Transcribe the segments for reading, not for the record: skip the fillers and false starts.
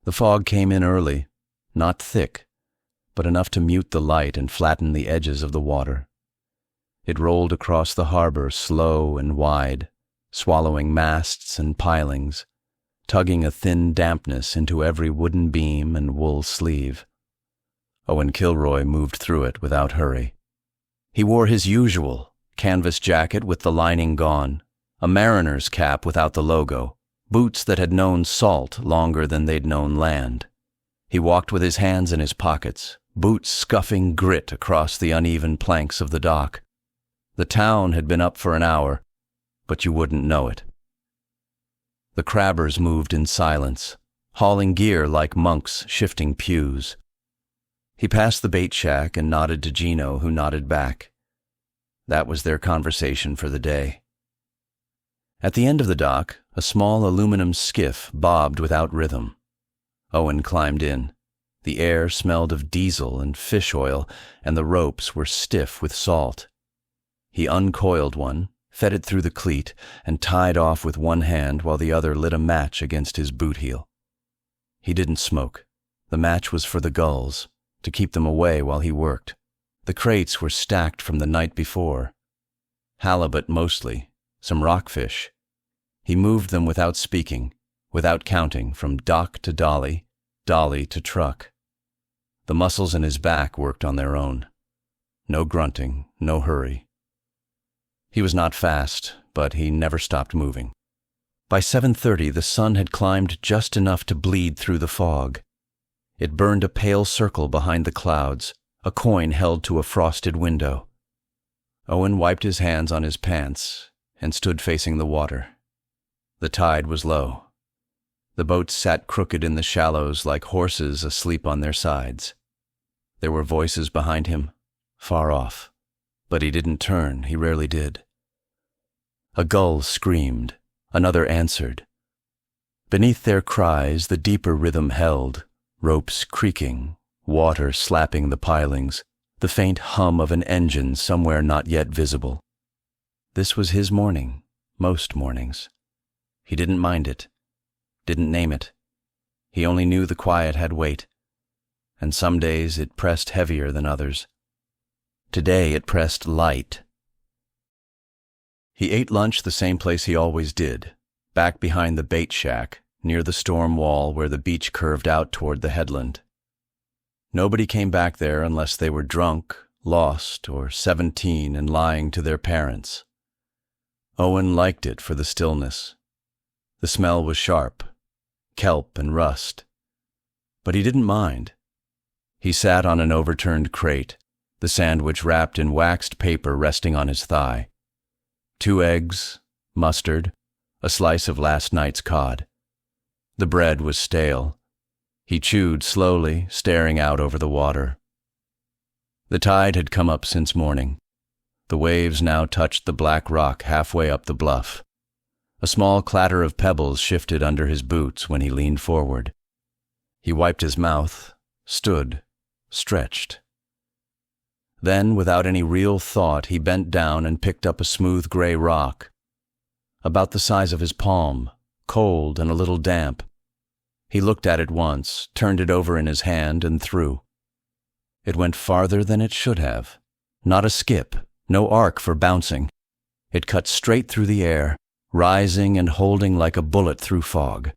The fog came in early, not thick, but enough to mute the light and flatten the edges of the water. It rolled across the harbor slow and wide, swallowing masts and pilings, tugging a thin dampness into every wooden beam and wool sleeve. Owen Kilroy moved through it without hurry. He wore his usual canvas jacket with the lining gone, a mariner's cap without the logo, boots that had known salt longer than they'd known land. He walked with his hands in his pockets, boots scuffing grit across the uneven planks of the dock. The town had been up for an hour, but you wouldn't know it. The crabbers moved in silence, hauling gear like monks shifting pews. He passed the bait shack and nodded to Gino, who nodded back. That was their conversation for the day. At the end of the dock, a small aluminum skiff bobbed without rhythm. Owen climbed in. The air smelled of diesel and fish oil, and the ropes were stiff with salt. He uncoiled one, fed it through the cleat, and tied off with one hand while the other lit a match against his boot heel. He didn't smoke. The match was for the gulls, to keep them away while he worked. The crates were stacked from the night before. Halibut mostly, some rockfish. He moved them without speaking, without counting, from dock to dolly, dolly to truck. The muscles in his back worked on their own. No grunting, no hurry. He was not fast, but he never stopped moving. By 7:30, the sun had climbed just enough to bleed through the fog. It burned a pale circle behind the clouds, a coin held to a frosted window. Owen wiped his hands on his pants and stood facing the water. The tide was low. The boats sat crooked in the shallows like horses asleep on their sides. There were voices behind him, far off, but he didn't turn, he rarely did. A gull screamed, another answered. Beneath their cries, the deeper rhythm held, ropes creaking, water slapping the pilings, the faint hum of an engine somewhere not yet visible. This was his morning, most mornings. He didn't mind it, didn't name it. He only knew the quiet had weight, and some days it pressed heavier than others. Today it pressed light. He ate lunch the same place he always did, back behind the bait shack, near the storm wall where the beach curved out toward the headland. Nobody came back there unless they were drunk, lost, or 17 and lying to their parents. Owen liked it for the stillness. The smell was sharp, kelp and rust. But he didn't mind. He sat on an overturned crate, the sandwich wrapped in waxed paper resting on his thigh. 2 eggs, mustard, a slice of last night's cod. The bread was stale. He chewed slowly, staring out over the water. The tide had come up since morning. The waves now touched the black rock halfway up the bluff. A small clatter of pebbles shifted under his boots when he leaned forward. He wiped his mouth, stood, stretched. Then, without any real thought, he bent down and picked up a smooth gray rock, about the size of his palm, cold and a little damp. He looked at it once, turned it over in his hand, and threw. It went farther than it should have. Not a skip, no arc for bouncing. It cut straight through the air, rising and holding like a bullet through fog.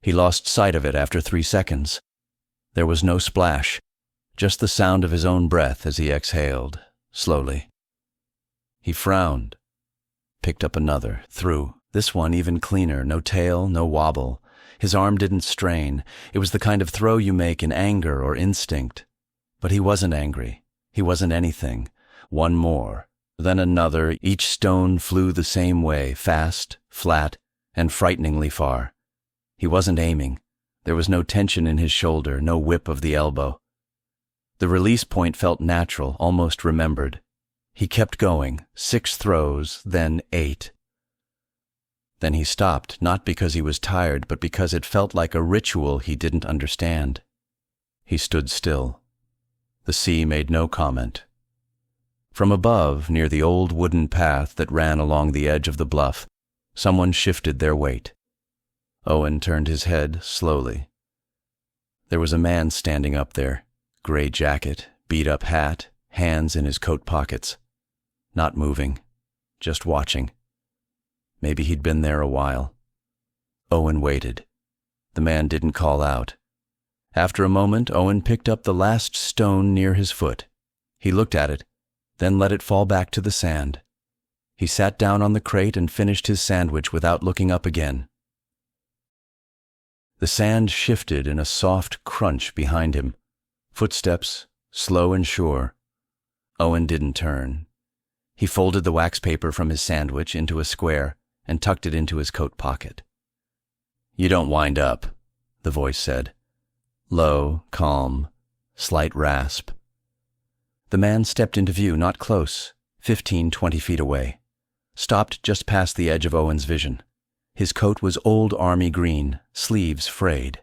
He lost sight of it after 3 seconds. There was no splash, just the sound of his own breath as he exhaled, slowly. He frowned, picked up another, threw. This one even cleaner, no tail, no wobble. His arm didn't strain. It was the kind of throw you make in anger or instinct. But he wasn't angry. He wasn't anything. One more, then another. Each stone flew the same way, fast, flat, and frighteningly far. He wasn't aiming. There was no tension in his shoulder, no whip of the elbow. The release point felt natural, almost remembered. He kept going, 6 throws, then 8. Then he stopped, not because he was tired, but because it felt like a ritual he didn't understand. He stood still. The sea made no comment. From above, near the old wooden path that ran along the edge of the bluff, someone shifted their weight. Owen turned his head slowly. There was a man standing up there, gray jacket, beat-up hat, hands in his coat pockets. Not moving, just watching. Maybe he'd been there a while. Owen waited. The man didn't call out. After a moment, Owen picked up the last stone near his foot. He looked at it, then let it fall back to the sand. He sat down on the crate and finished his sandwich without looking up again. The sand shifted in a soft crunch behind him. Footsteps, slow and sure. Owen didn't turn. He folded the wax paper from his sandwich into a square and tucked it into his coat pocket. "You don't wind up," the voice said. Low, calm, slight rasp. The man stepped into view, not close, 15-20 feet away. Stopped just past the edge of Owen's vision. His coat was old army green, sleeves frayed.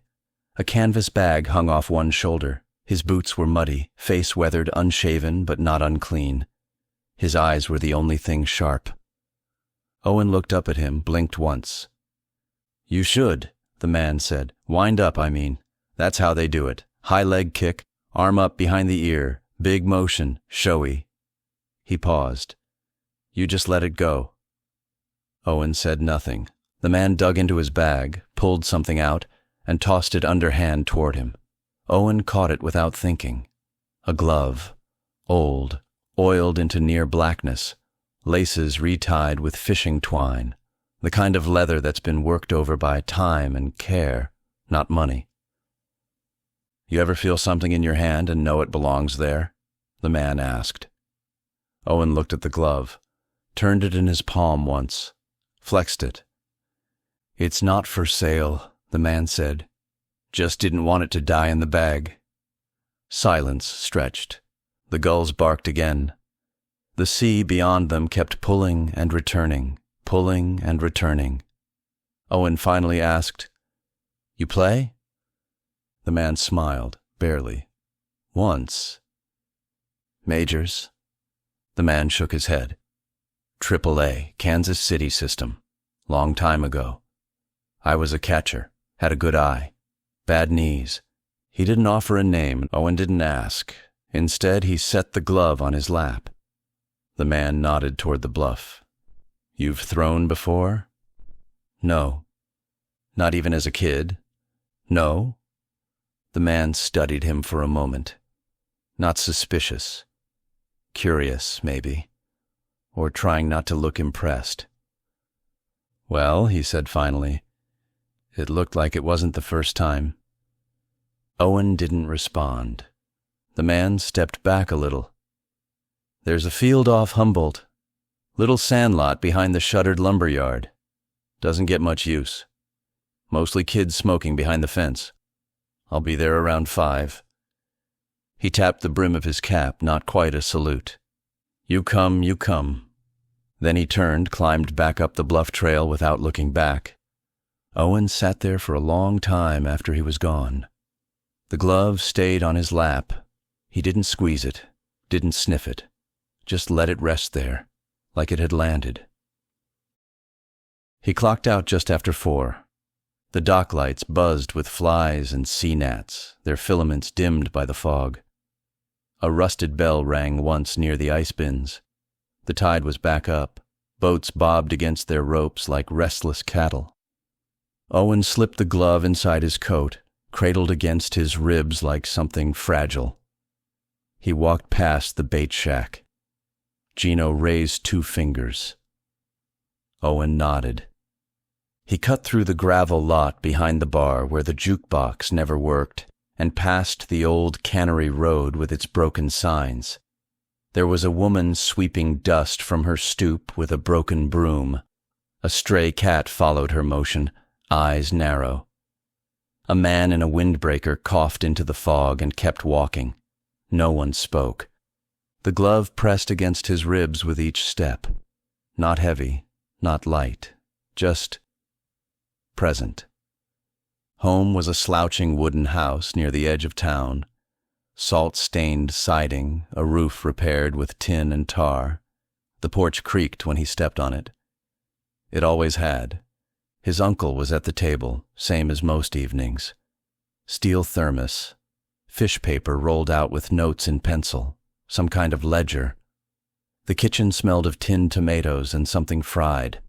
A canvas bag hung off one shoulder. His boots were muddy, face weathered, unshaven but not unclean. His eyes were the only thing sharp. Owen looked up at him, blinked once. "You should," the man said. "Wind up, I mean. That's how they do it. High leg kick, arm up behind the ear, big motion, showy." He paused. "You just let it go." Owen said nothing. The man dug into his bag, pulled something out, and tossed it underhand toward him. Owen caught it without thinking. A glove, old, oiled into near blackness, laces retied with fishing twine, the kind of leather that's been worked over by time and care, not money. "You ever feel something in your hand and know it belongs there?" the man asked. Owen looked at the glove, turned it in his palm once, flexed it. "It's not for sale," the man said. "Just didn't want it to die in the bag." Silence stretched. The gulls barked again. The sea beyond them kept pulling and returning, pulling and returning. Owen finally asked, "You play?" The man smiled, barely. "Once." "Majors?" The man shook his head. "AAA, Kansas City system. Long time ago. I was a catcher, had a good eye, bad knees." He didn't offer a name. Owen didn't ask. Instead, he set the glove on his lap. The man nodded toward the bluff. "You've thrown before?" "No." "Not even as a kid?" "No." The man studied him for a moment. Not suspicious. Curious, maybe. Or trying not to look impressed. "Well," he said finally, "it looked like it wasn't the first time." Owen didn't respond. The man stepped back a little. "There's a field off Humboldt. Little sandlot behind the shuttered lumber yard. Doesn't get much use. Mostly kids smoking behind the fence. I'll be there around 5. He tapped the brim of his cap, not quite a salute. "You come, you come." Then he turned, climbed back up the bluff trail without looking back. Owen sat there for a long time after he was gone. The glove stayed on his lap. He didn't squeeze it, didn't sniff it, just let it rest there, like it had landed. He clocked out just after 4. The dock lights buzzed with flies and sea gnats, their filaments dimmed by the fog. A rusted bell rang once near the ice bins. The tide was back up. Boats bobbed against their ropes like restless cattle. Owen slipped the glove inside his coat, cradled against his ribs like something fragile. He walked past the bait shack. Gino raised 2 fingers. Owen nodded. He cut through the gravel lot behind the bar where the jukebox never worked and past the old cannery road with its broken signs. There was a woman sweeping dust from her stoop with a broken broom. A stray cat followed her motion, eyes narrow. A man in a windbreaker coughed into the fog and kept walking. No one spoke. The glove pressed against his ribs with each step. Not heavy, not light, just present. Home was a slouching wooden house near the edge of town. Salt-stained siding, a roof repaired with tin and tar. The porch creaked when he stepped on it. It always had. His uncle was at the table, same as most evenings. Steel thermos, fish paper rolled out with notes in pencil, some kind of ledger. The kitchen smelled of tinned tomatoes and something fried.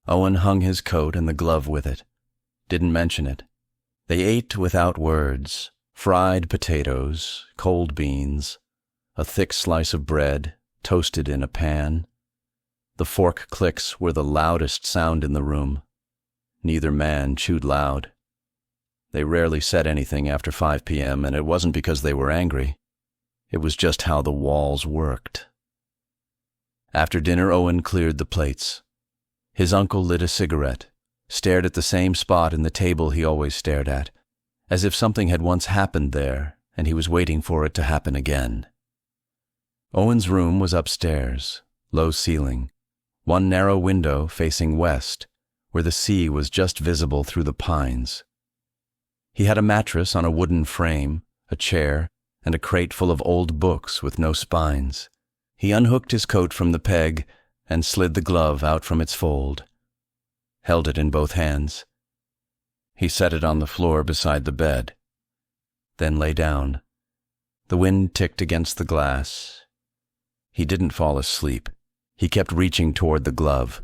Owen hung his coat and the glove with it. Didn't mention it. They ate without words. Fried potatoes, cold beans, a thick slice of bread, toasted in a pan. The fork clicks were the loudest sound in the room. Neither man chewed loud. They rarely said anything after 5 p.m., and it wasn't because they were angry. It was just how the walls worked. After dinner, Owen cleared the plates. His uncle lit a cigarette, stared at the same spot in the table he always stared at, as if something had once happened there and he was waiting for it to happen again. Owen's room was upstairs, low ceiling, one narrow window facing west, where the sea was just visible through the pines. He had a mattress on a wooden frame, a chair, and a crate full of old books with no spines. He unhooked his coat from the peg and slid the glove out from its fold. Held it in both hands. He set it on the floor beside the bed. Then lay down. The wind ticked against the glass. He didn't fall asleep. He kept reaching toward the glove.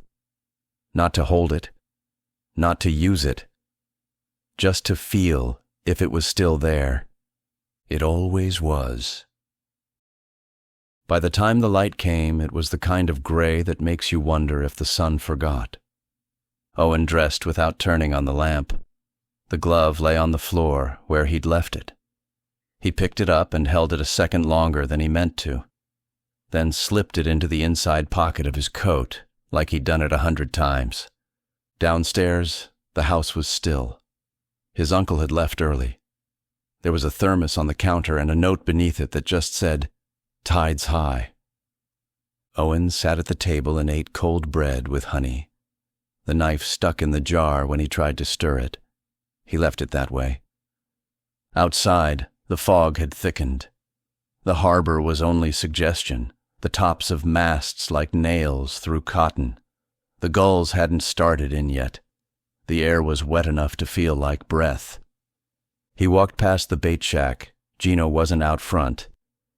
Not to hold it. Not to use it. Just to feel if it was still there. It always was. By the time the light came, it was the kind of gray that makes you wonder if the sun forgot. Owen dressed without turning on the lamp. The glove lay on the floor where he'd left it. He picked it up and held it a second longer than he meant to, then slipped it into the inside pocket of his coat like he'd done it 100 times. Downstairs, the house was still. His uncle had left early. There was a thermos on the counter and a note beneath it that just said, "Tides high." Owen sat at the table and ate cold bread with honey. The knife stuck in the jar when he tried to stir it. He left it that way. Outside, the fog had thickened. The harbor was only suggestion, the tops of masts like nails through cotton. The gulls hadn't started in yet. The air was wet enough to feel like breath. He walked past the bait shack. Gino wasn't out front.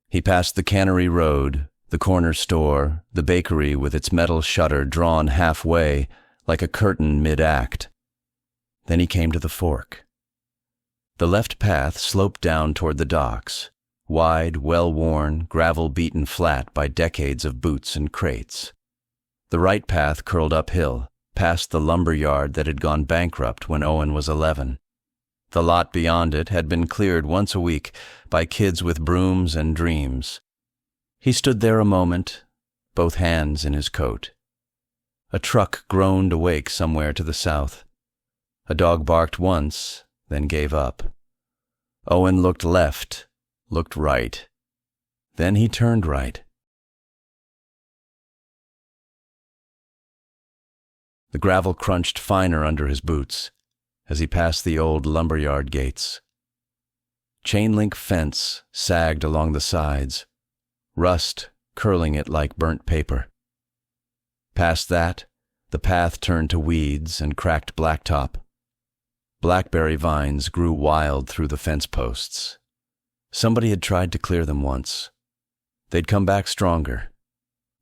He passed the cannery road, the corner store, the bakery with its metal shutter drawn halfway, like a curtain mid-act. Then he came to the fork. The left path sloped down toward the docks, wide, well-worn, gravel-beaten flat by decades of boots and crates. The right path curled uphill, past the lumber yard that had gone bankrupt when Owen was 11. The lot beyond it had been cleared once a week by kids with brooms and dreams. He stood there a moment, both hands in his coat. A truck groaned awake somewhere to the south. A dog barked once, then gave up. Owen looked left, looked right. Then he turned right. The gravel crunched finer under his boots as he passed the old lumberyard gates. Chain-link fence sagged along the sides, rust curling it like burnt paper. Past that, the path turned to weeds and cracked blacktop. Blackberry vines grew wild through the fence posts. Somebody had tried to clear them once. They'd come back stronger.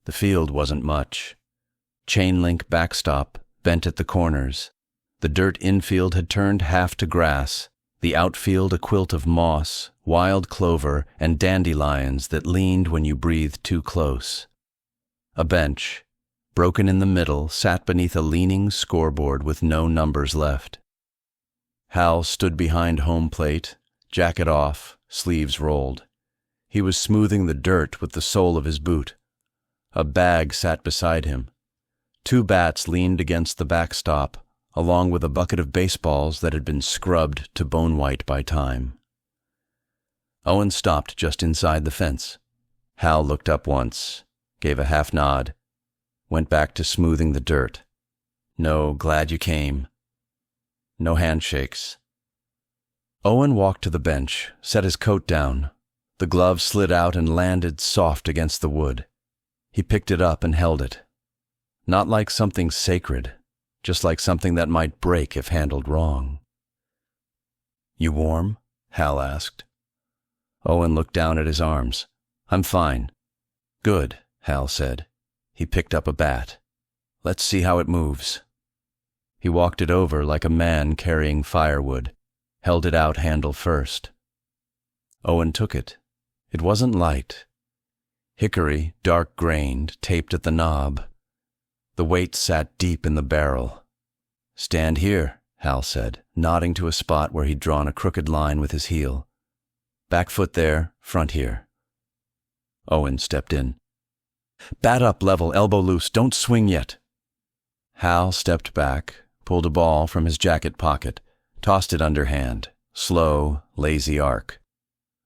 The field wasn't much. Chain-link backstop bent at the corners. The dirt infield had turned half to grass, the outfield a quilt of moss, wild clover, and dandelions that leaned when you breathed too close. A bench, broken in the middle, sat beneath a leaning scoreboard with no numbers left. Hal stood behind home plate, jacket off, sleeves rolled. He was smoothing the dirt with the sole of his boot. A bag sat beside him. 2 bats leaned against the backstop, along with a bucket of baseballs that had been scrubbed to bone white by time. Owen stopped just inside the fence. Hal looked up once, gave a half nod, went back to smoothing the dirt. No, glad you came. No handshakes. Owen walked to the bench, set his coat down. The glove slid out and landed soft against the wood. He picked it up and held it. Not like something sacred, just like something that might break if handled wrong. You warm? Hal asked. Owen looked down at his arms. I'm fine. Good, Hal said. He picked up a bat. Let's see how it moves. He walked it over like a man carrying firewood, held it out handle first. Owen took it. It wasn't light. Hickory, dark-grained, taped at the knob. The weight sat deep in the barrel. Stand here, Hal said, nodding to a spot where he'd drawn a crooked line with his heel. Back foot there, front here. Owen stepped in. Bat up level, elbow loose, don't swing yet. Hal stepped back, pulled a ball from his jacket pocket, tossed it underhand, slow, lazy arc.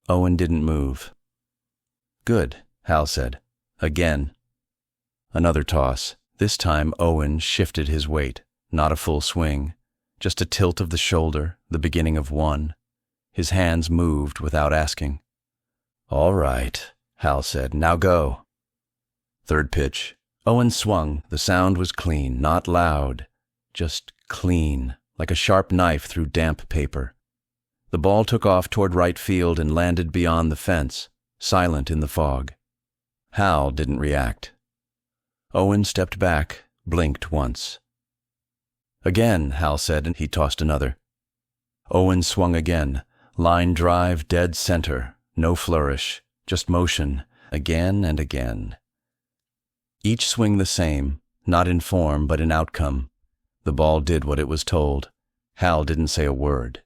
Owen didn't move. Good, Hal said. Again. Another toss. This time Owen shifted his weight, not a full swing, just a tilt of the shoulder, the beginning of one. His hands moved without asking. All right, Hal said. Now go. Third pitch. Owen swung. The sound was clean, not loud, just clean, like a sharp knife through damp paper. The ball took off toward right field and landed beyond the fence, silent in the fog. Hal didn't react. Owen stepped back, blinked once. Again, Hal said, and he tossed another. Owen swung again. Line drive, dead center, no flourish, just motion, again and again. Each swing the same, not in form but in outcome. The ball did what it was told. Hal didn't say a word.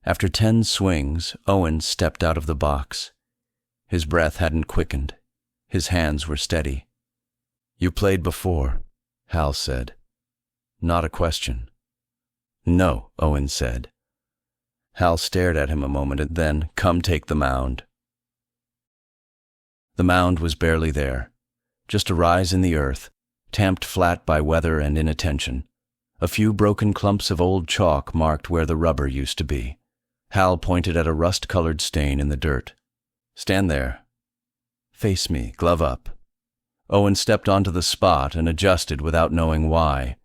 After 10 swings, Owen stepped out of the box. His breath hadn't quickened. His hands were steady. You played before, Hal said. Not a question. No, Owen said. Hal stared at him a moment and then, come take the mound. The mound was barely there. Just a rise in the earth, tamped flat by weather and inattention. A few broken clumps of old chalk marked where the rubber used to be. Hal pointed at a rust-colored stain in the dirt. Stand there. Face me, glove up. Owen stepped onto the spot and adjusted without knowing why.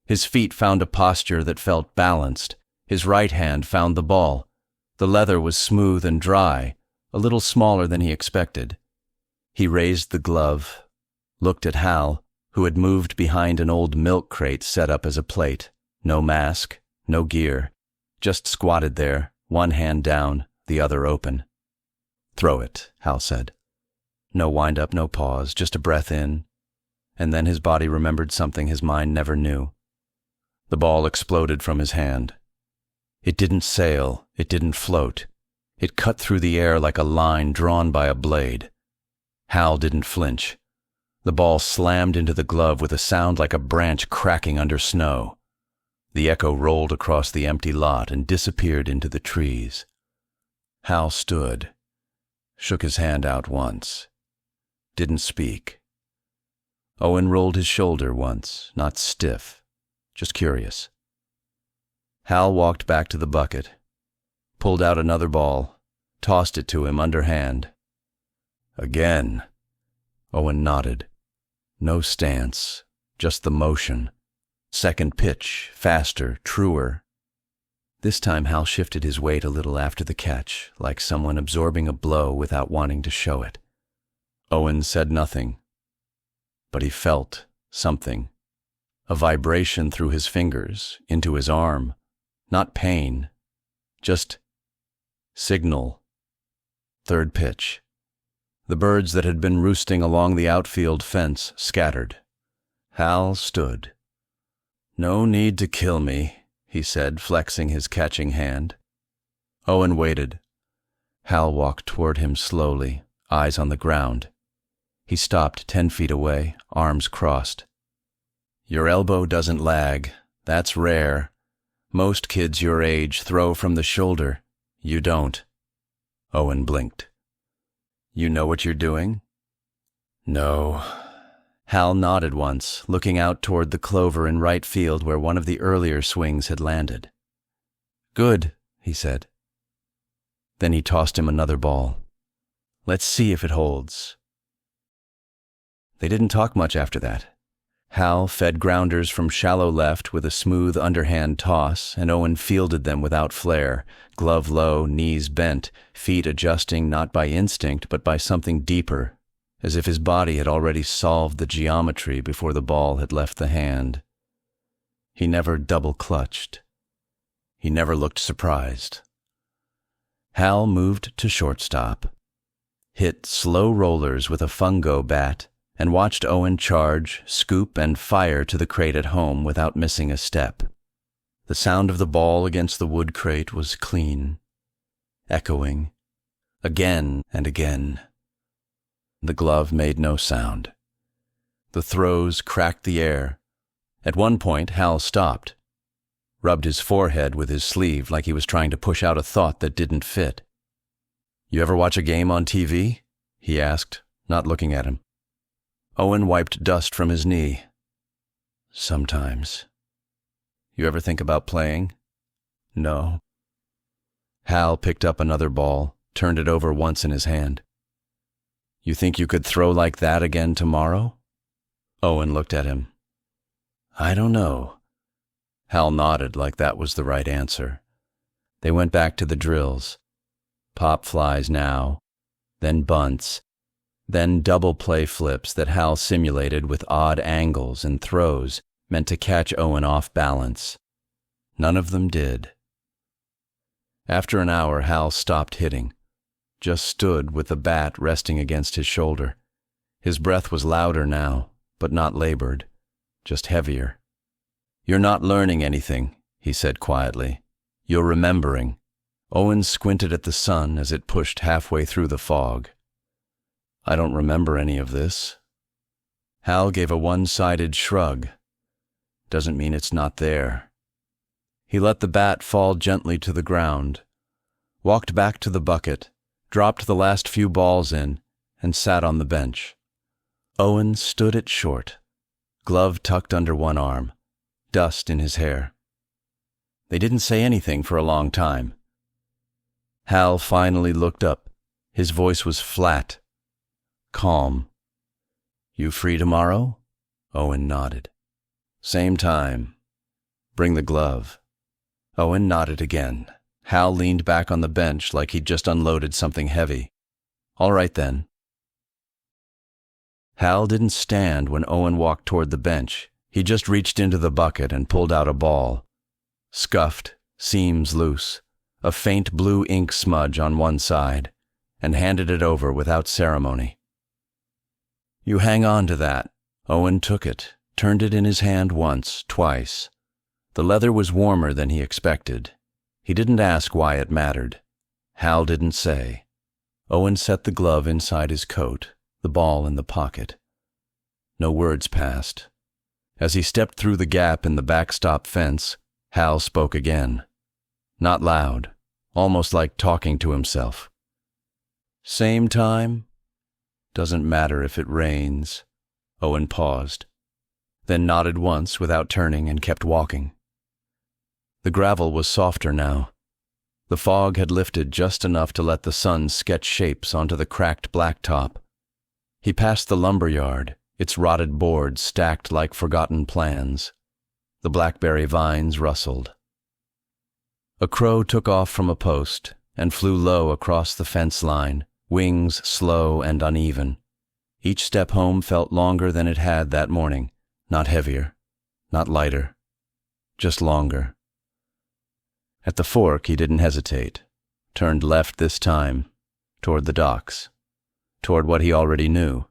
His feet found a posture that felt balanced. His right hand found the ball. The leather was smooth and dry, a little smaller than he expected. He raised the glove, looked at Hal, who had moved behind an old milk crate set up as a plate. No mask, no gear, just squatted there, one hand down, the other open. Throw it, Hal said. No wind-up, no pause, just a breath in. And then his body remembered something his mind never knew. The ball exploded from his hand. It didn't sail, it didn't float. It cut through the air like a line drawn by a blade. Hal didn't flinch. The ball slammed into the glove with a sound like a branch cracking under snow. The echo rolled across the empty lot and disappeared into the trees. Hal stood, shook his hand out once, didn't speak. Owen rolled his shoulder once, not stiff, just curious. Hal walked back to the bucket, pulled out another ball, tossed it to him underhand. Again. Owen nodded. No stance, just the motion. Second pitch, faster, truer. This time Hal shifted his weight a little after the catch, like someone absorbing a blow without wanting to show it. Owen said nothing, but he felt something. A vibration through his fingers, into his arm. Not pain, just signal. Third pitch. The birds that had been roosting along the outfield fence scattered. Hal stood. No need to kill me, he said, flexing his catching hand. Owen waited. Hal walked toward him slowly, eyes on the ground. He stopped 10 feet away, arms crossed. Your elbow doesn't lag. That's rare. Most kids your age throw from the shoulder. You don't. Owen blinked. You know what you're doing? No. Hal nodded once, looking out toward the clover in right field where one of the earlier swings had landed. Good, he said. Then he tossed him another ball. Let's see if it holds. They didn't talk much after that. Hal fed grounders from shallow left with a smooth underhand toss, and Owen fielded them without flair, glove low, knees bent, feet adjusting not by instinct but by something deeper, as if his body had already solved the geometry before the ball had left the hand. He never double-clutched. He never looked surprised. Hal moved to shortstop, hit slow rollers with a fungo bat, and watched Owen charge, scoop, and fire to the crate at home without missing a step. The sound of the ball against the wood crate was clean, echoing, again and again. The glove made no sound. The throws cracked the air. At one point, Hal stopped, rubbed his forehead with his sleeve like he was trying to push out a thought that didn't fit. "You ever watch a game on TV?" he asked, not looking at him. Owen wiped dust from his knee. "Sometimes." "You ever think about playing?" "No." Hal picked up another ball, turned it over once in his hand. "You think you could throw like that again tomorrow?" Owen looked at him. "I don't know." Hal nodded like that was the right answer. They went back to the drills. Pop flies now, then bunts, then double play flips that Hal simulated with odd angles and throws meant to catch Owen off balance. None of them did. After an hour, Hal stopped hitting, just stood with the bat resting against his shoulder. His breath was louder now, but not labored, just heavier. "You're not learning anything," he said quietly. "You're remembering." Owen squinted at the sun as it pushed halfway through the fog. "I don't remember any of this." Hal gave a one-sided shrug. "Doesn't mean it's not there." He let the bat fall gently to the ground, walked back to the bucket, dropped the last few balls in, and sat on the bench. Owen stood it short, glove tucked under one arm, dust in his hair. They didn't say anything for a long time. Hal finally looked up. His voice was flat, calm. "You free tomorrow?" Owen nodded. "Same time. Bring the glove." Owen nodded again. Hal leaned back on the bench like he'd just unloaded something heavy. "All right then." Hal didn't stand when Owen walked toward the bench. He just reached into the bucket and pulled out a ball. Scuffed, seams loose, a faint blue ink smudge on one side, and handed it over without ceremony. "You hang on to that." Owen took it, turned it in his hand once, twice. The leather was warmer than he expected. He didn't ask why it mattered. Hal didn't say. Owen set the glove inside his coat, the ball in the pocket. No words passed. As he stepped through the gap in the backstop fence, Hal spoke again. Not loud, almost like talking to himself. "Same time? Doesn't matter if it rains." Owen paused, then nodded once without turning and kept walking. The gravel was softer now. The fog had lifted just enough to let the sun sketch shapes onto the cracked blacktop. He passed the lumber yard, its rotted boards stacked like forgotten plans. The blackberry vines rustled. A crow took off from a post and flew low across the fence line, wings slow and uneven. Each step home felt longer than it had that morning, not heavier, not lighter, just longer. At the fork, he didn't hesitate, turned left this time, toward the docks, toward what he already knew.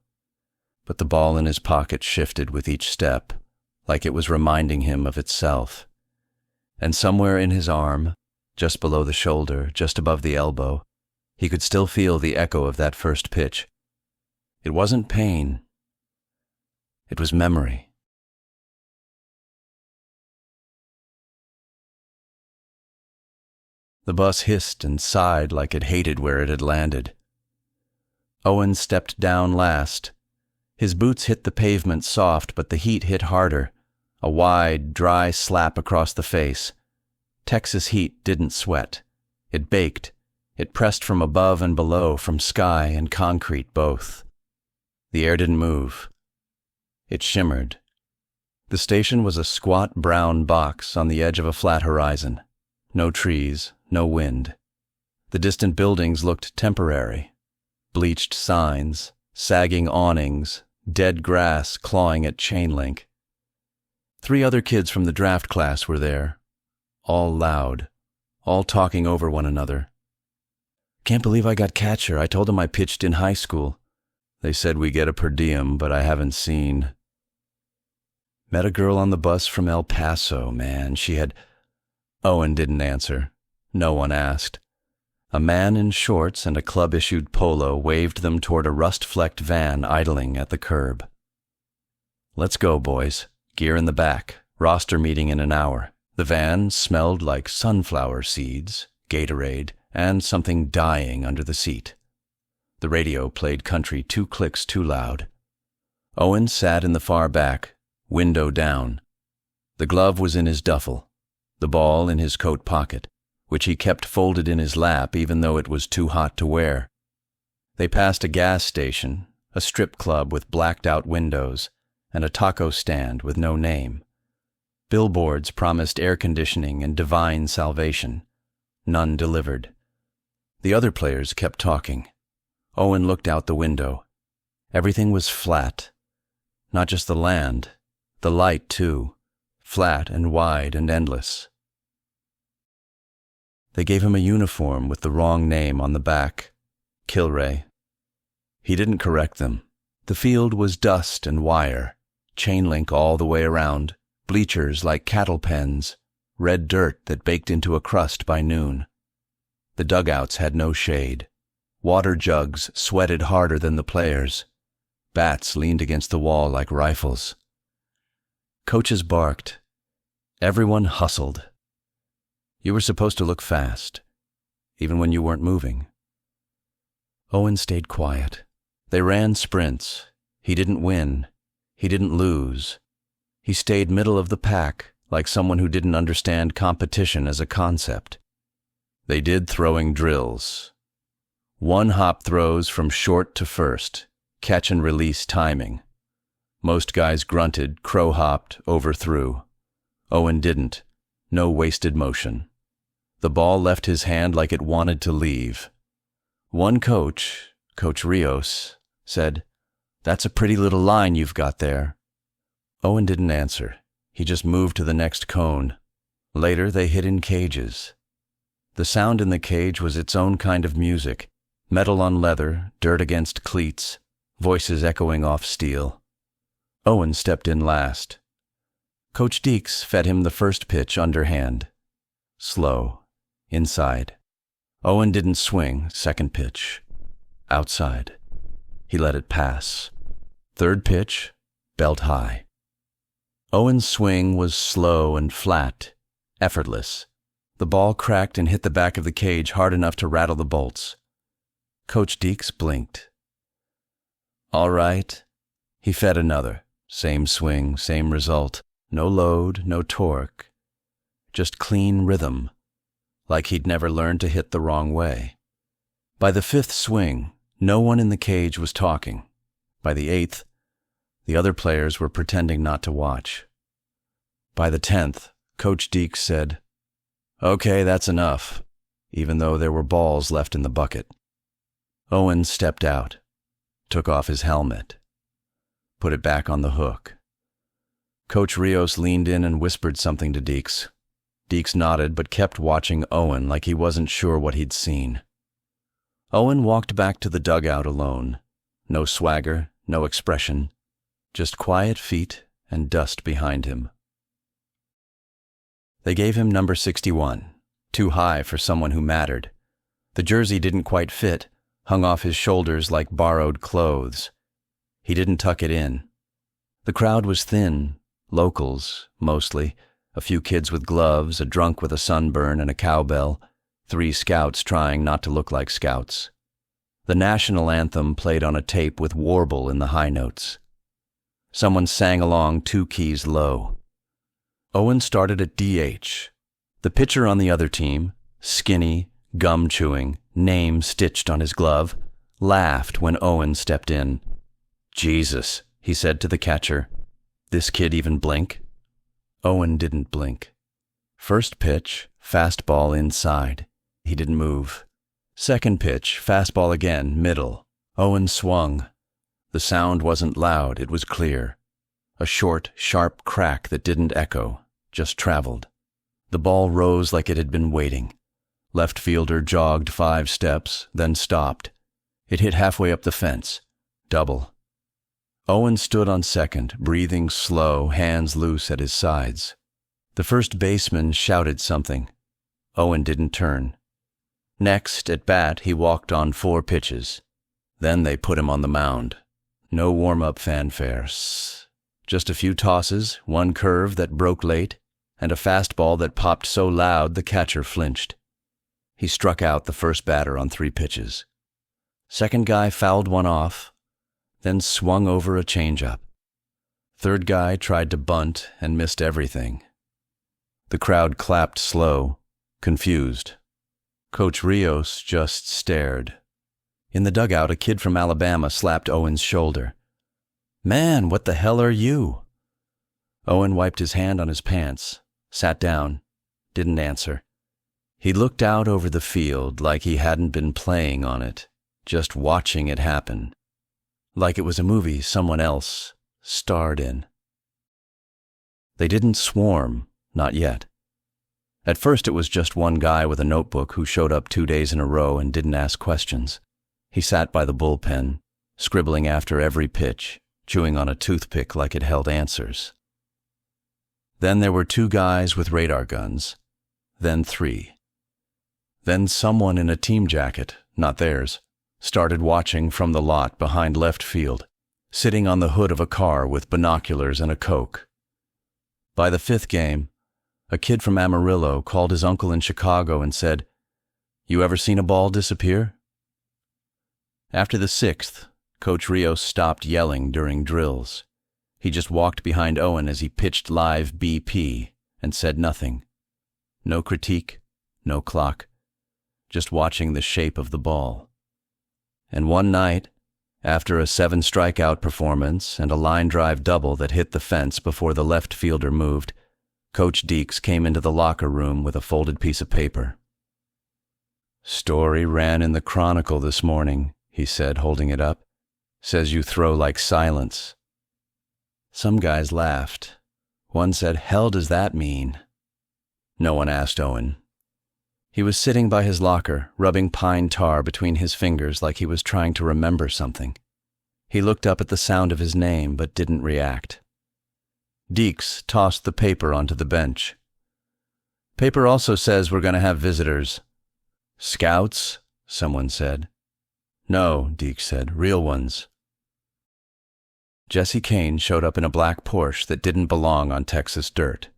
But the ball in his pocket shifted with each step, like it was reminding him of itself. And somewhere in his arm, just below the shoulder, just above the elbow, he could still feel the echo of that first pitch. It wasn't pain. It was memory. The bus hissed and sighed like it hated where it had landed. Owen stepped down last. His boots hit the pavement soft, but the heat hit harder, a wide, dry slap across the face. Texas heat didn't sweat. It baked. It pressed from above and below, from sky and concrete both. The air didn't move. It shimmered, The station was a squat brown box on the edge of a flat horizon. No trees, no wind. The distant buildings looked temporary. Bleached signs, sagging awnings, dead grass clawing at chain link. 3 other kids from the draft class were there, all loud, all talking over one another. "Can't believe I got catcher. I told them I pitched in high school. They said we get a per diem, but I haven't seen." "Met a girl on the bus from El Paso, man. She had—" Owen didn't answer. No one asked. A man in shorts and a club-issued polo waved them toward a rust-flecked van idling at the curb. "Let's go, boys. Gear in the back. Roster meeting in an hour." The van smelled like sunflower seeds, Gatorade, and something dying under the seat. The radio played country 2 clicks too loud. Owen sat in the far back, window down. The glove was in his duffel, the ball in his coat pocket, which he kept folded in his lap even though it was too hot to wear. They passed a gas station, a strip club with blacked-out windows, and a taco stand with no name. Billboards promised air conditioning and divine salvation. None delivered. The other players kept talking. Owen looked out the window. Everything was flat. Not just the land, the light too, flat and wide and endless. They gave him a uniform with the wrong name on the back, Kilroy. He didn't correct them. The field was dust and wire, chain link all the way around, bleachers like cattle pens, red dirt that baked into a crust by noon. The dugouts had no shade. Water jugs sweated harder than the players. Bats leaned against the wall like rifles. Coaches barked. Everyone hustled. You were supposed to look fast, even when you weren't moving. Owen stayed quiet. They ran sprints. He didn't win. He didn't lose. He stayed middle of the pack, like someone who didn't understand competition as a concept. They did throwing drills. 1-hop throws from short to first, catch and release timing. Most guys grunted, crow-hopped, overthrew. Owen didn't. No wasted motion. The ball left his hand like it wanted to leave. One coach, Coach Rios, said, "That's a pretty little line you've got there." Owen didn't answer. He just moved to the next cone. Later, they hit in cages. The sound in the cage was its own kind of music, metal on leather, dirt against cleats, voices echoing off steel. Owen stepped in last. Coach Deeks fed him the first pitch underhand. Slow. Inside. Owen didn't swing, second pitch. Outside. He let it pass. Third pitch, belt high. Owen's swing was slow and flat, effortless. The ball cracked and hit the back of the cage hard enough to rattle the bolts. Coach Deeks blinked. "All right." He fed another. Same swing, same result. No load, no torque. Just clean rhythm, like he'd never learned to hit the wrong way. By the 5th swing, no one in the cage was talking. By the 8th, the other players were pretending not to watch. By the 10th, Coach Deeks said, "Okay, that's enough," even though there were balls left in the bucket. Owen stepped out, took off his helmet, put it back on the hook. Coach Rios leaned in and whispered something to Deeks. Deeks nodded but kept watching Owen like he wasn't sure what he'd seen. Owen walked back to the dugout alone. No swagger, no expression, just quiet feet and dust behind him. They gave him number 61, too high for someone who mattered. The jersey didn't quite fit, hung off his shoulders like borrowed clothes. He didn't tuck it in. The crowd was thin, locals, mostly, a few kids with gloves, a drunk with a sunburn and a cowbell, 3 scouts trying not to look like scouts. The national anthem played on a tape with warble in the high notes. Someone sang along 2 keys low. Owen started at DH. The pitcher on the other team, skinny, gum-chewing, name stitched on his glove, laughed when Owen stepped in. "Jesus," he said to the catcher. This kid even blink? Owen didn't blink. First pitch, fastball inside. He didn't move. Second pitch, fastball again, middle. Owen swung. The sound wasn't loud, it was clear. A short, sharp crack that didn't echo, just traveled. The ball rose like it had been waiting. Left fielder jogged 5 steps, then stopped. It hit halfway up the fence. Double. Owen stood on second, breathing slow, hands loose at his sides. The first baseman shouted something. Owen didn't turn. Next, at bat, he walked on 4 pitches. Then they put him on the mound. No warm-up fanfare. Just a few tosses, 1 curve that broke late, and a fastball that popped so loud the catcher flinched. He struck out the first batter on 3 pitches. Second guy fouled one off, then swung over a changeup. Third guy tried to bunt and missed everything. The crowd clapped slow, confused. Coach Rios just stared. In the dugout, a kid from Alabama slapped Owen's shoulder. "Man, what the hell are you?" Owen wiped his hand on his pants, sat down, didn't answer. He looked out over the field like he hadn't been playing on it, just watching it happen. Like it was a movie someone else starred in. They didn't swarm, not yet. At first it was just one guy with a notebook who showed up 2 days in a row and didn't ask questions. He sat by the bullpen, scribbling after every pitch, chewing on a toothpick like it held answers. Then there were 2 guys with radar guns, then 3. Then someone in a team jacket, not theirs, started watching from the lot behind left field, sitting on the hood of a car with binoculars and a Coke. By the 5th game, a kid from Amarillo called his uncle in Chicago and said, "You ever seen a ball disappear?" After the 6th, Coach Rios stopped yelling during drills. He just walked behind Owen as he pitched live BP and said nothing. No critique, no clock, just watching the shape of the ball. And one night, after a 7-strikeout performance and a line drive double that hit the fence before the left fielder moved, Coach Deeks came into the locker room with a folded piece of paper. "Story ran in the Chronicle this morning," he said, holding it up. "Says you throw like silence." Some guys laughed. One said, "Hell does that mean?" No one asked Owen. He was sitting by his locker, rubbing pine tar between his fingers like he was trying to remember something. He looked up at the sound of his name but didn't react. Deeks tossed the paper onto the bench. "Paper also says we're going to have visitors." "Scouts?" someone said. "No," Deeks said, "real ones." Jesse Kane showed up in a black Porsche that didn't belong on Texas dirt.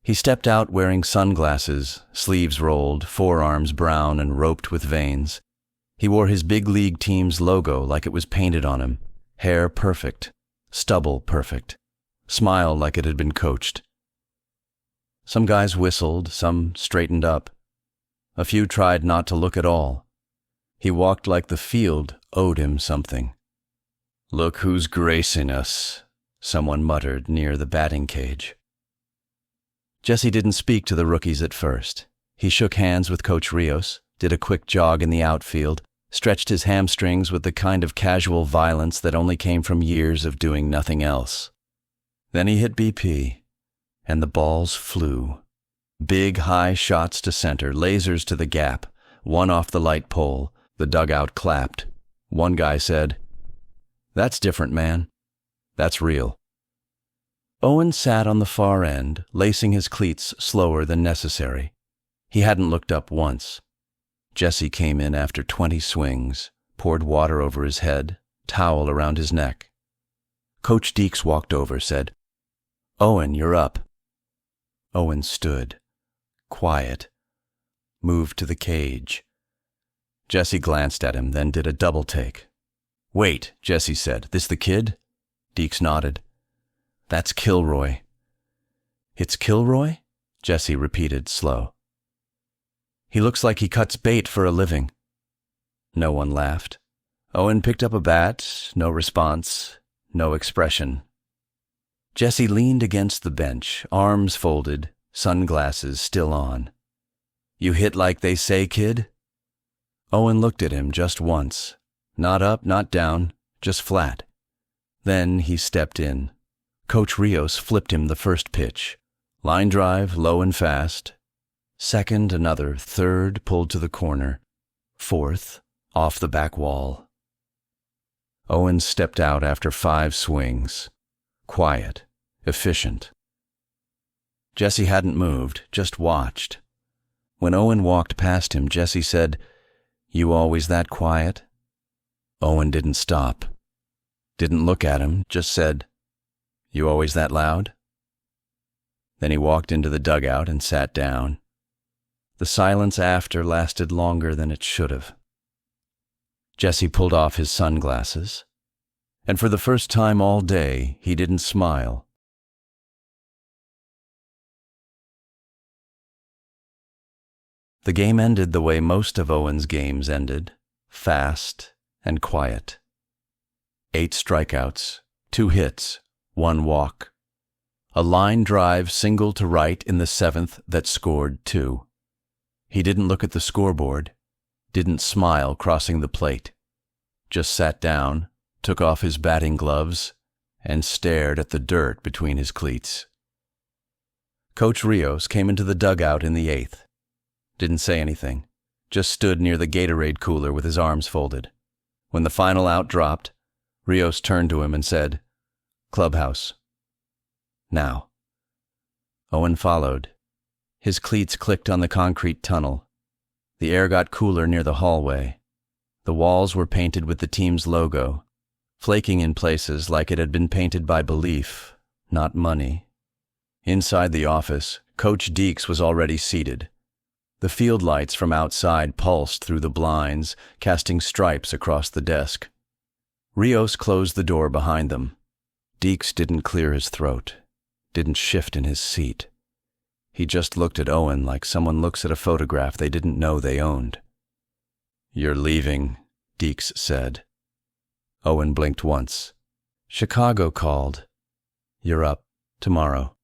He stepped out wearing sunglasses, sleeves rolled, forearms brown and roped with veins. He wore his big league team's logo like it was painted on him, hair perfect, stubble perfect, smile like it had been coached. Some guys whistled, some straightened up. A few tried not to look at all. He walked like the field owed him something. "Look who's gracing us," someone muttered near the batting cage. Jesse didn't speak to the rookies at first. He shook hands with Coach Rios, did a quick jog in the outfield, stretched his hamstrings with the kind of casual violence that only came from years of doing nothing else. Then he hit BP, and the balls flew. Big, high shots to center, lasers to the gap, one off the light pole. The dugout clapped. One guy said, "That's different, man. That's real." Owen sat on the far end, lacing his cleats slower than necessary. He hadn't looked up once. Jesse came in after 20 swings, poured water over his head, towel around his neck. Coach Deeks walked over, said, "Owen, you're up." Owen stood, quiet, moved to the cage. Jesse glanced at him, then did a double take. "Wait," Jesse said. "This the kid?" Deeks nodded. "That's Kilroy." "It's Kilroy?" Jesse repeated, slow. "He looks like he cuts bait for a living." No one laughed. Owen picked up a bat, no response, no expression. Jesse leaned against the bench, arms folded, sunglasses still on. "You hit like they say, kid?" Owen looked at him just once. Not up, not down, just flat. Then he stepped in. Coach Rios flipped him the first pitch. Line drive, low and fast. Second, another. Third, pulled to the corner. Fourth, off the back wall. Owen stepped out after 5 swings. Quiet, efficient. Jesse hadn't moved, just watched. When Owen walked past him, Jesse said, "You always that quiet?" Owen didn't stop. Didn't look at him, just said, "You always that loud?" Then he walked into the dugout and sat down. The silence after lasted longer than it should have. Jesse pulled off his sunglasses, and for the first time all day, he didn't smile. The game ended the way most of Owen's games ended, fast and quiet. 8 strikeouts, 2 hits, 1 walk. A line drive single to right in the 7th that scored 2. He didn't look at the scoreboard, didn't smile crossing the plate. Just sat down, took off his batting gloves, and stared at the dirt between his cleats. Coach Rios came into the dugout in the 8th. Didn't say anything, just stood near the Gatorade cooler with his arms folded. When the final out dropped, Rios turned to him and said, "Clubhouse. Now." Owen followed. His cleats clicked on the concrete tunnel. The air got cooler near the hallway. The walls were painted with the team's logo, flaking in places like it had been painted by belief, not money. Inside the office, Coach Deeks was already seated. The field lights from outside pulsed through the blinds, casting stripes across the desk. Rios closed the door behind them. Deeks didn't clear his throat, didn't shift in his seat. He just looked at Owen like someone looks at a photograph they didn't know they owned. "You're leaving," Deeks said. Owen blinked once. "Chicago called. You're up tomorrow."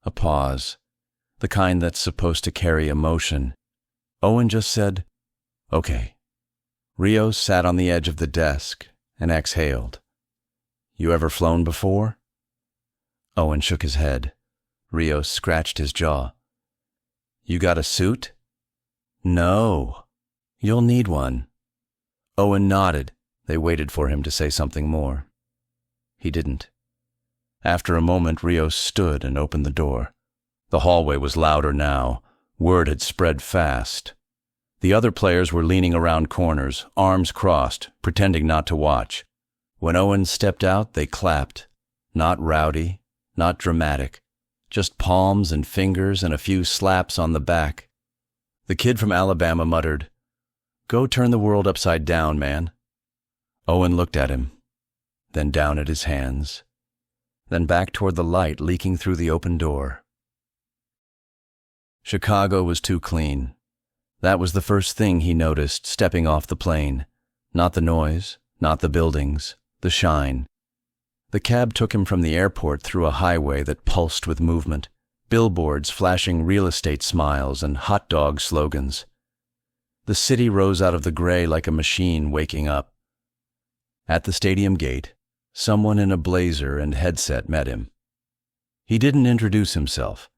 A pause, the kind that's supposed to carry emotion. Owen just said, "Okay." Rios sat on the edge of the desk and exhaled. "You ever flown before?" Owen shook his head. Rios scratched his jaw. "You got a suit?" "No. You'll need one." Owen nodded. They waited for him to say something more. He didn't. After a moment, Rios stood and opened the door. The hallway was louder now. Word had spread fast. The other players were leaning around corners, arms crossed, pretending not to watch. When Owen stepped out, they clapped. Not rowdy, not dramatic. Just palms and fingers and a few slaps on the back. The kid from Alabama muttered, "Go turn the world upside down, man." Owen looked at him, then down at his hands, then back toward the light leaking through the open door. Chicago was too clean. That was the first thing he noticed stepping off the plane. Not the noise, not the buildings, the shine. The cab took him from the airport through a highway that pulsed with movement, billboards flashing real estate smiles and hot dog slogans. The city rose out of the gray like a machine waking up. At the stadium gate, someone in a blazer and headset met him. He didn't introduce himself,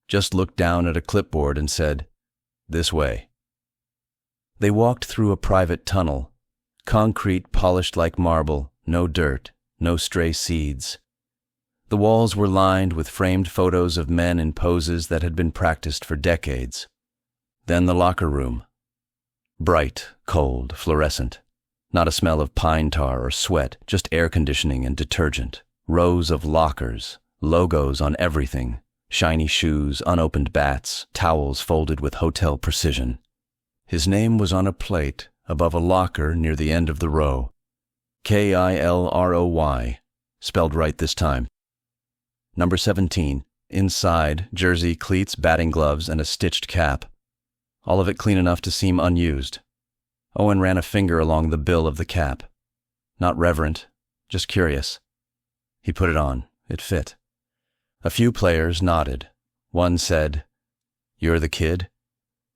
just looked down at a clipboard and said, "This way." They walked through a private tunnel, concrete polished like marble, no dirt, no stray seeds. The walls were lined with framed photos of men in poses that had been practiced for decades. Then the locker room. Bright, cold, fluorescent. Not a smell of pine tar or sweat, just air conditioning and detergent. Rows of lockers, logos on everything. Shiny shoes, unopened bats, towels folded with hotel precision. His name was on a plate above a locker near the end of the row. Kilroy, spelled right this time. Number 17, inside, jersey, cleats, batting gloves, and a stitched cap. All of it clean enough to seem unused. Owen ran a finger along the bill of the cap. Not reverent, just curious. He put it on. It fit. A few players nodded. One said, "You're the kid?"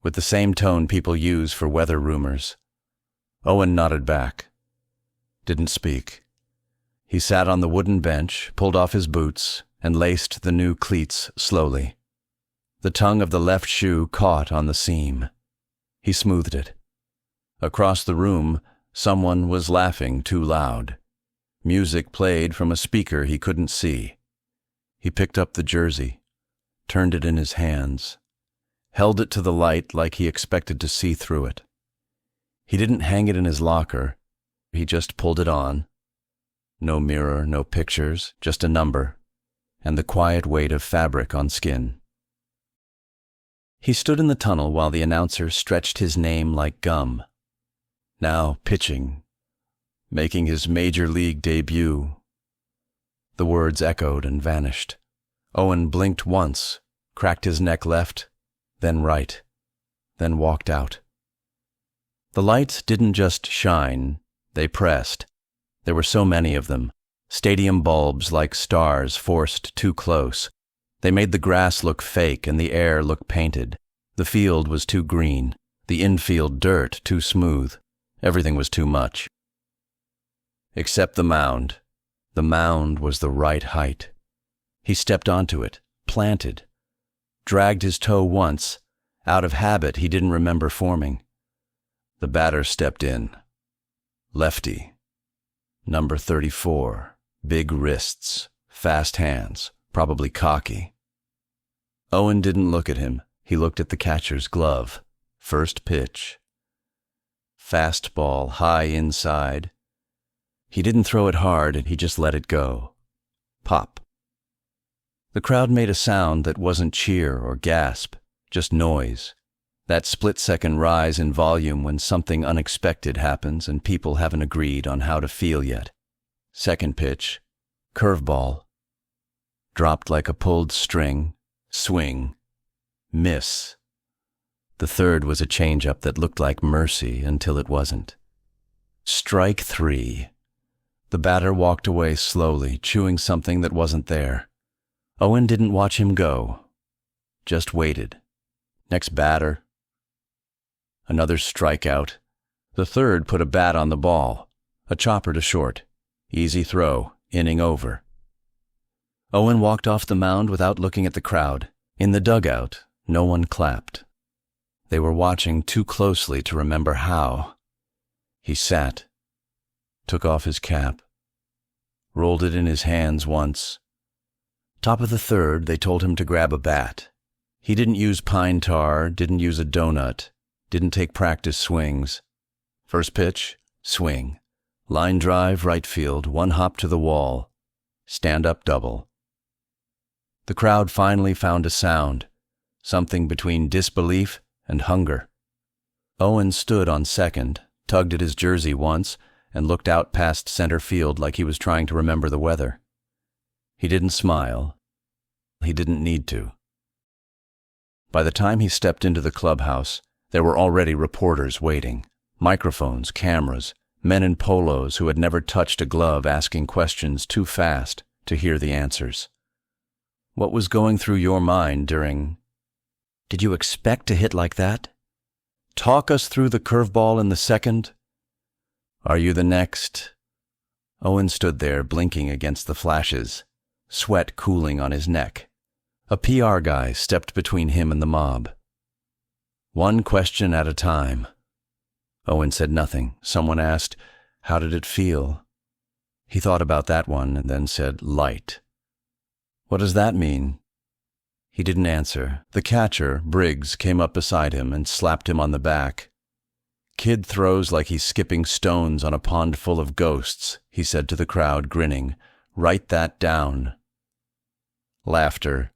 with the same tone people use for weather rumors. Owen nodded back. Didn't speak. He sat on the wooden bench, pulled off his boots, and laced the new cleats slowly. The tongue of the left shoe caught on the seam. He smoothed it. Across the room, someone was laughing too loud. Music played from a speaker he couldn't see. He picked up the jersey, turned it in his hands, held it to the light like he expected to see through it. He didn't hang it in his locker. He just pulled it on. No mirror, no pictures, just a number, and the quiet weight of fabric on skin. He stood in the tunnel while the announcer stretched his name like gum. Now pitching, making his major league debut. The words echoed and vanished. Owen blinked once, cracked his neck left, then right, then walked out. The lights didn't just shine, they pressed. There were so many of them, stadium bulbs like stars forced too close. They made the grass look fake and the air look painted. The field was too green, the infield dirt too smooth. Everything was too much. Except the mound. The mound was the right height. He stepped onto it, planted, dragged his toe once. Out of habit, he didn't remember forming. The batter stepped in. Lefty. Number 34. Big wrists, fast hands, probably cocky. Owen didn't look at him. He looked at the catcher's glove. First pitch. Fastball, high inside. He didn't throw it hard, he just let it go. Pop. The crowd made a sound that wasn't cheer or gasp, just noise. That split-second rise in volume when something unexpected happens and people haven't agreed on how to feel yet. Second pitch. Curveball. Dropped like a pulled string. Swing. Miss. The third was a change-up that looked like mercy until it wasn't. Strike 3. The batter walked away slowly, chewing something that wasn't there. Owen didn't watch him go. Just waited. Next batter. Another strikeout. The third put a bat on the ball. A chopper to short. Easy throw. Inning over. Owen walked off the mound without looking at the crowd. In the dugout, no one clapped. They were watching too closely to remember how. He sat, took off his cap, rolled it in his hands once. Top of the third, they told him to grab a bat. He didn't use pine tar, didn't use a donut, didn't take practice swings. First pitch, swing. Line drive, right field, one hop to the wall. Stand-up double. The crowd finally found a sound, something between disbelief and hunger. Owen stood on second, tugged at his jersey once, and looked out past center field like he was trying to remember the weather. He didn't smile. He didn't need to. By the time he stepped into the clubhouse, there were already reporters waiting. Microphones, cameras, men in polos who had never touched a glove asking questions too fast to hear the answers. What was going through your mind during... Did you expect to hit like that? Talk us through the curveball in the second. Are you the next? Owen stood there blinking against the flashes, sweat cooling on his neck. A PR guy stepped between him and the mob. One question at a time. Owen said nothing. Someone asked, "How did it feel?" He thought about that one and then said, "Light." What does that mean? He didn't answer. The catcher, Briggs, came up beside him and slapped him on the back. "Kid throws like he's skipping stones on a pond full of ghosts," he said to the crowd, grinning. "Write that down." Laughter.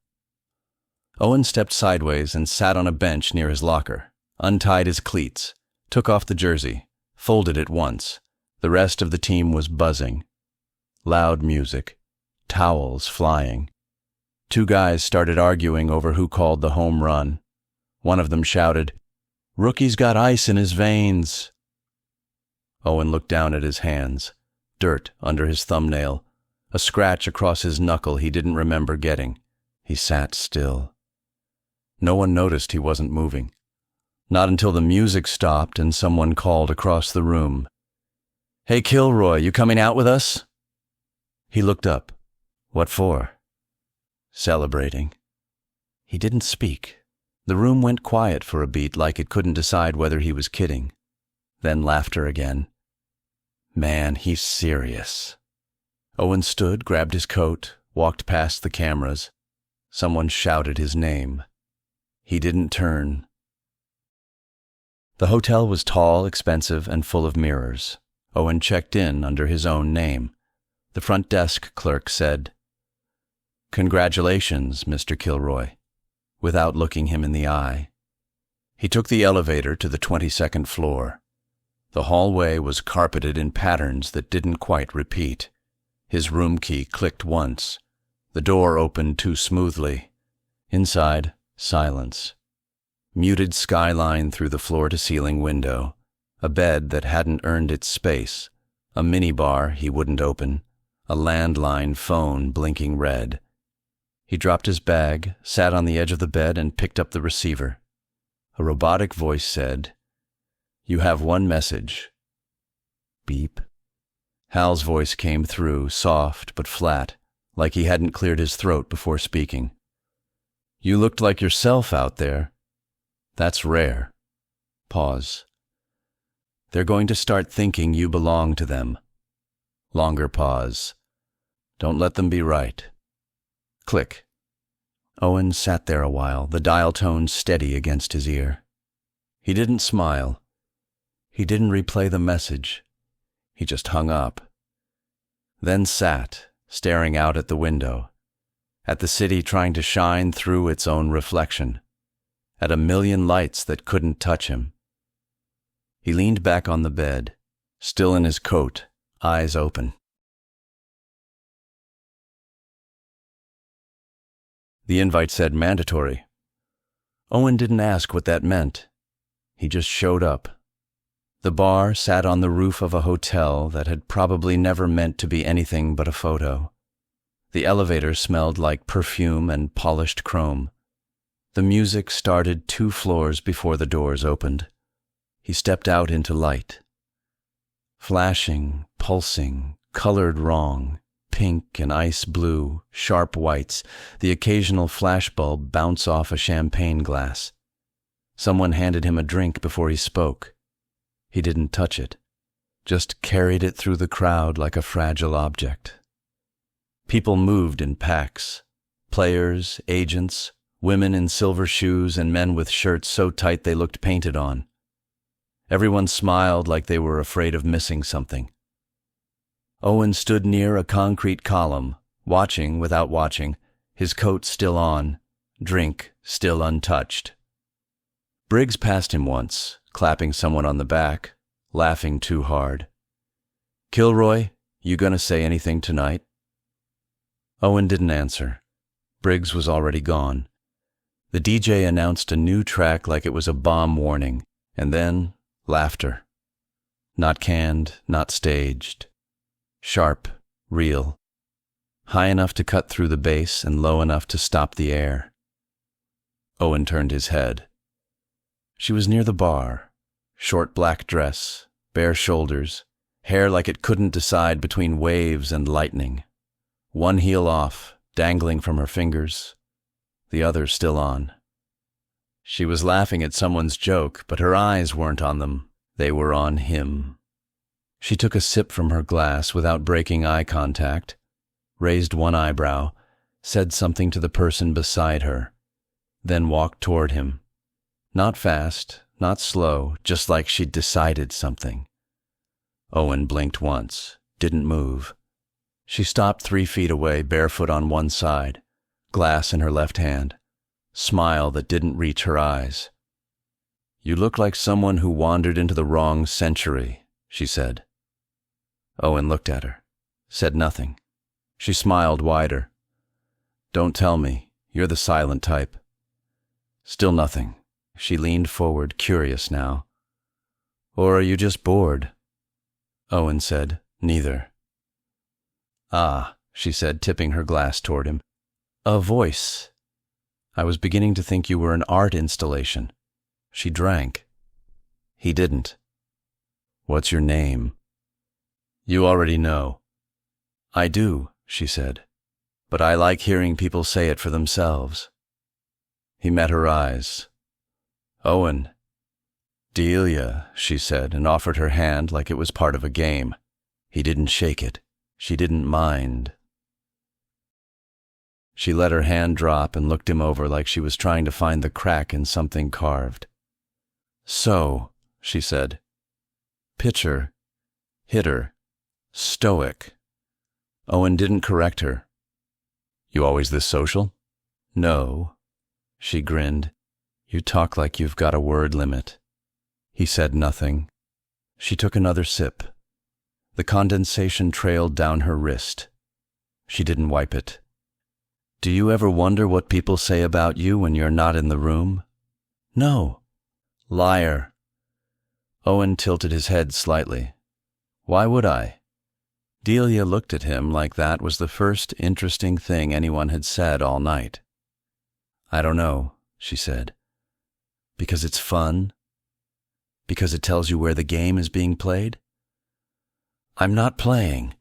Owen stepped sideways and sat on a bench near his locker, untied his cleats, took off the jersey, folded it once. The rest of the team was buzzing. Loud music. Towels flying. Two guys started arguing over who called the home run. One of them shouted, "Rookie's got ice in his veins." Owen looked down at his hands. Dirt under his thumbnail. A scratch across his knuckle he didn't remember getting. He sat still. No one noticed he wasn't moving. Not until the music stopped and someone called across the room. "Hey, Kilroy, you coming out with us?" He looked up. "What for?" "Celebrating." He didn't speak. The room went quiet for a beat, like it couldn't decide whether he was kidding. Then laughter again. "Man, he's serious." Owen stood, grabbed his coat, walked past the cameras. Someone shouted his name. He didn't turn. The hotel was tall, expensive, and full of mirrors. Owen checked in under his own name. The front desk clerk said, "Congratulations, Mr. Kilroy," without looking him in the eye. He took the elevator to the 22nd floor. The hallway was carpeted in patterns that didn't quite repeat. His room key clicked once. The door opened too smoothly. Inside, silence. Muted skyline through the floor-to-ceiling window. A bed that hadn't earned its space. A minibar he wouldn't open. A landline phone blinking red. He dropped his bag, sat on the edge of the bed, and picked up the receiver. A robotic voice said, "You have one message." Beep. Hal's voice came through, soft but flat, like he hadn't cleared his throat before speaking. "You looked like yourself out there. That's rare." Pause. "They're going to start thinking you belong to them." Longer pause. "Don't let them be right." Click. Owen sat there a while, the dial tone steady against his ear. He didn't smile. He didn't replay the message. He just hung up. Then sat, staring out at the window, at the city trying to shine through its own reflection, at a million lights that couldn't touch him. He leaned back on the bed, still in his coat, eyes open. The invite said mandatory. Owen didn't ask what that meant. He just showed up. The bar sat on the roof of a hotel that had probably never meant to be anything but a photo. The elevator smelled like perfume and polished chrome. The music started 2 floors before the doors opened. He stepped out into light. Flashing, pulsing, colored wrong, pink and ice blue, sharp whites, the occasional flashbulb bounce off a champagne glass. Someone handed him a drink before he spoke. He didn't touch it, just carried it through the crowd like a fragile object. People moved in packs. Players, agents, women in silver shoes, and men with shirts so tight they looked painted on. Everyone smiled like they were afraid of missing something. Owen stood near a concrete column, watching without watching, his coat still on, drink still untouched. Briggs passed him once, clapping someone on the back, laughing too hard. "Kilroy, you gonna say anything tonight?" Owen didn't answer. Briggs was already gone. The DJ announced a new track like it was a bomb warning, and then laughter. Not canned, not staged. Sharp, real. High enough to cut through the bass and low enough to stop the air. Owen turned his head. She was near the bar. Short black dress, bare shoulders, hair like it couldn't decide between waves and lightning. One heel off, dangling from her fingers, the other still on. She was laughing at someone's joke, but her eyes weren't on them. They were on him. She took a sip from her glass without breaking eye contact, raised one eyebrow, said something to the person beside her, then walked toward him. Not fast, not slow, just like she'd decided something. Owen blinked once, didn't move. She stopped 3 feet away, barefoot on one side, glass in her left hand, smile that didn't reach her eyes. "You look like someone who wandered into the wrong century," she said. Owen looked at her, said nothing. She smiled wider. "Don't tell me, you're the silent type." Still nothing. She leaned forward, curious now. "Or are you just bored?" Owen said, "Neither." "Ah," she said, tipping her glass toward him. "A voice," I was beginning to think you were an art installation. She drank. He didn't. What's your name? You already know. I do, she said, but I like hearing people say it for themselves. He met her eyes. Owen. Delia, she said, and offered her hand like it was part of a game. He didn't shake it. She didn't mind. She let her hand drop and looked him over like she was trying to find the crack in something carved. So, she said. Pitcher. Hitter. Stoic. Owen didn't correct her. You always this social? No. She grinned. You talk like you've got a word limit. He said nothing. She took another sip. The condensation trailed down her wrist. She didn't wipe it. Do you ever wonder what people say about you when you're not in the room? No. Liar. Owen tilted his head slightly. Why would I? Delia looked at him like that was the first interesting thing anyone had said all night. I don't know, she said. Because it's fun? Because it tells you where the game is being played? I'm not playing.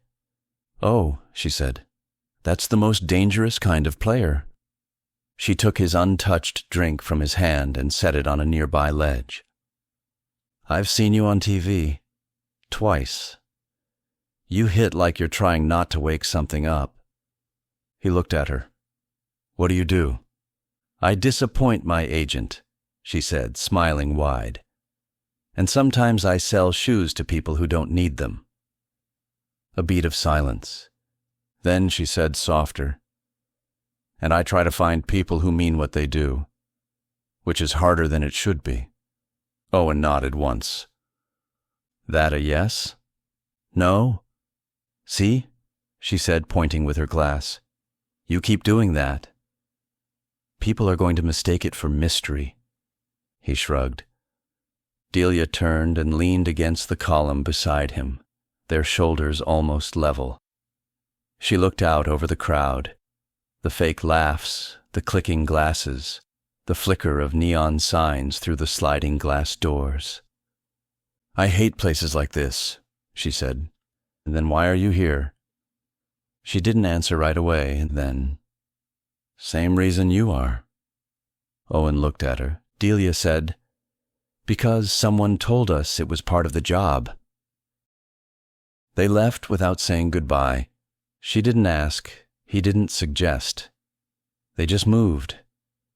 Oh, she said. That's the most dangerous kind of player. She took his untouched drink from his hand and set it on a nearby ledge. I've seen you on TV. Twice. You hit like you're trying not to wake something up. He looked at her. What do you do? I disappoint my agent, she said, smiling wide. And sometimes I sell shoes to people who don't need them. A beat of silence. Then she said softer, and I try to find people who mean what they do, which is harder than it should be. Owen nodded once. That a yes? No? See? She said, pointing with her glass. You keep doing that. People are going to mistake it for mystery. He shrugged. Delia turned and leaned against the column beside him, their shoulders almost level. She looked out over the crowd, the fake laughs, the clicking glasses, the flicker of neon signs through the sliding glass doors. I hate places like this, she said. And then why are you here? She didn't answer right away, and then, same reason you are. Owen looked at her. Delia said, because someone told us it was part of the job. They left without saying goodbye. She didn't ask, he didn't suggest. They just moved,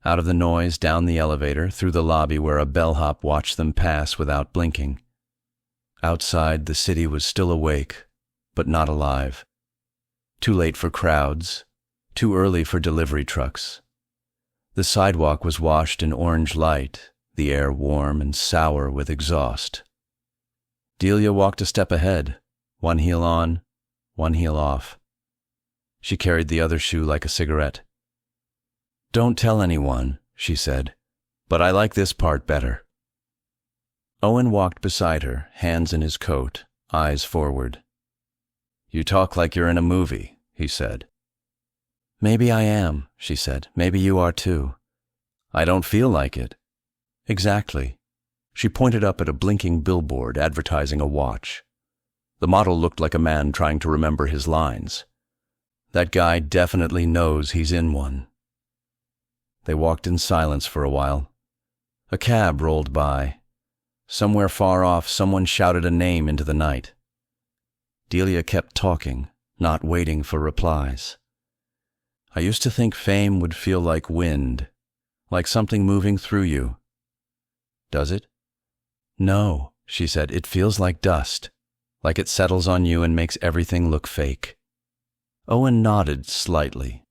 out of the noise, down the elevator, through the lobby where a bellhop watched them pass without blinking. Outside, the city was still awake, but not alive. Too late for crowds, too early for delivery trucks. The sidewalk was washed in orange light, the air warm and sour with exhaust. Delia walked a step ahead, one heel on, one heel off. She carried the other shoe like a cigarette. Don't tell anyone, she said, but I like this part better. Owen walked beside her, hands in his coat, eyes forward. You talk like you're in a movie, he said. Maybe I am, she said. Maybe you are too. I don't feel like it. Exactly. She pointed up at a blinking billboard advertising a watch. The model looked like a man trying to remember his lines. That guy definitely knows he's in one. They walked in silence for a while. A cab rolled by. Somewhere far off, someone shouted a name into the night. Delia kept talking, not waiting for replies. I used to think fame would feel like wind, like something moving through you. Does it? No, she said. It feels like dust, like it settles on you and makes everything look fake. Owen nodded slightly.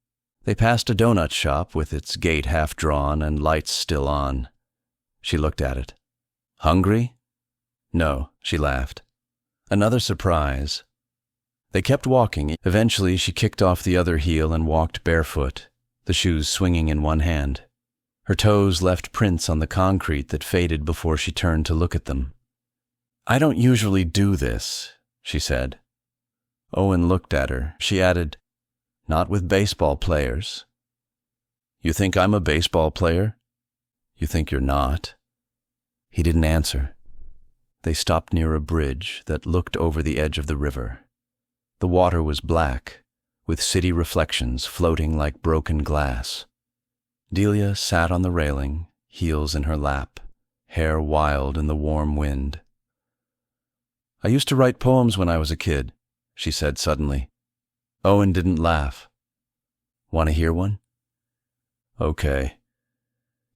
They passed a donut shop with its gate half drawn and lights still on. She looked at it. Hungry? No, she laughed. Another surprise. They kept walking. Eventually she kicked off the other heel and walked barefoot, the shoes swinging in one hand. Her toes left prints on the concrete that faded before she turned to look at them. I don't usually do this, she said. Owen looked at her. She added, not with baseball players. You think I'm a baseball player? You think you're not?" He didn't answer. They stopped near a bridge that looked over the edge of the river. The water was black, with city reflections floating like broken glass. Delia sat on the railing, heels in her lap, hair wild in the warm wind. "I used to write poems when I was a kid," she said suddenly. Owen didn't laugh. "Want to hear one?" "Okay."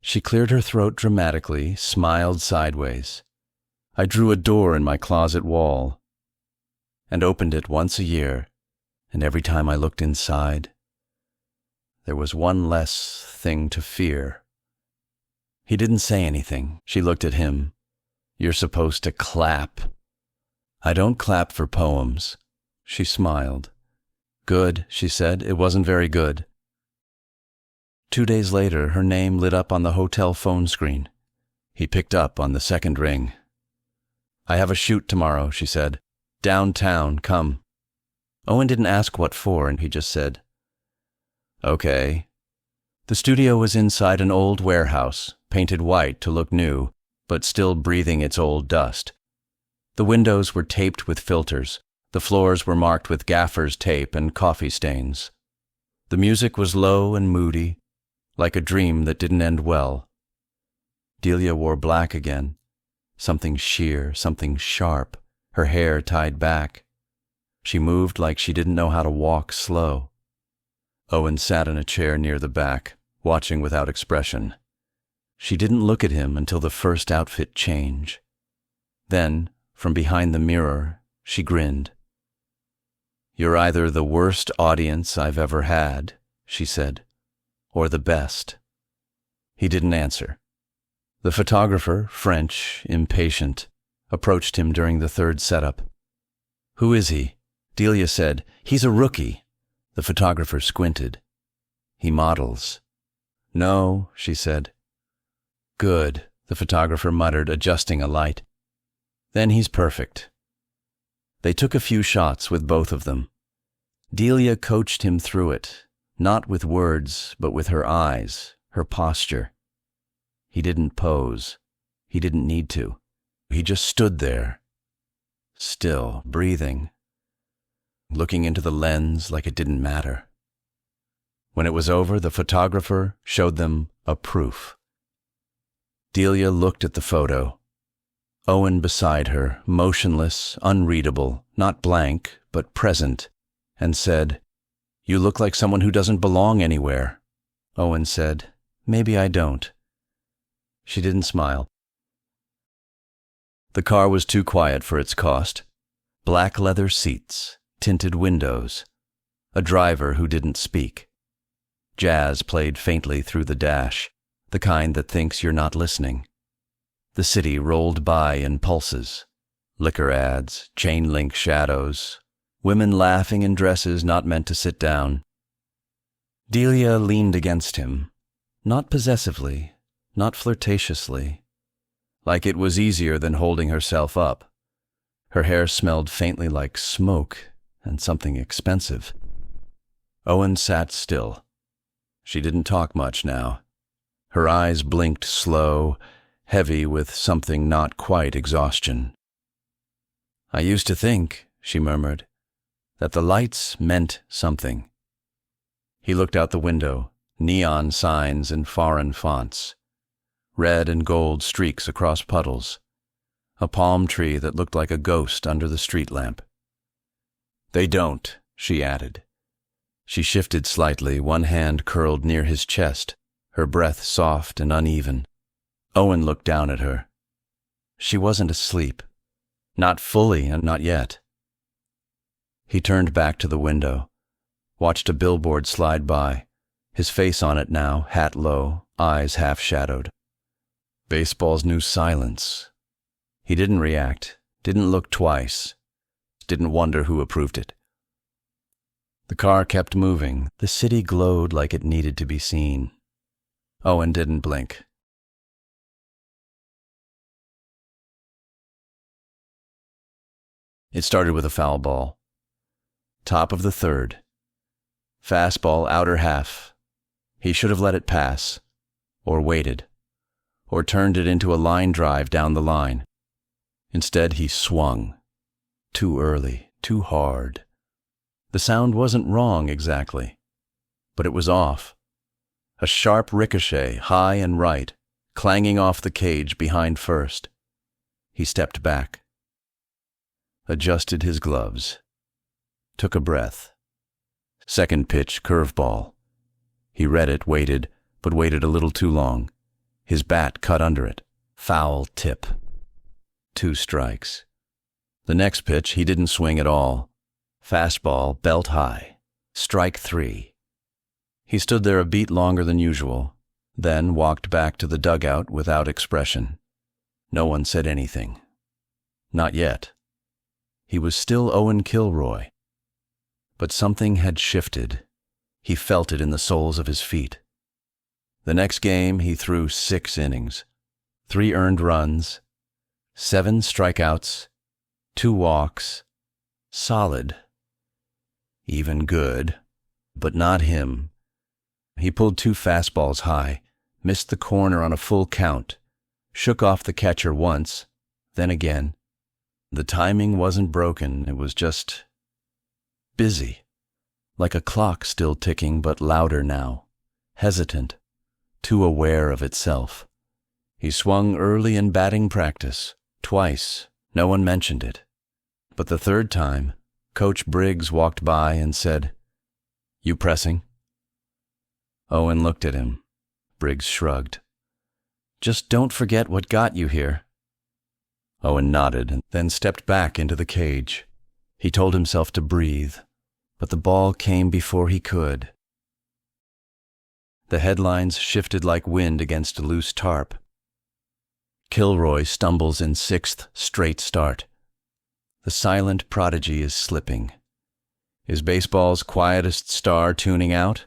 She cleared her throat dramatically, smiled sideways. "I drew a door in my closet wall and opened it once a year, and every time I looked inside, there was one less thing to fear." He didn't say anything. She looked at him. "You're supposed to clap." "I don't clap for poems." She smiled. "Good," she said. "It wasn't very good." 2 days later, her name lit up on the hotel phone screen. He picked up on the second ring. "I have a shoot tomorrow," she said. "Downtown, come." Owen didn't ask what for, and he just said, "Okay." The studio was inside an old warehouse, painted white to look new, but still breathing its old dust. The windows were taped with filters. The floors were marked with gaffer's tape and coffee stains. The music was low and moody, like a dream that didn't end well. Delia wore black again, something sheer, something sharp, her hair tied back. She moved like she didn't know how to walk slow. Owen sat in a chair near the back, watching without expression. She didn't look at him until the first outfit change. Then, from behind the mirror, she grinned. "You're either the worst audience I've ever had," she said, "or the best." He didn't answer. The photographer, French, impatient, approached him during the third setup. "Who is he?" Delia said. "He's a rookie." The photographer squinted. "He models." "No," she said. "Good," the photographer muttered, adjusting a light. "Then he's perfect." They took a few shots with both of them. Delia coached him through it, not with words, but with her eyes, her posture. He didn't pose. He didn't need to. He just stood there, still, breathing, looking into the lens like it didn't matter. When it was over, the photographer showed them a proof. Delia looked at the photo. Owen beside her, motionless, unreadable, not blank, but present, and said, "You look like someone who doesn't belong anywhere." Owen said, "Maybe I don't." She didn't smile. The car was too quiet for its cost. Black leather seats, tinted windows, a driver who didn't speak. Jazz played faintly through the dash, the kind that thinks you're not listening. The city rolled by in pulses. Liquor ads, chain-link shadows, women laughing in dresses not meant to sit down. Delia leaned against him, not possessively, not flirtatiously, like it was easier than holding herself up. Her hair smelled faintly like smoke and something expensive. Owen sat still. She didn't talk much now. Her eyes blinked slow, heavy with something not quite exhaustion. "I used to think," she murmured, "that the lights meant something." He looked out the window, neon signs in foreign fonts, red and gold streaks across puddles, a palm tree that looked like a ghost under the street lamp. "They don't," she added. She shifted slightly, one hand curled near his chest, her breath soft and uneven. Owen looked down at her. She wasn't asleep. Not fully, and not yet. He turned back to the window, watched a billboard slide by, his face on it now, hat low, eyes half-shadowed. Baseball's new silence. He didn't react, didn't look twice, didn't wonder who approved it. The car kept moving. The city glowed like it needed to be seen. Owen didn't blink. It started with a foul ball. Top of the third. Fastball outer half. He should have let it pass, or waited, or turned it into a line drive down the line. Instead, he swung. Too early, too hard. The sound wasn't wrong exactly, but it was off. A sharp ricochet, high and right, clanging off the cage behind first. He stepped back, adjusted his gloves, took a breath. Second pitch, curveball. He read it, waited, but waited a little too long. His bat cut under it. Foul tip. 2 strikes. The next pitch, he didn't swing at all. Fastball, belt high. Strike 3. He stood there a beat longer than usual, then walked back to the dugout without expression. No one said anything. Not yet. He was still Owen Kilroy. But something had shifted. He felt it in the soles of his feet. The next game, he threw 6 innings, 3 earned runs, 7 strikeouts, 2 walks. Solid. Even good, but not him. He pulled 2 fastballs high, missed the corner on a full count, shook off the catcher once, then again. The timing wasn't broken, it was just busy, like a clock still ticking but louder now, hesitant, too aware of itself. He swung early in batting practice, twice, no one mentioned it. But the third time, Coach Briggs walked by and said, "You pressing?" Owen looked at him. Briggs shrugged. "Just don't forget what got you here." Owen nodded and then stepped back into the cage. He told himself to breathe, but the ball came before he could. The headlines shifted like wind against a loose tarp. Kilroy stumbles in 6th straight start. The silent prodigy is slipping. Is baseball's quietest star tuning out?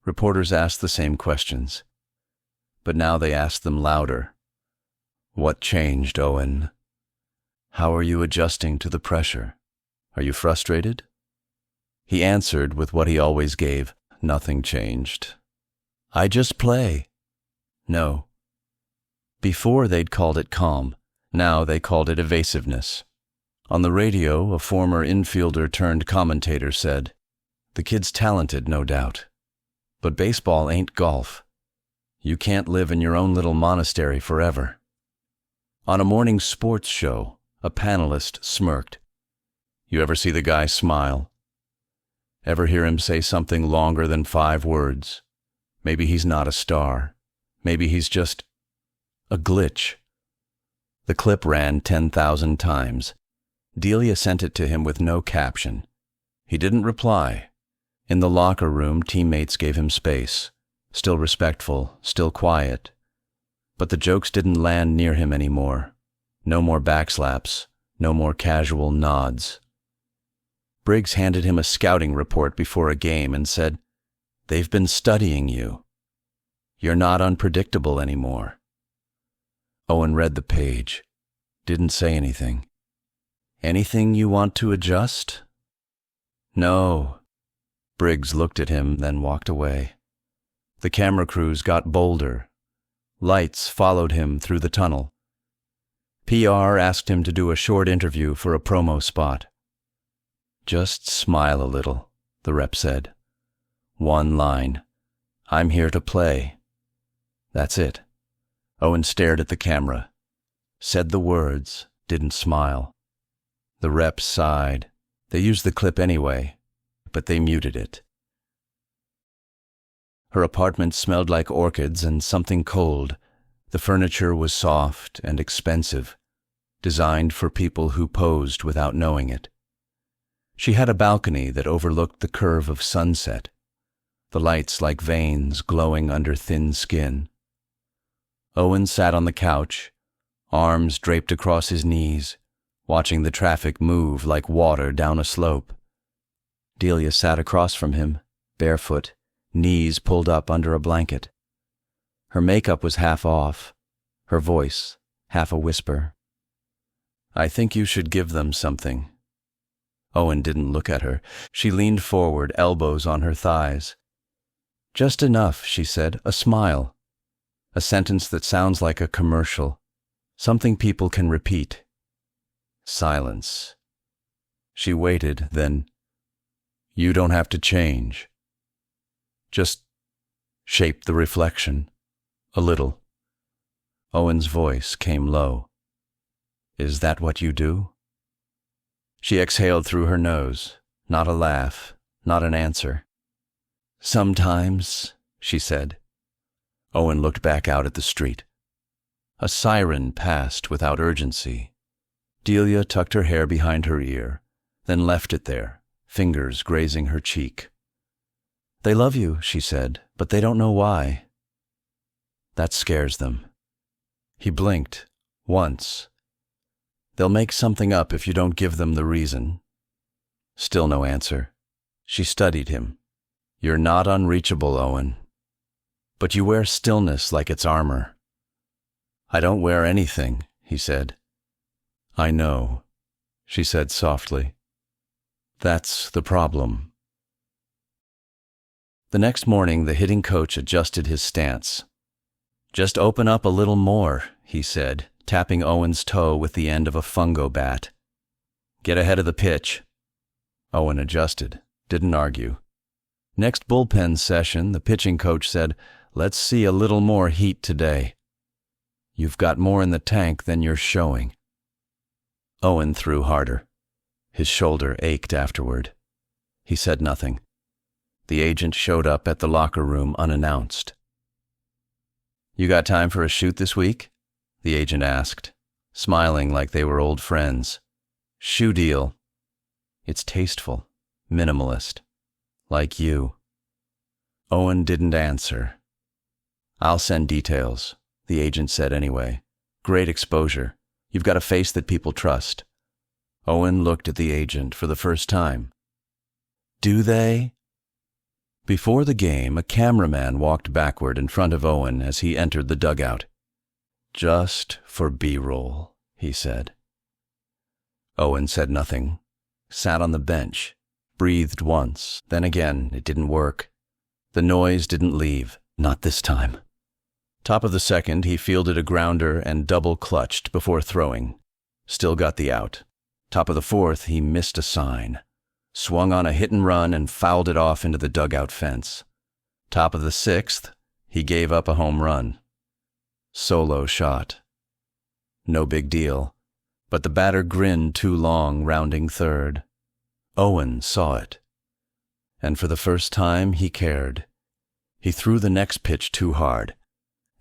Reporters asked the same questions, but now they asked them louder. What changed, Owen? How are you adjusting to the pressure? Are you frustrated? He answered with what he always gave, "Nothing changed. I just play." No. Before they'd called it calm, now they called it evasiveness. On the radio, a former infielder turned commentator said, "The kid's talented, no doubt. But baseball ain't golf. You can't live in your own little monastery forever." On a morning sports show, a panelist smirked. You ever see the guy smile? Ever hear him say something longer than 5 words? Maybe he's not a star. Maybe he's just a glitch. The clip ran 10,000 times. Delia sent it to him with no caption. He didn't reply. In the locker room, teammates gave him space, still respectful, still quiet. But the jokes didn't land near him anymore. No more backslaps, no more casual nods. Briggs handed him a scouting report before a game and said, "They've been studying you. You're not unpredictable anymore." Owen read the page, didn't say anything. "Anything you want to adjust?" "No." Briggs looked at him, then walked away. The camera crews got bolder. Lights followed him through the tunnel. PR asked him to do a short interview for a promo spot. "Just smile a little," the rep said. "One line. I'm here to play." That's it. Owen stared at the camera, said the words, didn't smile. The rep sighed. They used the clip anyway, but they muted it. Her apartment smelled like orchids and something cold. The furniture was soft and expensive, designed for people who posed without knowing it. She had a balcony that overlooked the curve of sunset, the lights like veins glowing under thin skin. Owen sat on the couch, arms draped across his knees, watching the traffic move like water down a slope. Delia sat across from him, barefoot, knees pulled up under a blanket. Her makeup was half off, her voice half a whisper. "I think you should give them something." Owen didn't look at her. She leaned forward, elbows on her thighs. Just enough, she said, a smile. A sentence that sounds like a commercial, something people can repeat. Silence. She waited, then, "You don't have to change. Just shape the reflection, a little." Owen's voice came low. "Is that what you do?" She exhaled through her nose, not a laugh, not an answer. "Sometimes," she said. Owen looked back out at the street. A siren passed without urgency. Delia tucked her hair behind her ear, then left it there, fingers grazing her cheek. "They love you," she said, "but they don't know why." That scares them. He blinked, once. "They'll make something up if you don't give them the reason." Still no answer. She studied him. "You're not unreachable, Owen. But you wear stillness like it's armor." "I don't wear anything," he said. "I know," she said softly. "That's the problem." The next morning, the hitting coach adjusted his stance. "Just open up a little more," he said, tapping Owen's toe with the end of a fungo bat. "Get ahead of the pitch." Owen adjusted, didn't argue. Next bullpen session, the pitching coach said, "Let's see a little more heat today. You've got more in the tank than you're showing." Owen threw harder. His shoulder ached afterward. He said nothing. The agent showed up at the locker room unannounced. "You got time for a shoot this week?" the agent asked, smiling like they were old friends. "Shoe deal. It's tasteful, minimalist, like you." Owen didn't answer. "I'll send details," the agent said anyway. "Great exposure. You've got a face that people trust." Owen looked at the agent for the first time. "Do they?" Before the game, a cameraman walked backward in front of Owen as he entered the dugout. "Just for B-roll," he said. Owen said nothing, sat on the bench, breathed once, then again. It didn't work. The noise didn't leave, not this time. Top of the second, he fielded a grounder and double-clutched before throwing. Still got the out. Top of the fourth, he missed a sign. Swung on a hit and run and fouled it off into the dugout fence. Top of the sixth, he gave up a home run. Solo shot. No big deal, but the batter grinned too long, rounding third. Owen saw it. And for the first time, he cared. He threw the next pitch too hard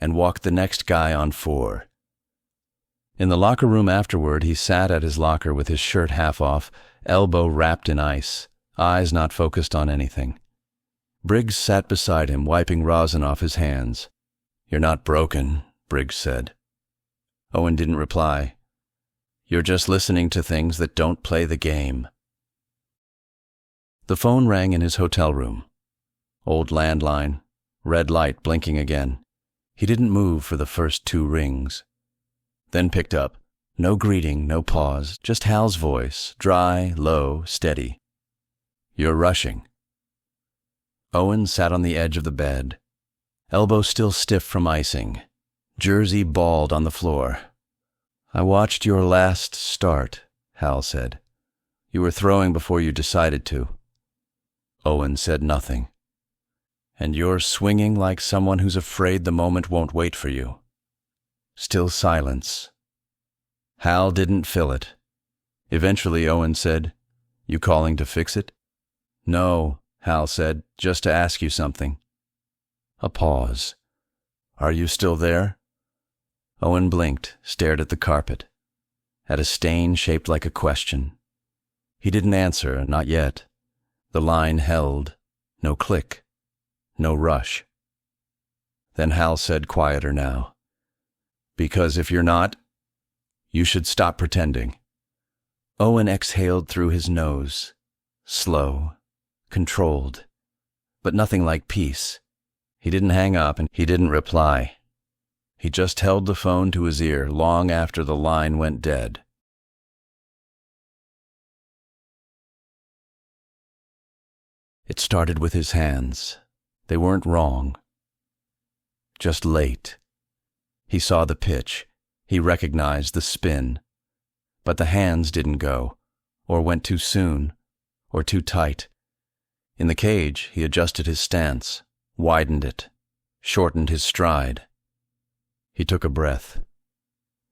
and walked the next guy on 4. In the locker room afterward, he sat at his locker with his shirt half off, elbow wrapped in ice, eyes not focused on anything. Briggs sat beside him, wiping rosin off his hands. "You're not broken," Briggs said. Owen didn't reply. "You're just listening to things that don't play the game." The phone rang in his hotel room. Old landline, red light blinking again. He didn't move for the first 2 rings. Then picked up. No greeting, no pause, just Hal's voice, dry, low, steady. "You're rushing." Owen sat on the edge of the bed, elbow still stiff from icing, jersey balled on the floor. "I watched your last start," Hal said. "You were throwing before you decided to." Owen said nothing. "And you're swinging like someone who's afraid the moment won't wait for you." Still silence. Hal didn't fill it. Eventually Owen said, "You calling to fix it?" "No," Hal said, "just to ask you something." A pause. "Are you still there?" Owen blinked, stared at the carpet, at a stain shaped like a question. He didn't answer, not yet. The line held. No click. No rush. Then Hal said, quieter now, "Because if you're not, you should stop pretending." Owen exhaled through his nose, slow, controlled, but nothing like peace. He didn't hang up and he didn't reply. He just held the phone to his ear long after the line went dead. It started with his hands, They weren't wrong. Just late. He saw the pitch. He recognized the spin. But the hands didn't go, or went too soon, or too tight. In the cage, he adjusted his stance, widened it, shortened his stride. He took a breath,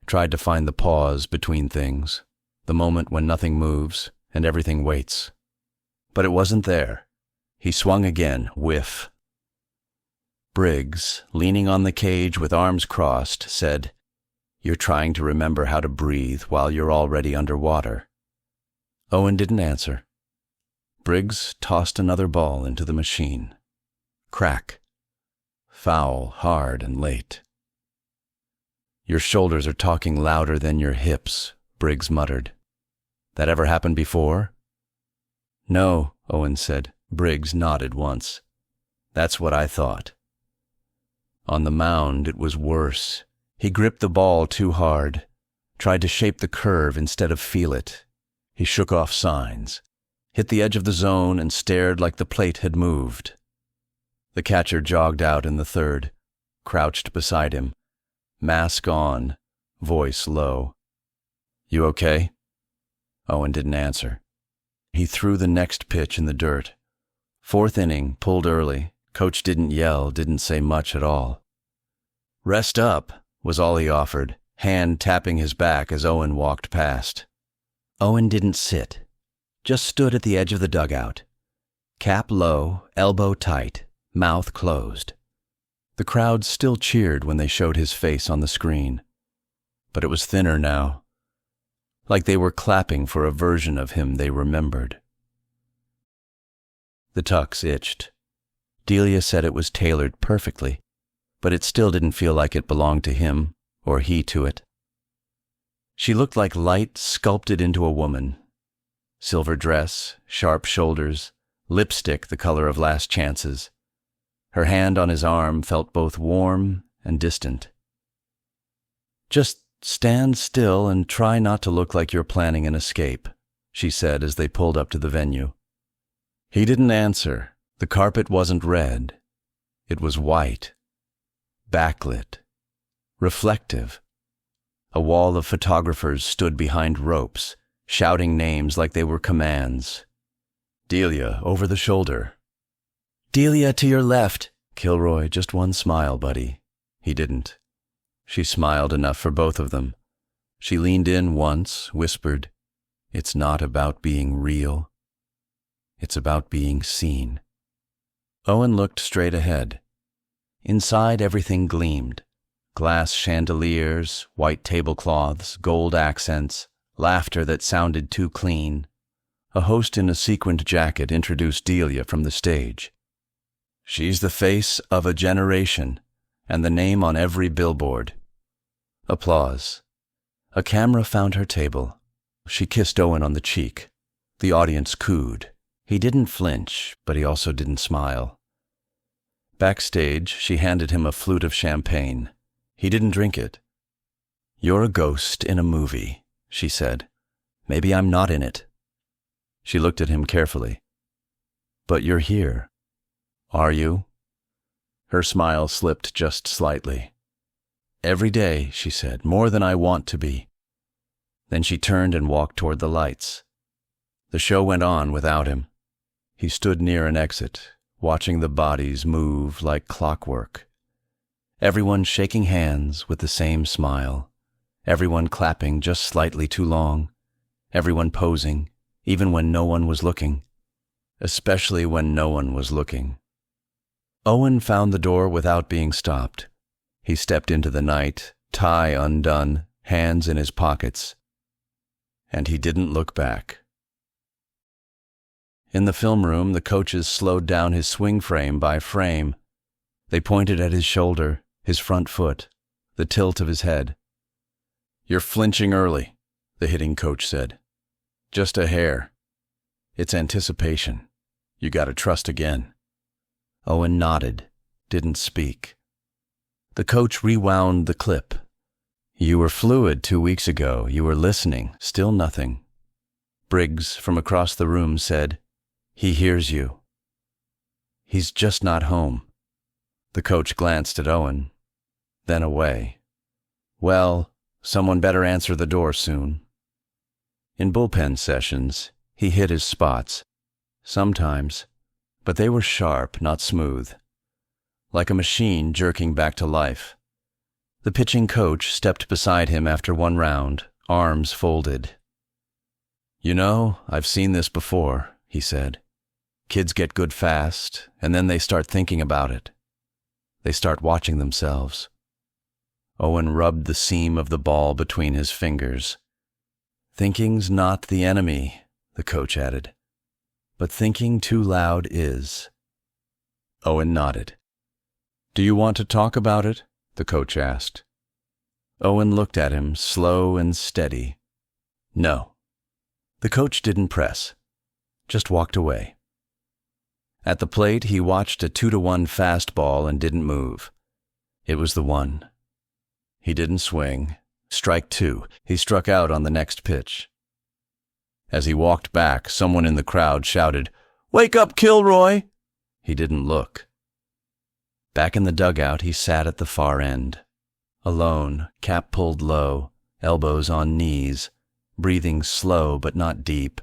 tried to find the pause between things, the moment when nothing moves and everything waits. But it wasn't there. He swung again, whiff. Briggs, leaning on the cage with arms crossed, said, "You're trying to remember how to breathe while you're already underwater." Owen didn't answer. Briggs tossed another ball into the machine. Crack. Foul, hard, and late. "Your shoulders are talking louder than your hips," Briggs muttered. "That ever happened before?" "No," Owen said. Briggs nodded once. "That's what I thought." On the mound, it was worse. He gripped the ball too hard, tried to shape the curve instead of feel it. He shook off signs, hit the edge of the zone, and stared like the plate had moved. The catcher jogged out in the third, crouched beside him, mask on, voice low. "You okay?" Owen didn't answer. He threw the next pitch in the dirt. Fourth inning, pulled early. Coach didn't yell, didn't say much at all. "Rest up," was all he offered, hand tapping his back as Owen walked past. Owen didn't sit, just stood at the edge of the dugout. Cap low, elbow tight, mouth closed. The crowd still cheered when they showed his face on the screen, but it was thinner now, like they were clapping for a version of him they remembered. The tux itched. Delia said it was tailored perfectly, but it still didn't feel like it belonged to him, or he to it. She looked like light sculpted into a woman. Silver dress, sharp shoulders, lipstick the color of Last Chance's. Her hand on his arm felt both warm and distant. "Just stand still and try not to look like you're planning an escape," she said as they pulled up to the venue. He didn't answer. The carpet wasn't red. It was white, backlit, reflective. A wall of photographers stood behind ropes, shouting names like they were commands. "Delia, over the shoulder." "Delia, to your left." "Kilroy, just one smile, buddy." He didn't. She smiled enough for both of them. She leaned in once, whispered, "It's not about being real. It's about being seen." Owen looked straight ahead. Inside, everything gleamed. Glass chandeliers, white tablecloths, gold accents, laughter that sounded too clean. A host in a sequined jacket introduced Delia from the stage. "She's the face of a generation, and the name on every billboard." Applause. A camera found her table. She kissed Owen on the cheek. The audience cooed. He didn't flinch, but he also didn't smile. Backstage, she handed him a flute of champagne. He didn't drink it. "You're a ghost in a movie," she said. "Maybe I'm not in it." She looked at him carefully. "But you're here. Are you?" Her smile slipped just slightly. "Every day," she said, "more than I want to be." Then she turned and walked toward the lights. The show went on without him. He stood near an exit, watching the bodies move like clockwork. Everyone shaking hands with the same smile. Everyone clapping just slightly too long. Everyone posing, even when no one was looking. Especially when no one was looking. Owen found the door without being stopped. He stepped into the night, tie undone, hands in his pockets. And he didn't look back. In the film room, the coaches slowed down his swing frame by frame. They pointed at his shoulder, his front foot, the tilt of his head. "You're flinching early," the hitting coach said. "Just a hair. It's anticipation. You gotta trust again." Owen nodded, didn't speak. The coach rewound the clip. "You were fluid 2 weeks ago. You were listening. Still nothing." Briggs, from across the room, said, "He hears you." He's just not home. The coach glanced at Owen, then away. Well, someone better answer the door soon. In bullpen sessions, he hit his spots. Sometimes, but they were sharp, not smooth. Like a machine jerking back to life. The pitching coach stepped beside him after one round, arms folded. "You know, I've seen this before," he said. "Kids get good fast, and then they start thinking about it. They start watching themselves." Owen rubbed the seam of the ball between his fingers. "Thinking's not the enemy," the coach added. "But thinking too loud is." Owen nodded. "Do you want to talk about it?" the coach asked. Owen looked at him, slow and steady. "No." The coach didn't press, just walked away. At the plate, he watched a 2-1 fastball and didn't move. It was the one. He didn't swing. Strike 2. He struck out on the next pitch. As he walked back, someone in the crowd shouted, "Wake up, Kilroy!" He didn't look. Back in the dugout, he sat at the far end. Alone, cap pulled low, elbows on knees, breathing slow but not deep.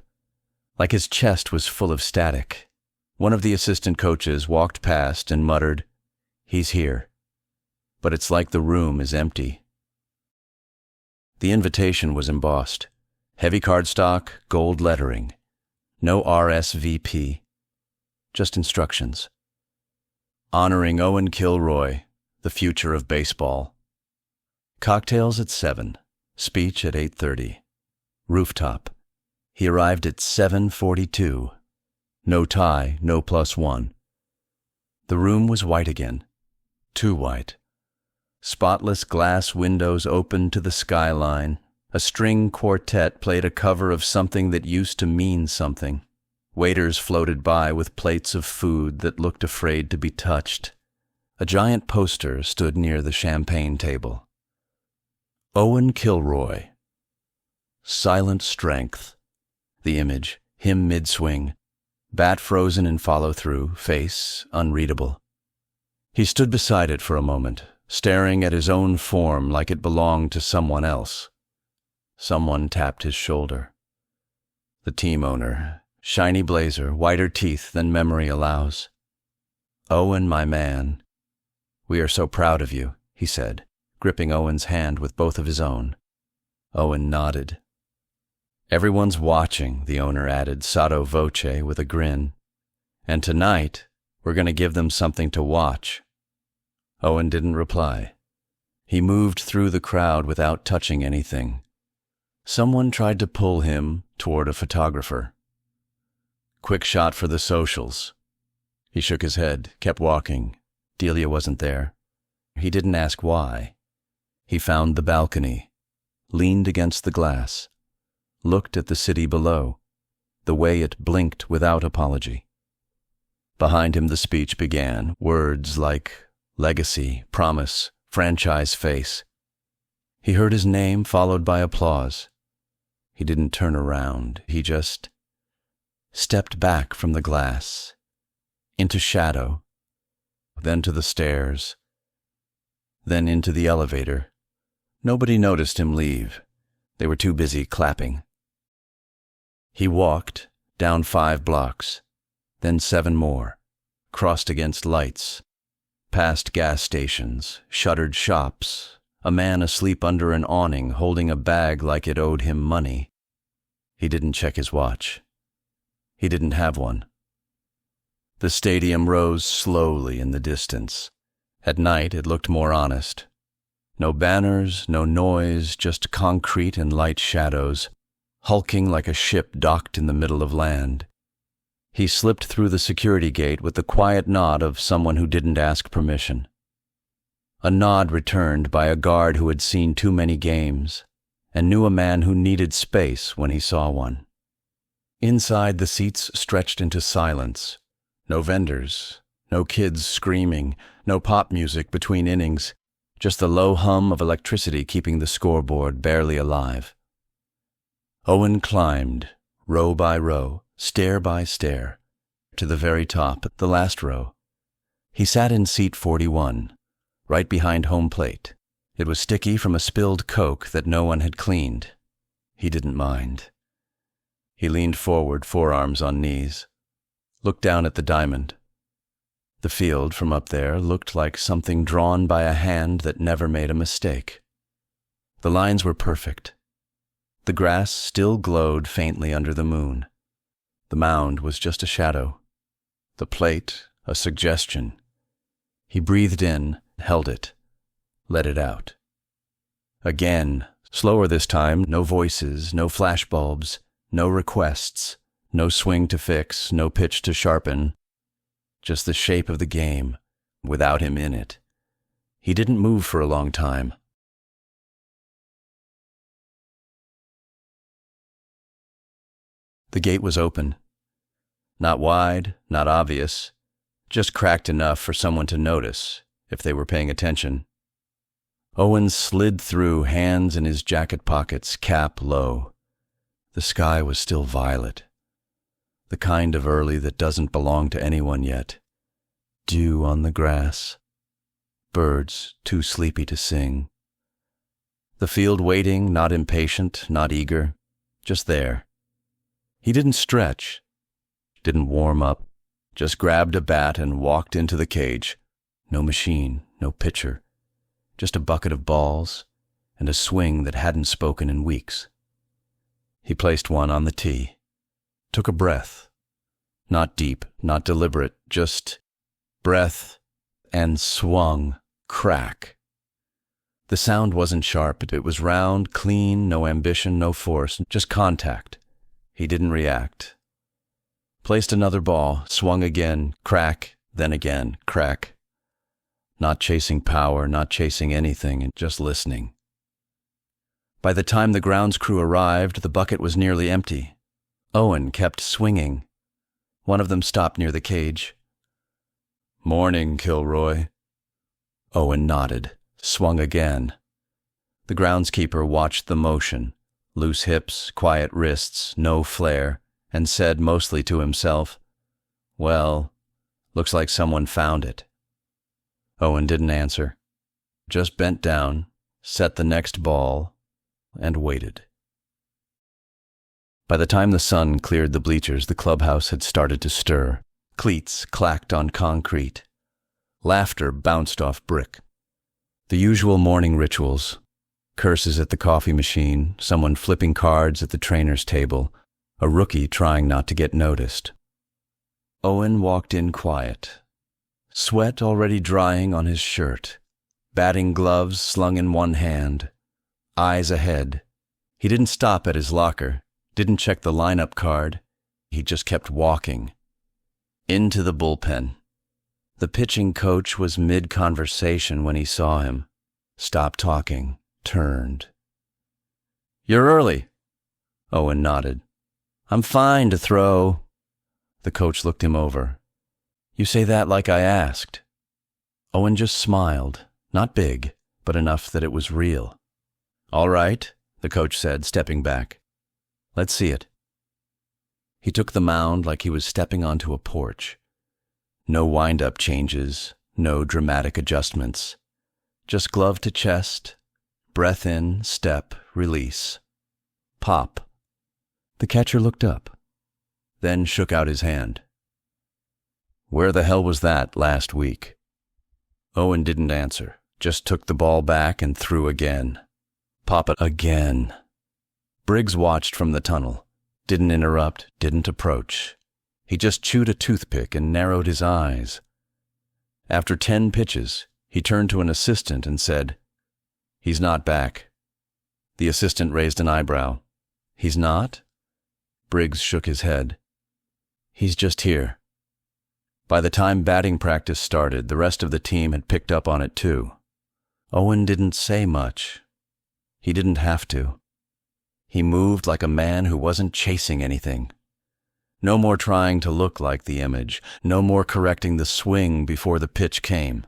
Like his chest was full of static. One of the assistant coaches walked past and muttered, "He's here." But it's like the room is empty. The invitation was embossed. Heavy cardstock, gold lettering. No RSVP. Just instructions. Honoring Owen Kilroy, the future of baseball. Cocktails at 7. Speech at 8:30. Rooftop. He arrived at 7:42. No tie, no +1. The room was white again. Too white. Spotless glass windows opened to the skyline. A string quartet played a cover of something that used to mean something. Waiters floated by with plates of food that looked afraid to be touched. A giant poster stood near the champagne table. Owen Kilroy. Silent strength. The image, him mid-swing. Bat frozen in follow-through, face unreadable. He stood beside it for a moment, staring at his own form like it belonged to someone else. Someone tapped his shoulder. The team owner, shiny blazer, whiter teeth than memory allows. "Owen, my man, we are so proud of you," he said, gripping Owen's hand with both of his own. Owen nodded. "Everyone's watching," the owner added, sotto voce, with a grin. "And tonight, we're going to give them something to watch." Owen didn't reply. He moved through the crowd without touching anything. Someone tried to pull him toward a photographer. "Quick shot for the socials." He shook his head, kept walking. Delia wasn't there. He didn't ask why. He found the balcony, leaned against the glass, looked at the city below, the way it blinked without apology. Behind him the speech began, words like legacy, promise, franchise face. He heard his name followed by applause. He didn't turn around. He just stepped back from the glass, into shadow, then to the stairs, then into the elevator. Nobody noticed him leave. They were too busy clapping. He walked down 5 blocks, then 7 more, crossed against lights, past gas stations, shuttered shops, a man asleep under an awning holding a bag like it owed him money. He didn't check his watch. He didn't have one. The stadium rose slowly in the distance. At night it looked more honest. No banners, no noise, just concrete and light shadows, hulking like a ship docked in the middle of land. He slipped through the security gate with the quiet nod of someone who didn't ask permission. A nod returned by a guard who had seen too many games and knew a man who needed space when he saw one. Inside, the seats stretched into silence. No vendors, no kids screaming, no pop music between innings, just the low hum of electricity keeping the scoreboard barely alive. Owen climbed, row by row, stair by stair, to the very top, the last row, He sat in seat 41, right behind home plate. It was sticky from a spilled Coke that no one had cleaned. He didn't mind. He leaned forward, forearms on knees, looked down at the diamond. The field from up there looked like something drawn by a hand that never made a mistake. The lines were perfect. The grass still glowed faintly under the moon. The mound was just a shadow. The plate, a suggestion. He breathed in, held it, let it out. Again, slower this time, no voices, no flashbulbs, no requests, no swing to fix, no pitch to sharpen. Just the shape of the game, without him in it. He didn't move for a long time. The gate was open. Not wide, not obvious, just cracked enough for someone to notice, if they were paying attention. Owen slid through, hands in his jacket pockets, cap low. The sky was still violet, the kind of early that doesn't belong to anyone yet. Dew on the grass, birds too sleepy to sing. The field waiting, not impatient, not eager, just there. He didn't stretch, didn't warm up, just grabbed a bat and walked into the cage. No machine, no pitcher, just a bucket of balls and a swing that hadn't spoken in weeks. He placed one on the tee, took a breath, not deep, not deliberate, just breath, and swung, crack. The sound wasn't sharp, it was round, clean, no ambition, no force, just contact. He didn't react. Placed another ball, swung again, crack, then again, crack. Not chasing power, not chasing anything, just listening. By the time the grounds crew arrived, the bucket was nearly empty. Owen kept swinging. One of them stopped near the cage. "Morning, Kilroy." Owen nodded, swung again. The groundskeeper watched the motion, loose hips, quiet wrists, no flare, and said mostly to himself, "Well, looks like someone found it." Owen didn't answer, just bent down, set the next ball, and waited. By the time the sun cleared the bleachers, the clubhouse had started to stir. Cleats clacked on concrete. Laughter bounced off brick. The usual morning rituals. Curses at the coffee machine, someone flipping cards at the trainer's table, a rookie trying not to get noticed. Owen walked in quiet, sweat already drying on his shirt, batting gloves slung in one hand, eyes ahead. He didn't stop at his locker, didn't check the lineup card. He just kept walking. Into the bullpen. The pitching coach was mid-conversation when he saw him, stopped talking, turned. "You're early." Owen nodded. "I'm fine to throw." The coach looked him over. "You say that like I asked." Owen just smiled, not big, but enough that it was real. "All right," the coach said, stepping back. "Let's see it." He took the mound like he was stepping onto a porch. No wind-up changes, no dramatic adjustments. Just glove to chest, breath in, step, release. Pop. The catcher looked up, then shook out his hand. "Where the hell was that last week?" Owen didn't answer, just took the ball back and threw again. Pop it again. Briggs watched from the tunnel, didn't interrupt, didn't approach. He just chewed a toothpick and narrowed his eyes. After 10 pitches, he turned to an assistant and said, "He's not back." The assistant raised an eyebrow. "He's not?" Briggs shook his head. "He's just here." By the time batting practice started, the rest of the team had picked up on it too. Owen didn't say much. He didn't have to. He moved like a man who wasn't chasing anything. No more trying to look like the image, no more correcting the swing before the pitch came.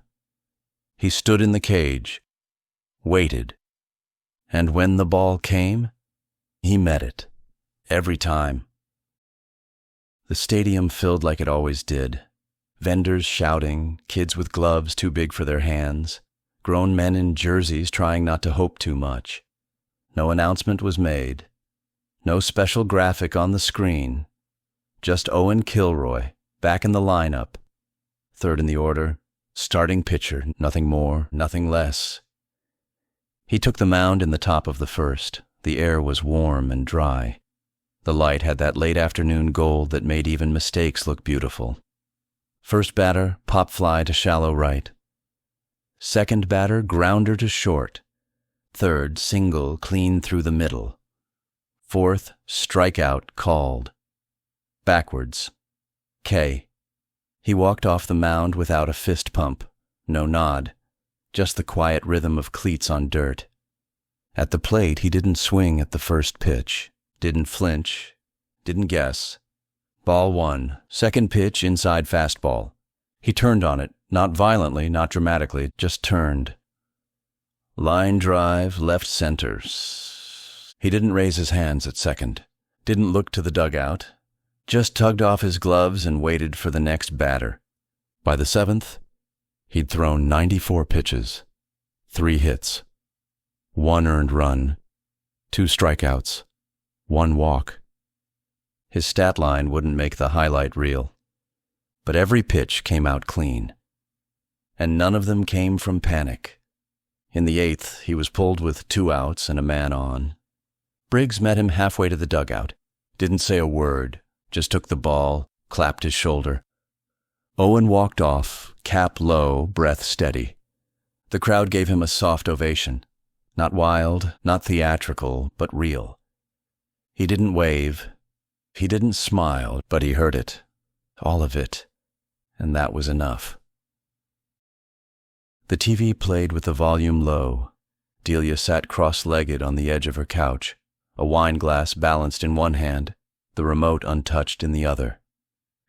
He stood in the cage, waited, and when the ball came, he met it, every time. The stadium filled like it always did, Vendors shouting, kids with gloves too big for their hands, grown men in jerseys trying not to hope too much. No announcement was made. No special graphic on the screen. Just Owen Kilroy, back in the lineup. Third in the order, starting pitcher, nothing more, nothing less. He took the mound in the top of the first. The air was warm and dry. The light had that late afternoon gold that made even mistakes look beautiful. First batter, pop fly to shallow right. Second batter, grounder to short. Third, single clean through the middle. Fourth, strikeout called. Backwards. K. He walked off the mound without a fist pump, no nod, just the quiet rhythm of cleats on dirt. At the plate, he didn't swing at the first pitch, didn't flinch, didn't guess. Ball one, second pitch, inside fastball. He turned on it, not violently, not dramatically, just turned. Line drive, left center. He didn't raise his hands at second, didn't look to the dugout, just tugged off his gloves and waited for the next batter. By the seventh, he'd thrown 94 pitches, 3 hits, 1 earned run, 2 strikeouts, 1 walk. His stat line wouldn't make the highlight reel, but every pitch came out clean. And none of them came from panic. In the 8th, he was pulled with 2 outs and a man on. Briggs met him halfway to the dugout, didn't say a word, just took the ball, clapped his shoulder. Owen walked off, cap low, breath steady. The crowd gave him a soft ovation. Not wild, not theatrical, but real. He didn't wave. He didn't smile, but he heard it. All of it. And that was enough. The TV played with the volume low. Delia sat cross-legged on the edge of her couch, a wine glass balanced in one hand, the remote untouched in the other.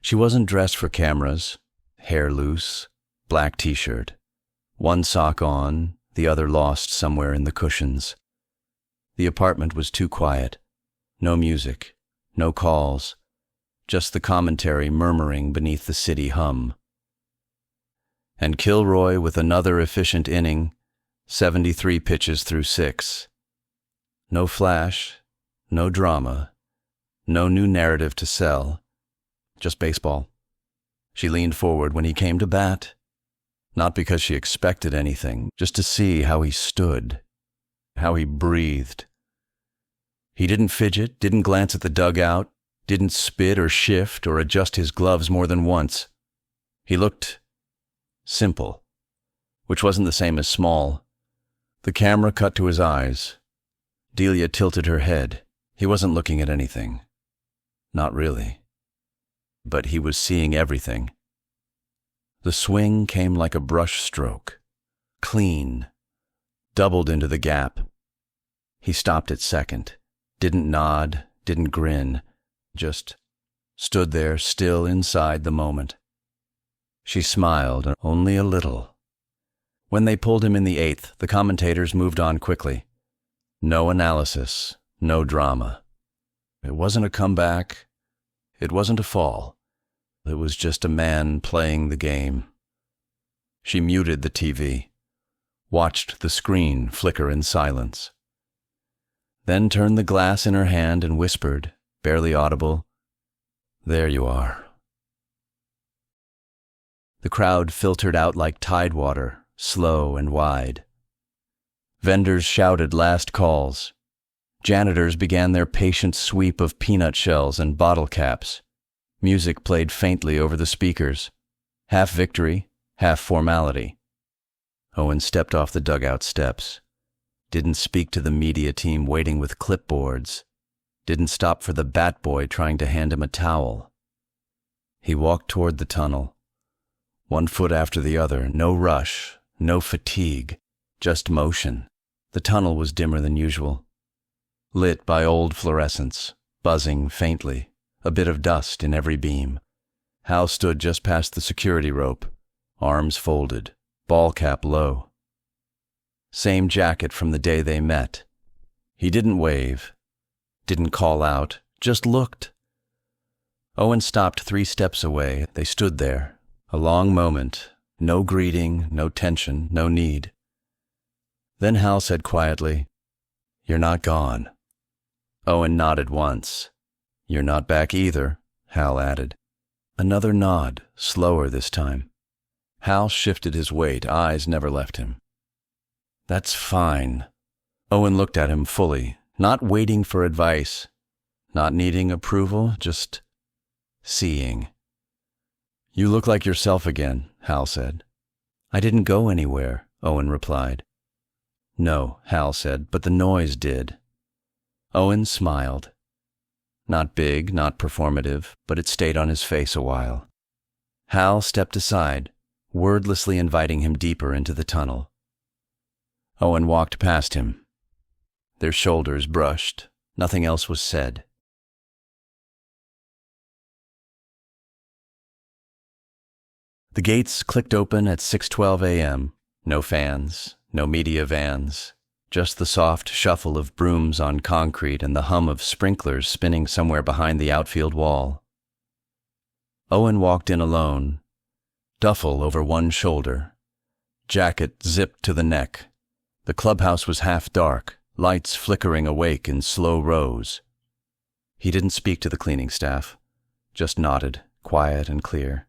She wasn't dressed for cameras, hair loose, black t-shirt, one sock on, the other lost somewhere in the cushions. The apartment was too quiet. No music, no calls, just the commentary murmuring beneath the city hum. And Kilroy with another efficient inning, 73 pitches through 6. No flash, no drama, no new narrative to sell, just baseball. She leaned forward when he came to bat, not because she expected anything, just to see how he stood, how he breathed. He didn't fidget, didn't glance at the dugout, didn't spit or shift or adjust his gloves more than once. He looked simple, which wasn't the same as small. The camera cut to his eyes. Delia tilted her head. He wasn't looking at anything. Not really. But he was seeing everything. The swing came like a brush stroke, clean, doubled into the gap. He stopped at second, didn't nod, didn't grin, just stood there still inside the moment. She smiled, only a little. When they pulled him in the 8th, the commentators moved on quickly. No analysis, no drama. It wasn't a comeback. It wasn't a fall. It was just a man playing the game. She muted the TV, watched the screen flicker in silence, then turned the glass in her hand and whispered, barely audible, "There you are." The crowd filtered out like tidewater, slow and wide. Vendors shouted last calls. Janitors began their patient sweep of peanut shells and bottle caps. Music played faintly over the speakers. Half victory, half formality. Owen stepped off the dugout steps. Didn't speak to the media team waiting with clipboards. Didn't stop for the bat boy trying to hand him a towel. He walked toward the tunnel. 1 foot after the other, no rush, no fatigue, just motion. The tunnel was dimmer than usual, lit by old fluorescents, buzzing faintly, a bit of dust in every beam. Hal stood just past the security rope, arms folded, ball cap low. Same jacket from the day they met. He didn't wave, didn't call out, just looked. Owen stopped 3 steps away. They stood there, A long moment, no greeting, no tension, no need. Then Hal said quietly, "You're not gone." Owen nodded once. "You're not back either," Hal added. Another nod, slower this time. Hal shifted his weight, eyes never left him. "That's fine." Owen looked at him fully, not waiting for advice, not needing approval, just seeing. "You look like yourself again," Hal said. "I didn't go anywhere," Owen replied. "No," Hal said, "but the noise did." Owen smiled. Not big, not performative, but it stayed on his face a while. Hal stepped aside, wordlessly inviting him deeper into the tunnel. Owen walked past him. Their shoulders brushed. Nothing else was said. The gates clicked open at 6:12 a.m. No fans, no media vans, just the soft shuffle of brooms on concrete and the hum of sprinklers spinning somewhere behind the outfield wall. Owen walked in alone, duffel over one shoulder, jacket zipped to the neck. The clubhouse was half dark, lights flickering awake in slow rows. He didn't speak to the cleaning staff, just nodded, quiet and clear.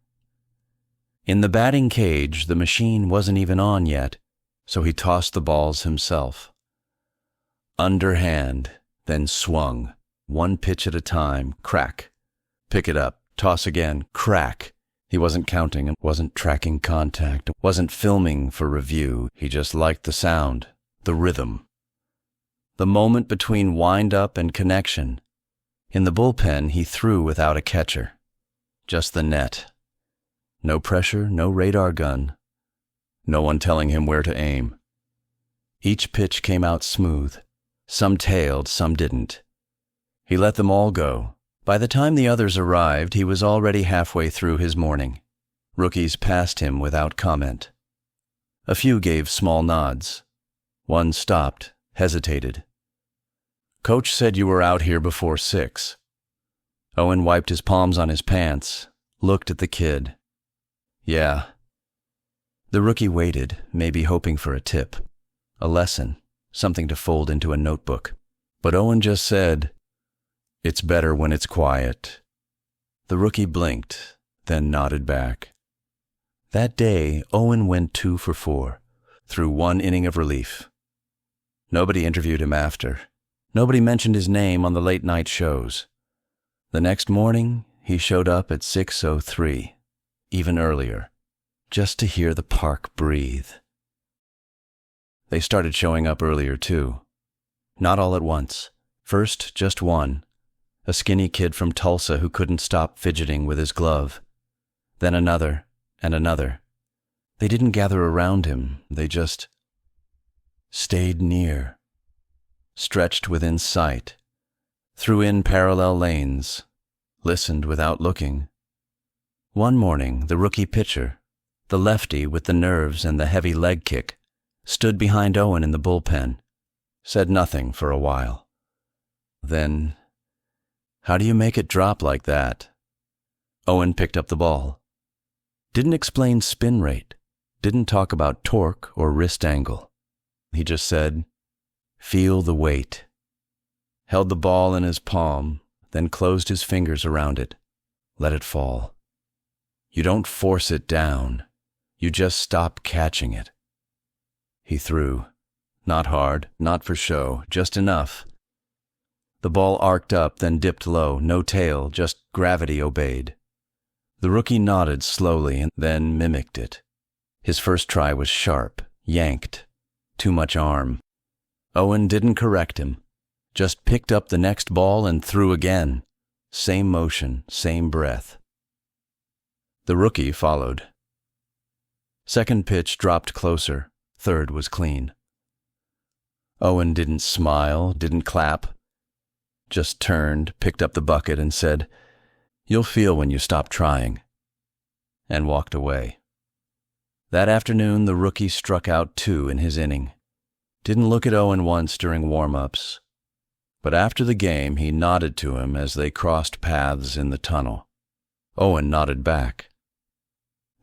In the batting cage, the machine wasn't even on yet, so he tossed the balls himself. Underhand, then swung, one pitch at a time, crack. Pick it up, toss again, crack. He wasn't counting and wasn't tracking contact, wasn't filming for review. He just liked the sound, the rhythm. The moment between wind-up and connection. In the bullpen, he threw without a catcher. Just the net. No pressure, no radar gun. No one telling him where to aim. Each pitch came out smooth. Some tailed, some didn't. He let them all go. By the time the others arrived, he was already halfway through his morning. Rookies passed him without comment. A few gave small nods. One stopped, hesitated. "Coach said you were out here before 6. Owen wiped his palms on his pants, looked at the kid. "Yeah." The rookie waited, maybe hoping for a tip, a lesson, something to fold into a notebook. But Owen just said, "It's better when it's quiet." The rookie blinked, then nodded back. That day, Owen went 2 for 4, through one inning of relief. Nobody interviewed him after. Nobody mentioned his name on the late-night shows. The next morning, he showed up at 6:03, even earlier, just to hear the park breathe. They started showing up earlier, too. Not all at once. First, just one, a skinny kid from Tulsa who couldn't stop fidgeting with his glove. Then another, and another. They didn't gather around him, they just stayed near, stretched within sight, threw in parallel lanes, listened without looking. One morning, the rookie pitcher, the lefty with the nerves and the heavy leg kick, stood behind Owen in the bullpen, said nothing for a while. Then, "How do you make it drop like that?" Owen picked up the ball. Didn't explain spin rate, didn't talk about torque or wrist angle. He just said, "Feel the weight." Held the ball in his palm, then closed his fingers around it, let it fall. You don't force it down. You just stop catching it. He threw. Not hard, not for show, just enough. The ball arced up, then dipped low, no tail, just gravity obeyed. The rookie nodded slowly and then mimicked it. His first try was sharp, yanked, too much arm. Owen didn't correct him, just picked up the next ball and threw again. Same motion, same breath. The rookie followed. Second pitch dropped closer. Third was clean. Owen didn't smile, didn't clap. Just turned, picked up the bucket and said, "You'll feel when you stop trying," and walked away. That afternoon, the rookie struck out 2 in his inning. Didn't look at Owen once during warm-ups. But after the game, he nodded to him as they crossed paths in the tunnel. Owen nodded back.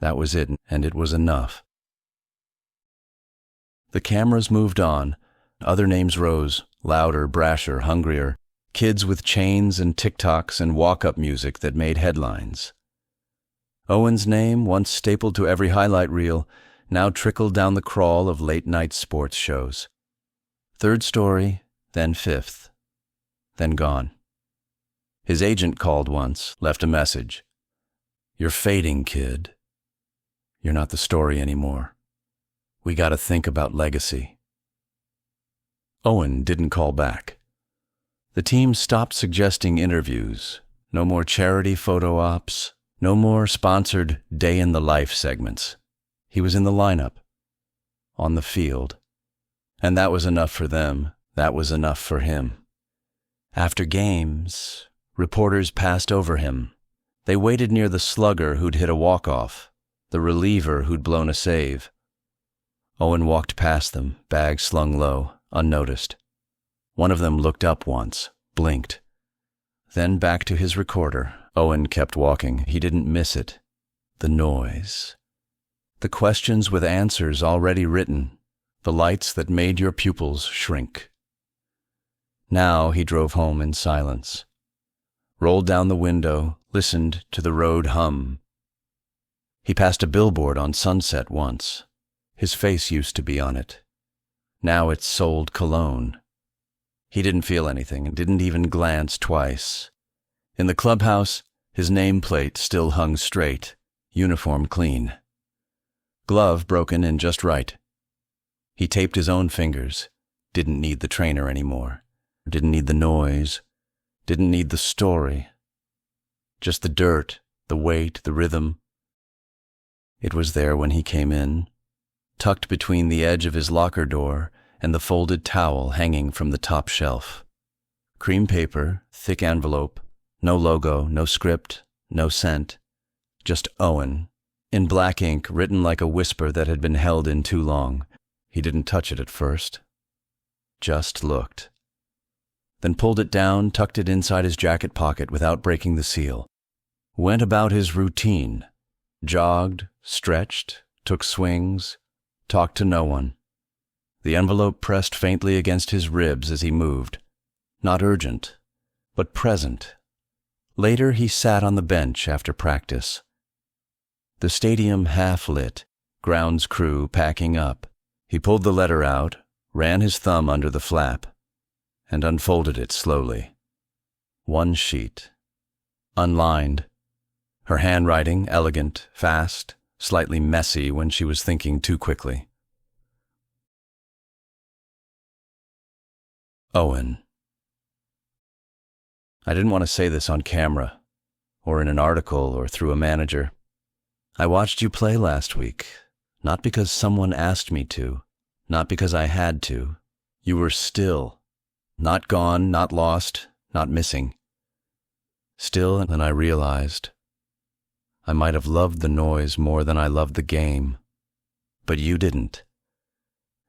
That was it, and it was enough. The cameras moved on. Other names rose, louder, brasher, hungrier. Kids with chains and TikToks and walk-up music that made headlines. Owen's name, once stapled to every highlight reel, now trickled down the crawl of late-night sports shows. Third story, then fifth, then gone. His agent called once, left a message. "You're fading, kid. You're not the story anymore. We gotta think about legacy." Owen didn't call back. The team stopped suggesting interviews. No more charity photo ops. No more sponsored day-in-the-life segments. He was in the lineup, on the field. And that was enough for them. That was enough for him. After games, reporters passed over him. They waited near the slugger who'd hit a walk-off, the reliever who'd blown a save. Owen walked past them, bag slung low, unnoticed. One of them looked up once, blinked. Then back to his recorder. Owen kept walking. He didn't miss it. The noise. The questions with answers already written. The lights that made your pupils shrink. Now he drove home in silence. Rolled down the window, listened to the road hum. He passed a billboard on Sunset once. His face used to be on it. Now it sold cologne. He didn't feel anything and didn't even glance twice. In the clubhouse, his nameplate still hung straight, uniform clean. Glove broken in just right. He taped his own fingers, didn't need the trainer anymore, didn't need the noise, didn't need the story. Just the dirt, the weight, the rhythm. It was there when he came in, tucked between the edge of his locker door and the folded towel hanging from the top shelf. Cream paper, thick envelope, no logo, no script, no scent. Just Owen, in black ink written like a whisper that had been held in too long. He didn't touch it at first. Just looked. Then pulled it down, tucked it inside his jacket pocket without breaking the seal. Went about his routine. Jogged, stretched, took swings, talked to no one. The envelope pressed faintly against his ribs as he moved. Not urgent, but present. Later he sat on the bench after practice. The stadium half-lit, grounds crew packing up. He pulled the letter out, ran his thumb under the flap, and unfolded it slowly. One sheet. Unlined. Her handwriting elegant, fast, slightly messy when she was thinking too quickly. Owen. I didn't want to say this on camera, or in an article, or through a manager. I watched you play last week, not because someone asked me to, not because I had to. You were still. Not gone, not lost, not missing. Still, and I realized I might have loved the noise more than I loved the game, but you didn't.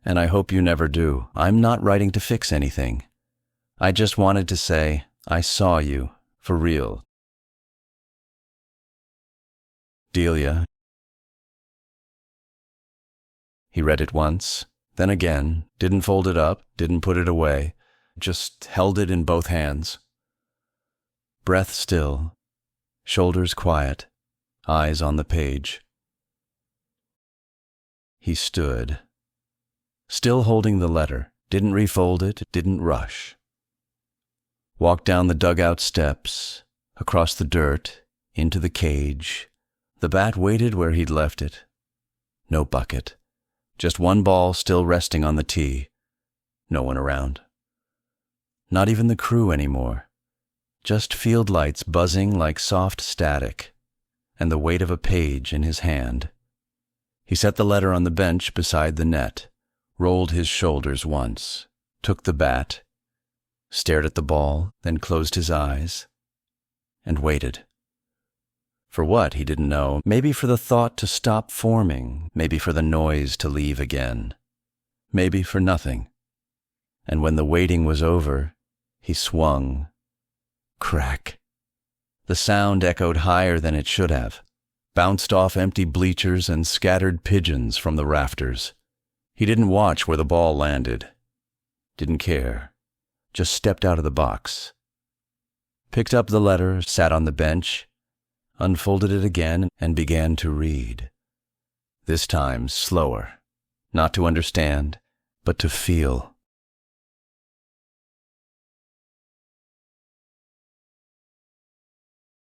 And I hope you never do. I'm not writing to fix anything. I just wanted to say, I saw you, for real. Delia. He read it once, then again, didn't fold it up, didn't put it away, just held it in both hands. Breath still, shoulders quiet, eyes on the page. He stood. Still holding the letter, didn't refold it, didn't rush. Walked down the dugout steps, across the dirt, into the cage. The bat waited where he'd left it. No bucket. Just one ball still resting on the tee. No one around. Not even the crew anymore. Just field lights buzzing like soft static, and the weight of a page in his hand. He set the letter on the bench beside the net. Rolled his shoulders once, took the bat, stared at the ball, then closed his eyes, and waited. For what, he didn't know. Maybe for the thought to stop forming, maybe for the noise to leave again, maybe for nothing. And when the waiting was over, he swung. Crack. The sound echoed higher than it should have. bounced off empty bleachers and scattered pigeons from the rafters. He didn't watch where the ball landed. Didn't care. Just stepped out of the box. Picked up the letter, sat on the bench, unfolded it again, and began to read. This time slower. Not to understand, but to feel.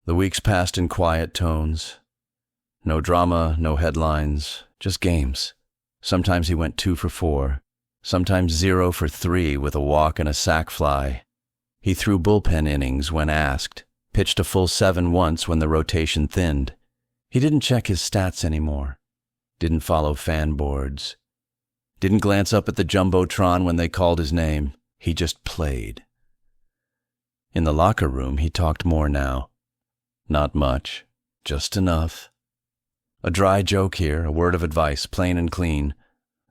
The weeks passed in quiet tones. No drama, no headlines, just games. Sometimes he went 2 for 4, sometimes 0 for 3 with a walk and a sac fly. He threw bullpen innings when asked, pitched a full 7 once when the rotation thinned. He didn't check his stats anymore, didn't follow fan boards, didn't glance up at the jumbotron when they called his name. He just played. In the locker room, he talked more now. Not much, just enough. A dry joke here, a word of advice, plain and clean.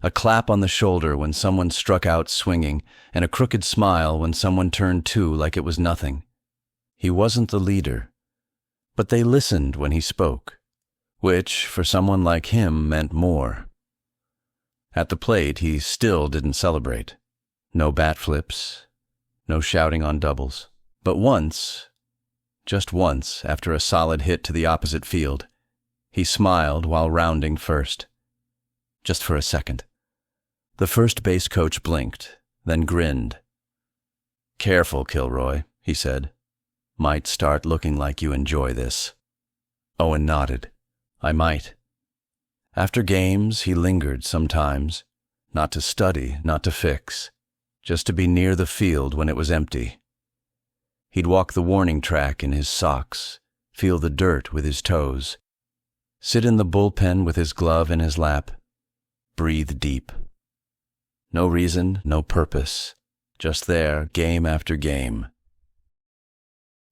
A clap on the shoulder when someone struck out swinging, and a crooked smile when someone turned 2 like it was nothing. He wasn't the leader, but they listened when he spoke, which, for someone like him, meant more. At the plate, he still didn't celebrate. No bat flips, no shouting on doubles. But once, just once, after a solid hit to the opposite field, he smiled while rounding first. Just for a second. The first base coach blinked, then grinned. "Careful, Kilroy," he said. "Might start looking like you enjoy this." Owen nodded. "I might." After games, he lingered sometimes, not to study, not to fix, just to be near the field when it was empty. He'd walk the warning track in his socks, feel the dirt with his toes, sit in the bullpen with his glove in his lap, breathe deep. No reason, no purpose, just there, game after game.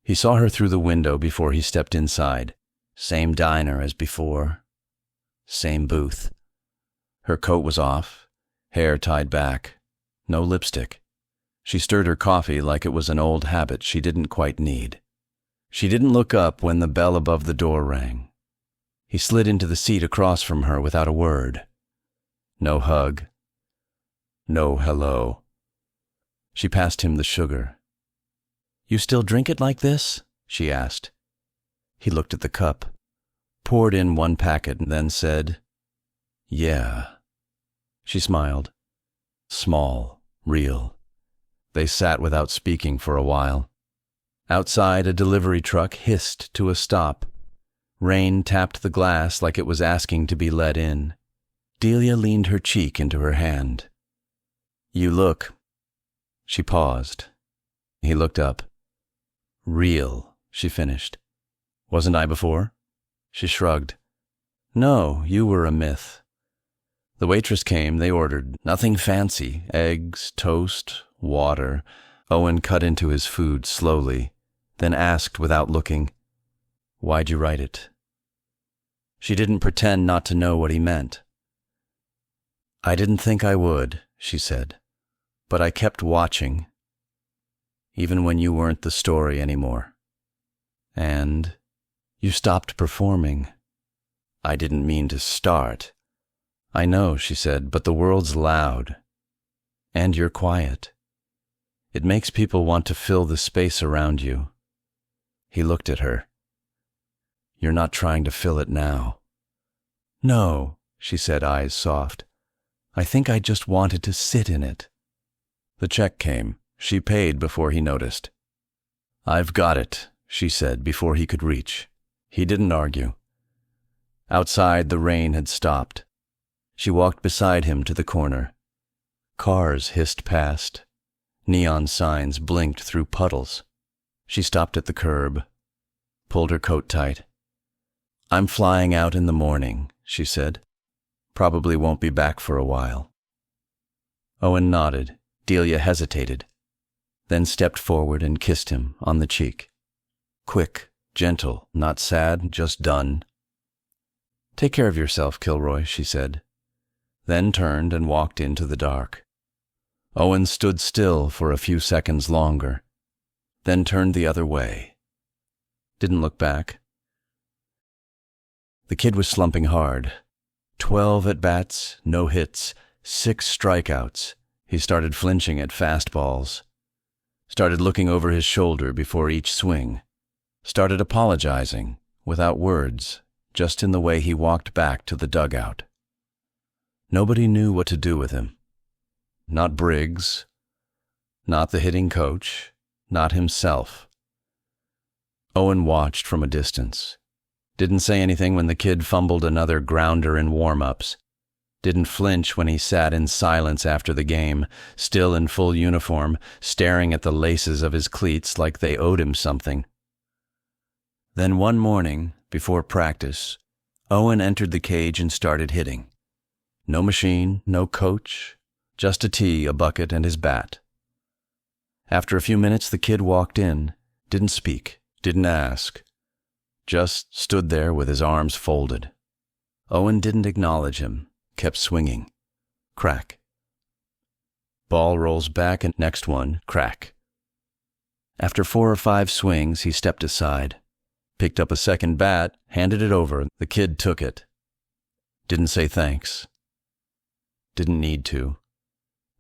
He saw her through the window before he stepped inside. Same diner as before. Same booth. Her coat was off, hair tied back, no lipstick. She stirred her coffee like it was an old habit she didn't quite need. She didn't look up when the bell above the door rang. He slid into the seat across from her without a word. No hug. No hello. She passed him the sugar. "You still drink it like this?" she asked. He looked at the cup, poured in 1 packet, and then said, "Yeah." She smiled. Small, real. They sat without speaking for a while. Outside, a delivery truck hissed to a stop. Rain tapped the glass like it was asking to be let in. Delia leaned her cheek into her hand. "You look." She paused. He looked up. "Real," she finished. "Wasn't I before?" She shrugged. "No, you were a myth." The waitress came. They ordered. Nothing fancy. Eggs, toast, water. Owen cut into his food slowly, then asked without looking, "Why'd you write it?" She didn't pretend not to know what he meant. "I didn't think I would," she said, "but I kept watching, even when you weren't the story anymore. And you stopped performing." "I didn't mean to start." "I know," she said, "but the world's loud. And you're quiet. It makes people want to fill the space around you." He looked at her. "You're not trying to fill it now." "No," she said, eyes soft. "I think I just wanted to sit in it." The check came. She paid before he noticed. "I've got it," she said before he could reach. He didn't argue. Outside, the rain had stopped. She walked beside him to the corner. Cars hissed past. Neon signs blinked through puddles. She stopped at the curb, pulled her coat tight. "I'm flying out in the morning," she said. "Probably won't be back for a while." Owen nodded. Delia hesitated, then stepped forward and kissed him on the cheek. Quick, gentle, not sad, just done. "Take care of yourself, Kilroy," she said, then turned and walked into the dark. Owen stood still for a few seconds longer, then turned the other way. Didn't look back. The kid was slumping hard. 12 at-bats, no hits, 6 strikeouts. He started flinching at fastballs. Started looking over his shoulder before each swing. Started apologizing, without words, just in the way he walked back to the dugout. Nobody knew what to do with him. Not Briggs, not the hitting coach, not himself. Owen watched from a distance. Didn't say anything when the kid fumbled another grounder in warm-ups. Didn't flinch when he sat in silence after the game, still in full uniform, staring at the laces of his cleats like they owed him something. Then one morning, before practice, Owen entered the cage and started hitting. No machine, no coach, just a tee, a bucket, and his bat. After a few minutes, the kid walked in, didn't speak, didn't ask, just stood there with his arms folded. Owen didn't acknowledge him, kept swinging. Crack. Ball rolls back and next one, crack. After 4 or 5 swings, he stepped aside, picked up a second bat, handed it over. The kid took it. Didn't say thanks. Didn't need to.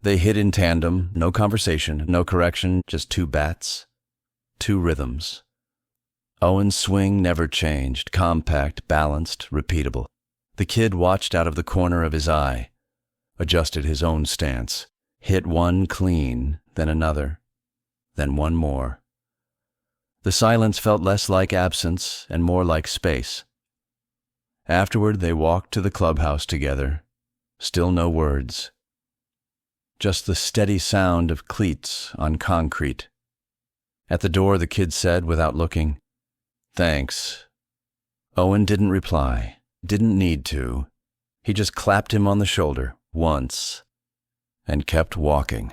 They hit in tandem, no conversation, no correction, just 2 bats, 2 rhythms. Owen's swing never changed, compact, balanced, repeatable. The kid watched out of the corner of his eye, adjusted his own stance, hit one clean, then another, then one more. The silence felt less like absence and more like space. Afterward, they walked to the clubhouse together, still no words. Just the steady sound of cleats on concrete. At the door, the kid said without looking, "Thanks." Owen didn't reply, didn't need to. He just clapped him on the shoulder once and kept walking.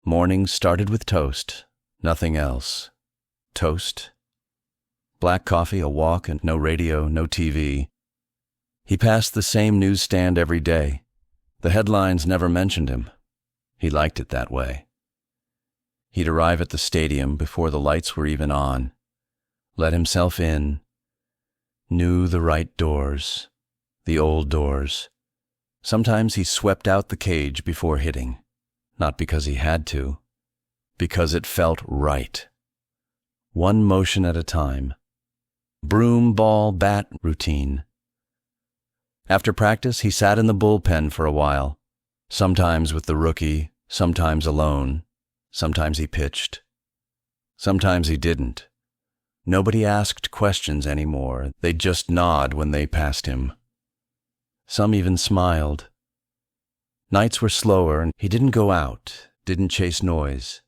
Morning started with toast, nothing else. Toast. Black coffee, a walk, and no radio, no TV. He passed the same newsstand every day. The headlines never mentioned him. He liked it that way. He'd arrive at the stadium before the lights were even on, let himself in, knew the right doors, the old doors. Sometimes he swept out the cage before hitting, not because he had to, because it felt right. One motion at a time. Broom, ball, bat routine. After practice, he sat in the bullpen for a while, sometimes with the rookie, sometimes alone. Sometimes he pitched. Sometimes he didn't. Nobody asked questions anymore. They'd just nod when they passed him. Some even smiled. Nights were slower, and he didn't go out, didn't chase noise.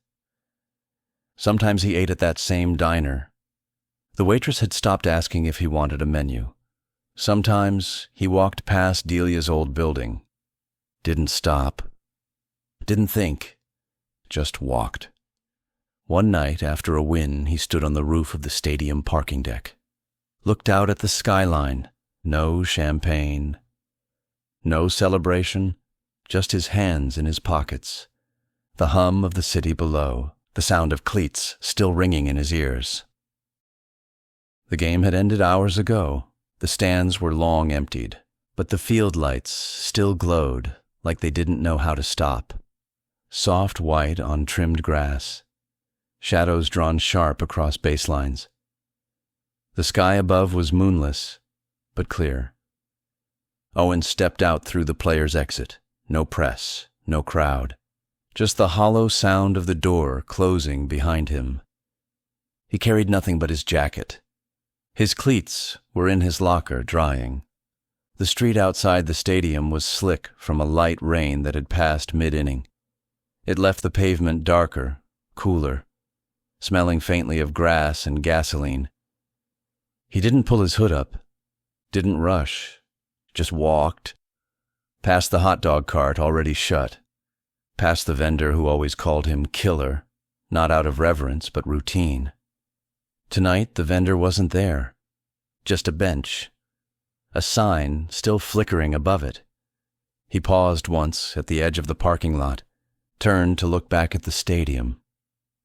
Sometimes he ate at that same diner. The waitress had stopped asking if he wanted a menu. Sometimes he walked past Delia's old building. Didn't stop. Didn't think. Just walked. One night, after a win, he stood on the roof of the stadium parking deck. Looked out at the skyline. No champagne. No celebration. Just his hands in his pockets. The hum of the city below. The sound of cleats still ringing in his ears. The game had ended hours ago. The stands were long emptied, but the field lights still glowed like they didn't know how to stop. Soft white on trimmed grass, shadows drawn sharp across baselines. The sky above was moonless, but clear. Owen stepped out through the player's exit. No press, no crowd. Just the hollow sound of the door closing behind him. He carried nothing but his jacket. His cleats were in his locker, drying. The street outside the stadium was slick from a light rain that had passed mid-inning. It left the pavement darker, cooler, smelling faintly of grass and gasoline. He didn't pull his hood up, didn't rush, just walked, past the hot dog cart already shut, past the vendor who always called him Killer, not out of reverence but routine. Tonight the vendor wasn't there, just a bench, a sign still flickering above it. He paused once at the edge of the parking lot, turned to look back at the stadium.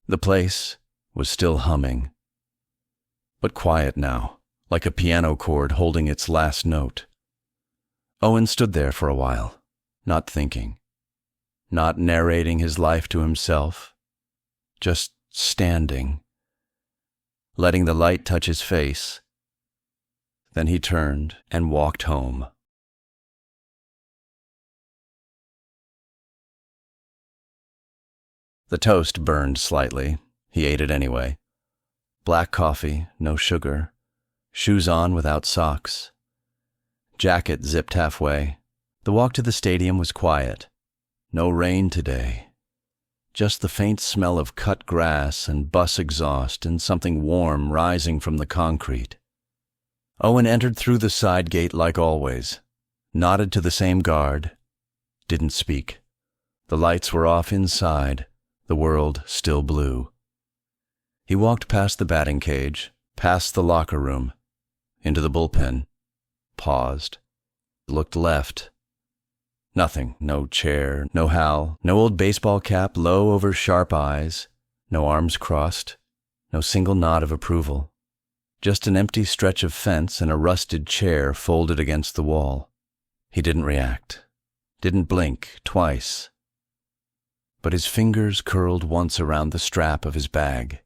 The place was still humming, but quiet now, like a piano chord holding its last note. Owen stood there for a while, not thinking, not narrating his life to himself, just standing, letting the light touch his face. Then he turned and walked home. The toast burned slightly. He ate it anyway. Black coffee, no sugar, shoes on without socks. Jacket zipped halfway. The walk to the stadium was quiet. No rain today. Just the faint smell of cut grass and bus exhaust and something warm rising from the concrete. Owen entered through the side gate like always, nodded to the same guard, didn't speak. The lights were off inside, the world still blue. He walked past the batting cage, past the locker room, into the bullpen, paused, looked left. Nothing, no chair, no Hal, no old baseball cap low over sharp eyes, no arms crossed, no single nod of approval. Just an empty stretch of fence and a rusted chair folded against the wall. He didn't react, didn't blink twice. But his fingers curled once around the strap of his bag,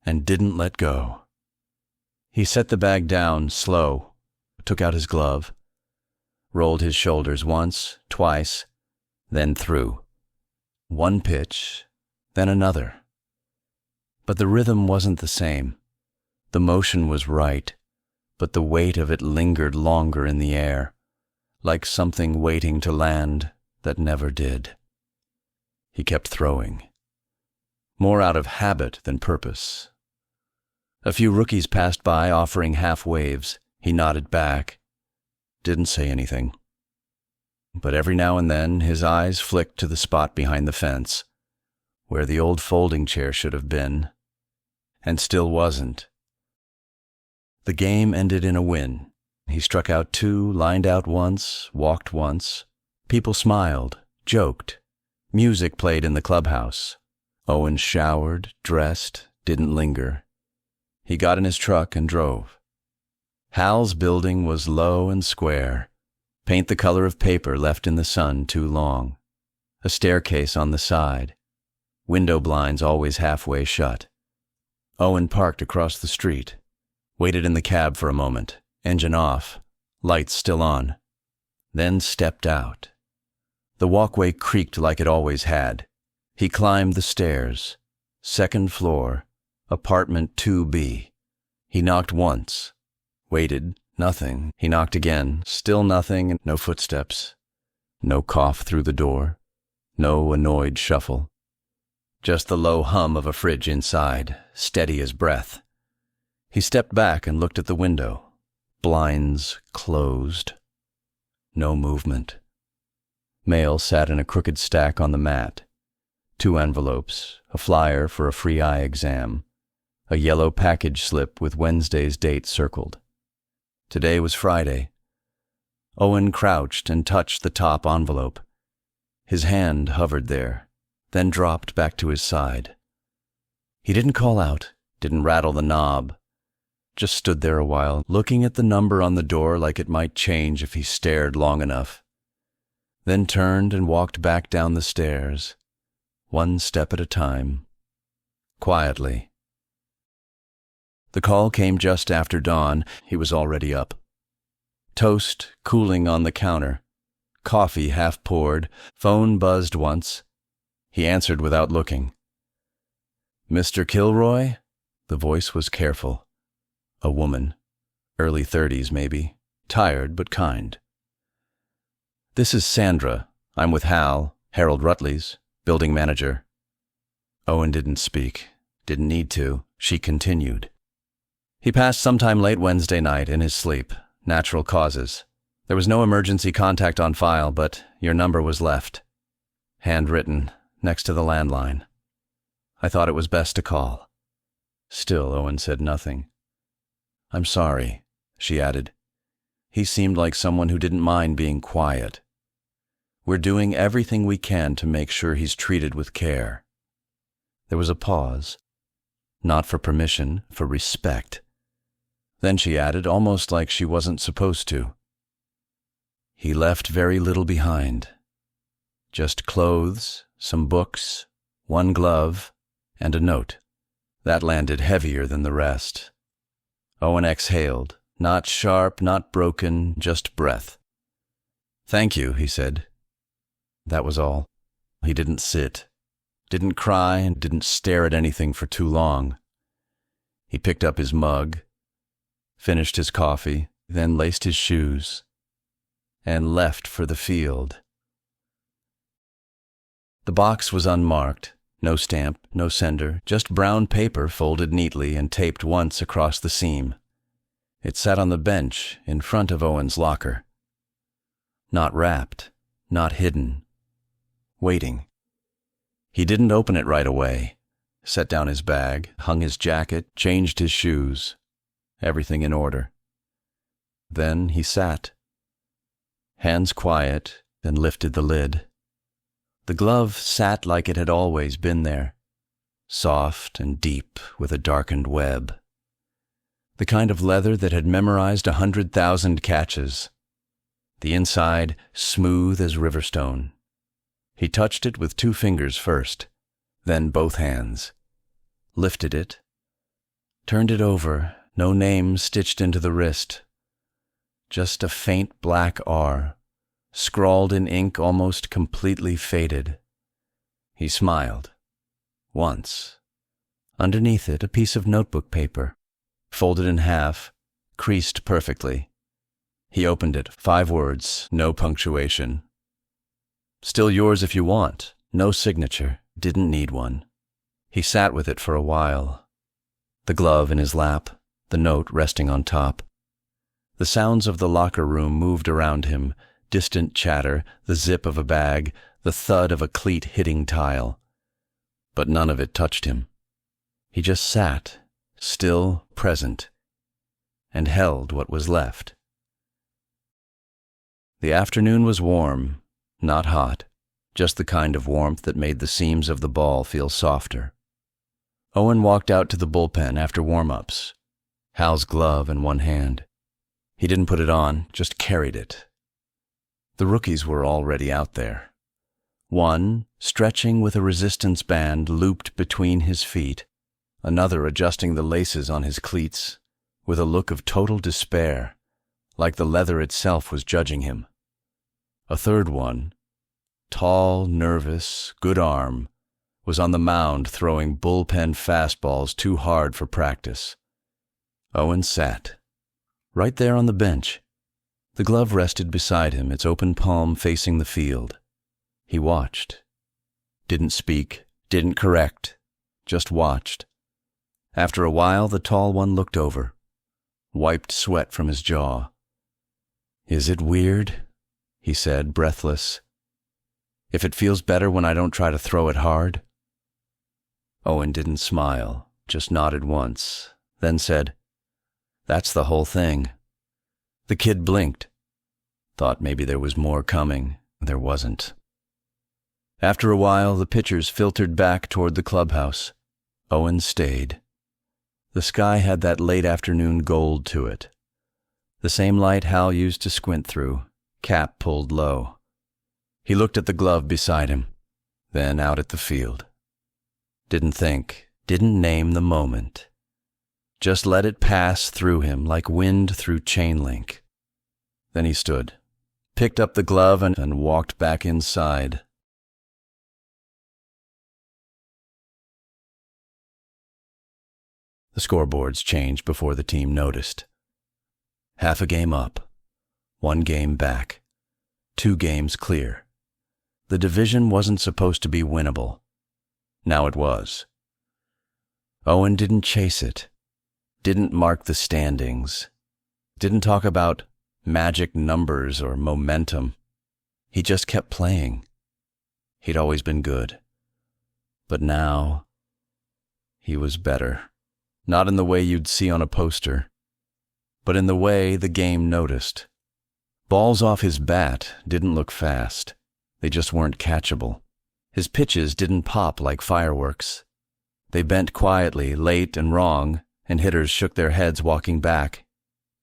and didn't let go. He set the bag down slow, took out his glove, rolled his shoulders once, twice, then threw. One pitch, then another. But the rhythm wasn't the same. The motion was right, but the weight of it lingered longer in the air, like something waiting to land that never did. He kept throwing, more out of habit than purpose. A few rookies passed by offering half waves. He nodded back, didn't say anything. But every now and then his eyes flicked to the spot behind the fence, where the old folding chair should have been, and still wasn't. The game ended in a win. He struck out 2, lined out once, walked once. People smiled, joked. Music played in the clubhouse. Owen showered, dressed, didn't linger. He got in his truck and drove. Hal's building was low and square, paint the color of paper left in the sun too long. A staircase on the side, window blinds always halfway shut. Owen parked across the street, waited in the cab for a moment, engine off, lights still on, then stepped out. The walkway creaked like it always had. He climbed the stairs. 2nd floor, apartment 2B. He knocked once. Waited, nothing. He knocked again, still nothing, no footsteps. No cough through the door. No annoyed shuffle. Just the low hum of a fridge inside, steady as breath. He stepped back and looked at the window. Blinds closed. No movement. Mail sat in a crooked stack on the mat. 2 envelopes, a flyer for a free eye exam, a yellow package slip with Wednesday's date circled. Today was Friday. Owen crouched and touched the top envelope. His hand hovered there, then dropped back to his side. He didn't call out, didn't rattle the knob, just stood there a while, looking at the number on the door like it might change if he stared long enough. Then turned and walked back down the stairs, 1 step at a time, quietly. The call came just after dawn. He was already up. Toast cooling on the counter, coffee half poured, phone buzzed once. He answered without looking. "Mr. Kilroy?" The voice was careful. A woman, early 30s maybe, tired but kind. "This is Sandra. I'm with Hal, Harold Rutley's, building manager." Owen didn't speak, didn't need to. She continued. "He passed sometime late Wednesday night in his sleep. Natural causes. There was no emergency contact on file, but your number was left. Handwritten, next to the landline. I thought it was best to call." Still, Owen said nothing. "I'm sorry," she added. He seemed like someone who didn't mind being quiet. "We're doing everything we can to make sure he's treated with care." There was a pause. Not for permission, for respect. Then she added, almost like she wasn't supposed to. He left very little behind. Just clothes, some books, one glove, and a note. That landed heavier than the rest. Owen exhaled, not sharp, not broken, just breath. "Thank you," he said. That was all. He didn't sit, didn't cry, and didn't stare at anything for too long. He picked up his mug, finished his coffee, then laced his shoes, and left for the field. The box was unmarked, no stamp, no sender, just brown paper folded neatly and taped once across the seam. It sat on the bench in front of Owen's locker. Not wrapped, not hidden, waiting. He didn't open it right away. Set down his bag, hung his jacket, changed his shoes. Everything in order. Then he sat. Hands quiet, and lifted the lid. The glove sat like it had always been there, soft and deep with a darkened web. The kind of leather that had memorized 100,000 catches. The inside smooth as riverstone. He touched it with 2 fingers first, then both hands. Lifted it. Turned it over, no name stitched into the wrist. Just a faint black R, scrawled in ink almost completely faded. He smiled. Once. Underneath it, a piece of notebook paper, folded in half, creased perfectly. He opened it, 5 words, no punctuation. "Still yours if you want. No signature. Didn't need one." He sat with it for a while. The glove in his lap, the note resting on top. The sounds of the locker room moved around him, distant chatter, the zip of a bag, the thud of a cleat hitting tile. But none of it touched him. He just sat, still present, and held what was left. The afternoon was warm, not hot, just the kind of warmth that made the seams of the ball feel softer. Owen walked out to the bullpen after warm-ups, Hal's glove in one hand. He didn't put it on, just carried it. The rookies were already out there. One, stretching with a resistance band looped between his feet, another adjusting the laces on his cleats, with a look of total despair, like the leather itself was judging him. A third one, tall, nervous, good arm, was on the mound throwing bullpen fastballs too hard for practice. Owen sat, right there on the bench. The glove rested beside him, its open palm facing the field. He watched. Didn't speak, didn't correct, just watched. After a while, the tall one looked over, wiped sweat from his jaw. "Is it weird?" he said, breathless. "If it feels better when I don't try to throw it hard?" Owen didn't smile, just nodded once, then said, "That's the whole thing." The kid blinked. Thought maybe there was more coming. There wasn't. After a while, the pitchers filtered back toward the clubhouse. Owen stayed. The sky had that late afternoon gold to it. The same light Hal used to squint through, cap pulled low. He looked at the glove beside him, then out at the field. Didn't think, didn't name the moment. Just let it pass through him like wind through chain link. Then he stood, picked up the glove and walked back inside. The scoreboards changed before the team noticed. Half a game up, 1 game back, 2 games clear. The division wasn't supposed to be winnable. Now it was. Owen didn't chase it, didn't mark the standings, didn't talk about magic numbers or momentum. He just kept playing. He'd always been good. But now, he was better. Not in the way you'd see on a poster, but in the way the game noticed. Balls off his bat didn't look fast. They just weren't catchable. His pitches didn't pop like fireworks. They bent quietly, late and wrong, and hitters shook their heads walking back,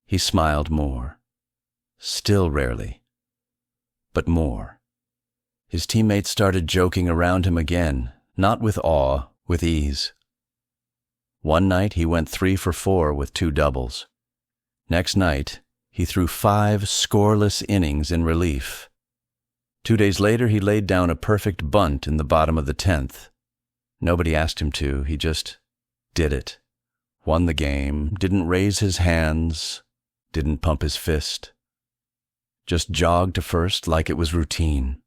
He smiled more. Still rarely, but more. His teammates started joking around him again, not with awe, with ease. One night he went 3 for 4 with 2 doubles. Next night, he threw 5 scoreless innings in relief. 2 days later, he laid down a perfect bunt in the bottom of the 10th. Nobody asked him to, he just did it. Won the game, didn't raise his hands, didn't pump his fist. Just jogged to first like it was routine.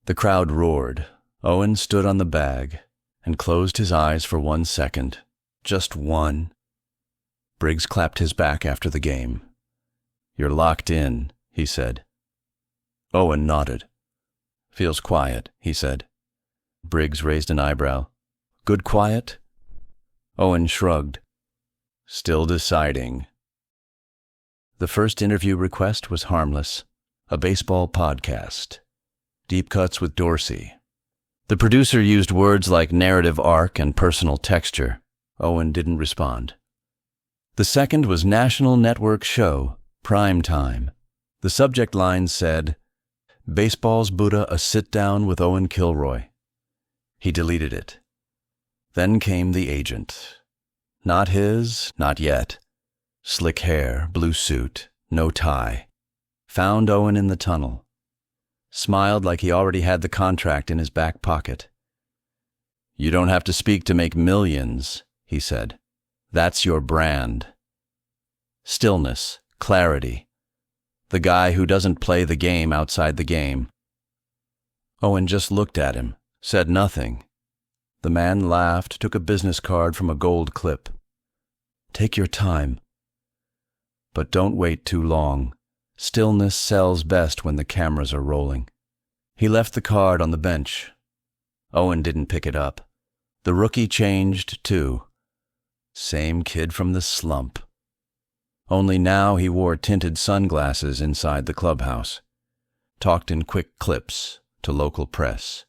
The crowd roared. Owen stood on the bag and closed his eyes for 1 second. Just one. Briggs clapped his back after the game. "You're locked in," he said. Owen nodded. "Feels quiet," he said. Briggs raised an eyebrow. "Good quiet?" Owen shrugged. "Still deciding." The first interview request was harmless. A baseball podcast. Deep cuts with Dorsey. The producer used words like narrative arc and personal texture. Owen didn't respond. The second was National Network Show, Prime Time. The subject line said, "Baseball's Buddha, a sit-down with Owen Kilroy." He deleted it. Then came the agent. Not his, not yet. Slick hair, blue suit, no tie. Found Owen in the tunnel. Smiled like he already had the contract in his back pocket. "You don't have to speak to make millions," he said. "That's your brand. Stillness, clarity. The guy who doesn't play the game outside the game." Owen just looked at him, said nothing. The man laughed, took a business card from a gold clip. "Take your time. But don't wait too long. Stillness sells best when the cameras are rolling." He left the card on the bench. Owen didn't pick it up. The rookie changed, too. Same kid from the slump. Only now he wore tinted sunglasses inside the clubhouse. Talked in quick clips to local press.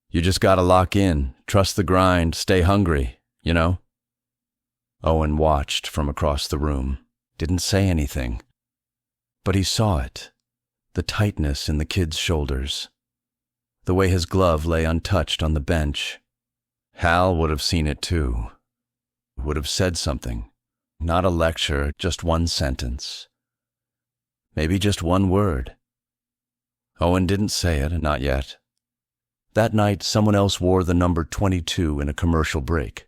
"You just gotta lock in, trust the grind, stay hungry, you know?" Owen watched from across the room, didn't say anything. But he saw it, the tightness in the kid's shoulders, the way his glove lay untouched on the bench. Hal would have seen it too, would have said something, not a lecture, just one sentence. Maybe just one word. Owen didn't say it, not yet. That night, someone else wore the number 22 in a commercial break.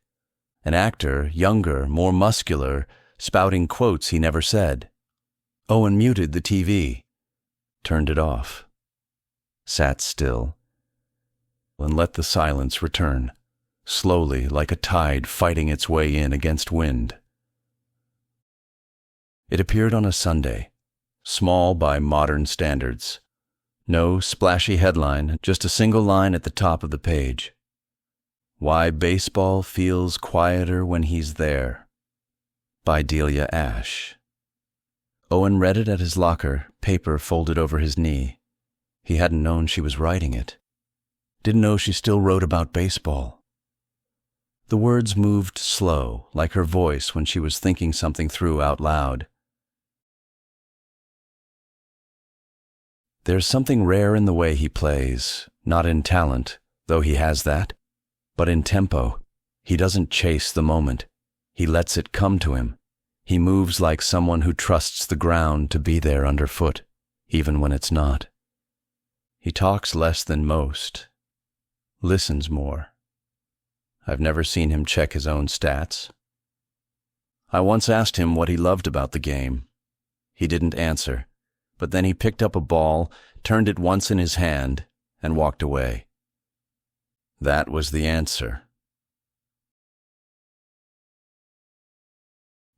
An actor, younger, more muscular, spouting quotes he never said. Owen muted the TV, turned it off, sat still, and let the silence return, slowly like a tide fighting its way in against wind. It appeared on a Sunday, small by modern standards. No splashy headline, just a single line at the top of the page. "Why Baseball Feels Quieter When He's There," by Delia Ash. Owen read it at his locker, paper folded over his knee. He hadn't known she was writing it. Didn't know she still wrote about baseball. The words moved slow, like her voice when she was thinking something through out loud. "There's something rare in the way he plays, not in talent, though he has that, but in tempo. He doesn't chase the moment. He lets it come to him. He moves like someone who trusts the ground to be there underfoot, even when it's not. He talks less than most, listens more. I've never seen him check his own stats. I once asked him what he loved about the game. He didn't answer, but then he picked up a ball, turned it once in his hand, and walked away. That was the answer.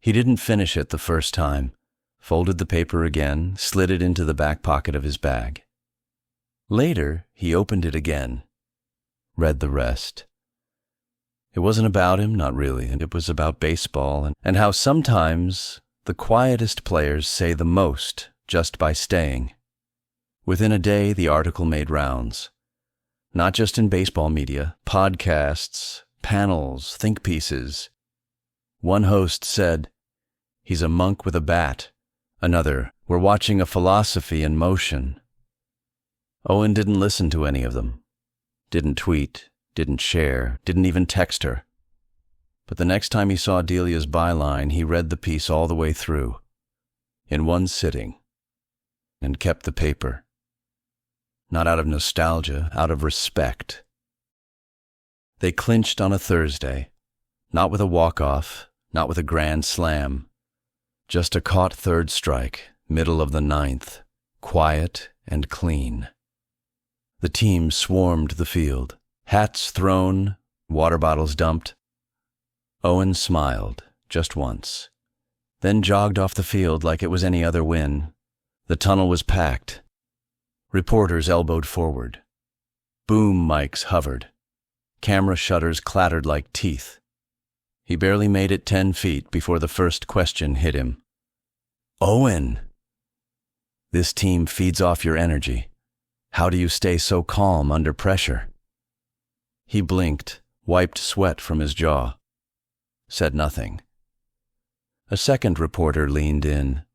He didn't finish it the first time, folded the paper again, slid it into the back pocket of his bag. Later, he opened it again, read the rest. It wasn't about him, not really, and it was about baseball and how sometimes the quietest players say the most just by staying. Within a day, the article made rounds. Not just in baseball media, podcasts, panels, think pieces. One host said, "He's a monk with a bat." Another, "We're watching a philosophy in motion." Owen didn't listen to any of them. Didn't tweet, didn't share, didn't even text her. But the next time he saw Delia's byline, he read the piece all the way through, in one sitting, and kept the paper. Not out of nostalgia, out of respect. They clinched on a Thursday, not with a walk-off, not with a grand slam, just a caught third strike, middle of the ninth, quiet and clean. The team swarmed the field, hats thrown, water bottles dumped. Owen smiled, just once, then jogged off the field like it was any other win. The tunnel was packed. Reporters elbowed forward. Boom mics hovered. Camera shutters clattered like teeth. He barely made it 10 feet before the first question hit him. "Owen! This team feeds off your energy. How do you stay so calm under pressure?" He blinked, wiped sweat from his jaw. Said nothing. A second reporter leaned in.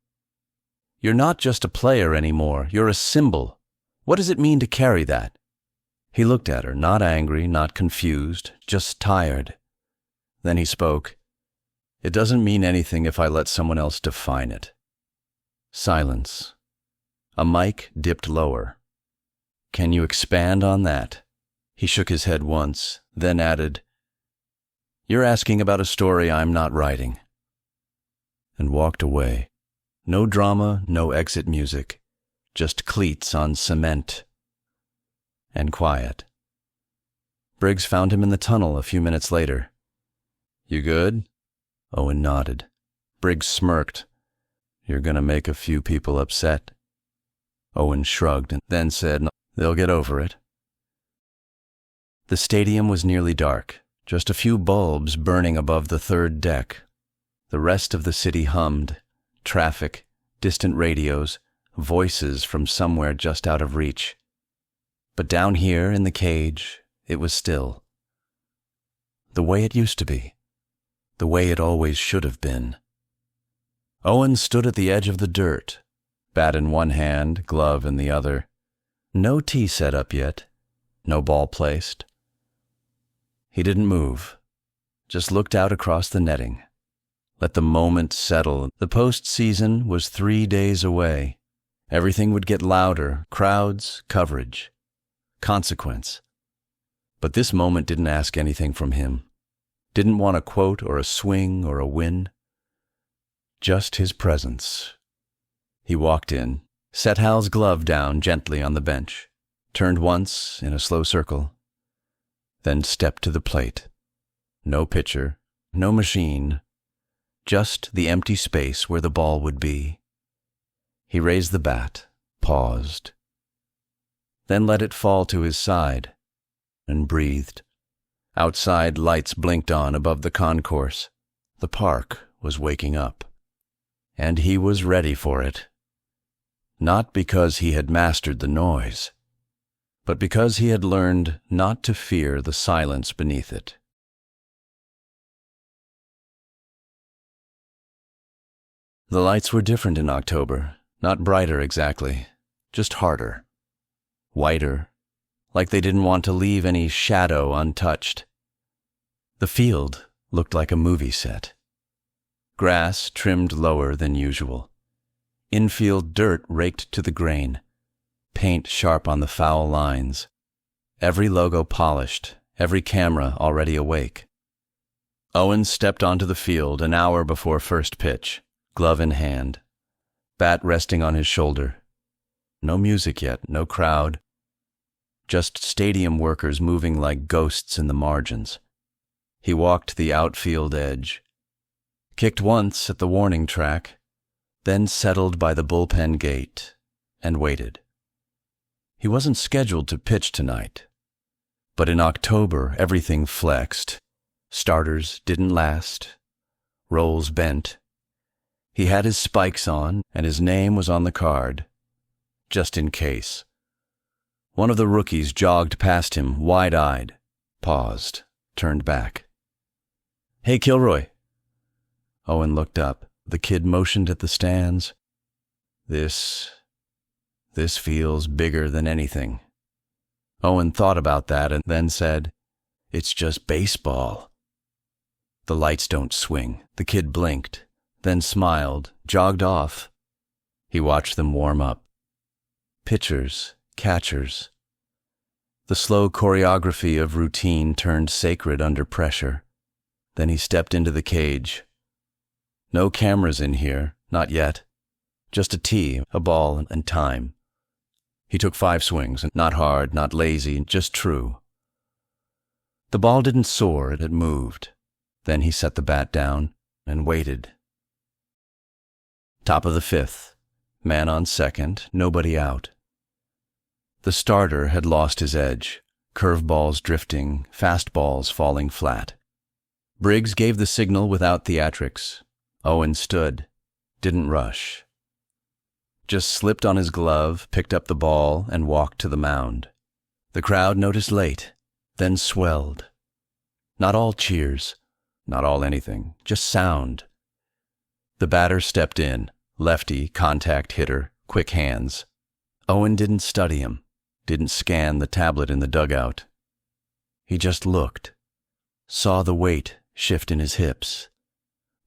"You're not just a player anymore. You're a symbol. What does it mean to carry that?" He looked at her, not angry, not confused, just tired. Then he spoke. "It doesn't mean anything if I let someone else define it." Silence. A mic dipped lower. "Can you expand on that?" He shook his head once, then added, "You're asking about a story I'm not writing." And walked away. No drama, no exit music, just cleats on cement. And quiet. Briggs found him in the tunnel a few minutes later. "You good?" Owen nodded. Briggs smirked. "You're gonna make a few people upset." Owen shrugged and then said, "They'll get over it." The stadium was nearly dark, just a few bulbs burning above the third deck. The rest of the city hummed. Traffic, distant radios, voices from somewhere just out of reach. But down here in the cage, it was still. The way it used to be. The way it always should have been. Owen stood at the edge of the dirt, bat in one hand, glove in the other. No tee set up yet, no ball placed. He didn't move, just looked out across the netting. Let the moment settle. The postseason was 3 days away. Everything would get louder, crowds, coverage, consequence. But this moment didn't ask anything from him. Didn't want a quote or a swing or a win. Just his presence. He walked in, set Hal's glove down gently on the bench, turned once in a slow circle, then stepped to the plate. No pitcher, no machine, just the empty space where the ball would be. He raised the bat, paused, then let it fall to his side, and breathed. Outside, lights blinked on above the concourse. The park was waking up. And he was ready for it. Not because he had mastered the noise, but because he had learned not to fear the silence beneath it. The lights were different in October, not brighter exactly, just harder, whiter, like they didn't want to leave any shadow untouched. The field looked like a movie set. Grass trimmed lower than usual. Infield dirt raked to the grain. Paint sharp on the foul lines. Every logo polished, every camera already awake. Owen stepped onto the field an hour before first pitch, glove in hand, bat resting on his shoulder. No music yet, no crowd. Just stadium workers moving like ghosts in the margins. He walked the outfield edge. Kicked once at the warning track, then settled by the bullpen gate and waited. He wasn't scheduled to pitch tonight, but in October everything flexed. Starters didn't last, rolls bent. He had his spikes on, and his name was on the card, just in case. One of the rookies jogged past him, wide-eyed, paused, turned back. "Hey, Kilroy." Owen looked up. The kid motioned at the stands. This feels bigger than anything. Owen thought about that and then said, "It's just baseball." The lights don't swing. The kid blinked, then smiled, jogged off. He watched them warm up. Pitchers, catchers. The slow choreography of routine turned sacred under pressure. Then he stepped into the cage. No cameras in here, not yet. Just a tee, a ball, and time. He took 5 swings, not hard, not lazy, just true. The ball didn't soar, it moved. Then he set the bat down and waited. Top of the 5th. Man on second, nobody out. The starter had lost his edge, curveballs drifting, fastballs falling flat. Briggs gave the signal without theatrics. Owen stood, didn't rush. Just slipped on his glove, picked up the ball, and walked to the mound. The crowd noticed late, then swelled. Not all cheers, not all anything, just sound. The batter stepped in, lefty, contact hitter, quick hands. Owen didn't study him, didn't scan the tablet in the dugout. He just looked, saw the weight shift in his hips,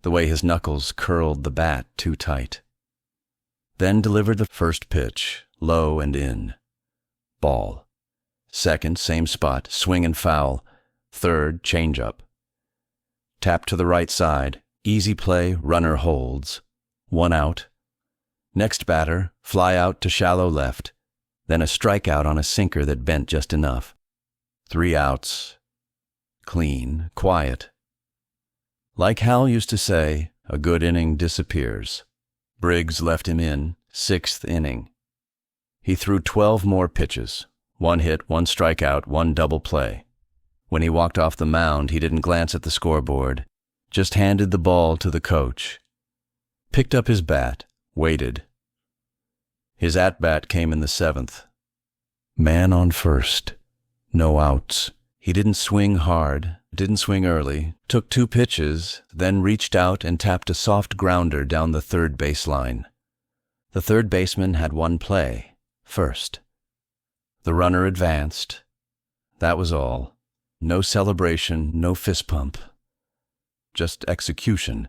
the way his knuckles curled the bat too tight. Then delivered the first pitch, low and in. Ball. Second, same spot, swing and foul. Third, changeup. Tap to the right side, easy play, runner holds. 1 out. Next batter, fly out to shallow left. Then a strikeout on a sinker that bent just enough. 3 outs. Clean, quiet. Like Hal used to say, a good inning disappears. Briggs left him in, 6th inning. He threw 12 more pitches. 1 hit, 1 strikeout, 1 double play. When he walked off the mound, he didn't glance at the scoreboard, just handed the ball to the coach. Picked up his bat, waited. His at-bat came in the 7th. Man on first. No outs. He didn't swing hard, didn't swing early, took 2 pitches, then reached out and tapped a soft grounder down the third baseline. The third baseman had 1 play, first. The runner advanced. That was all. No celebration, no fist pump. Just execution.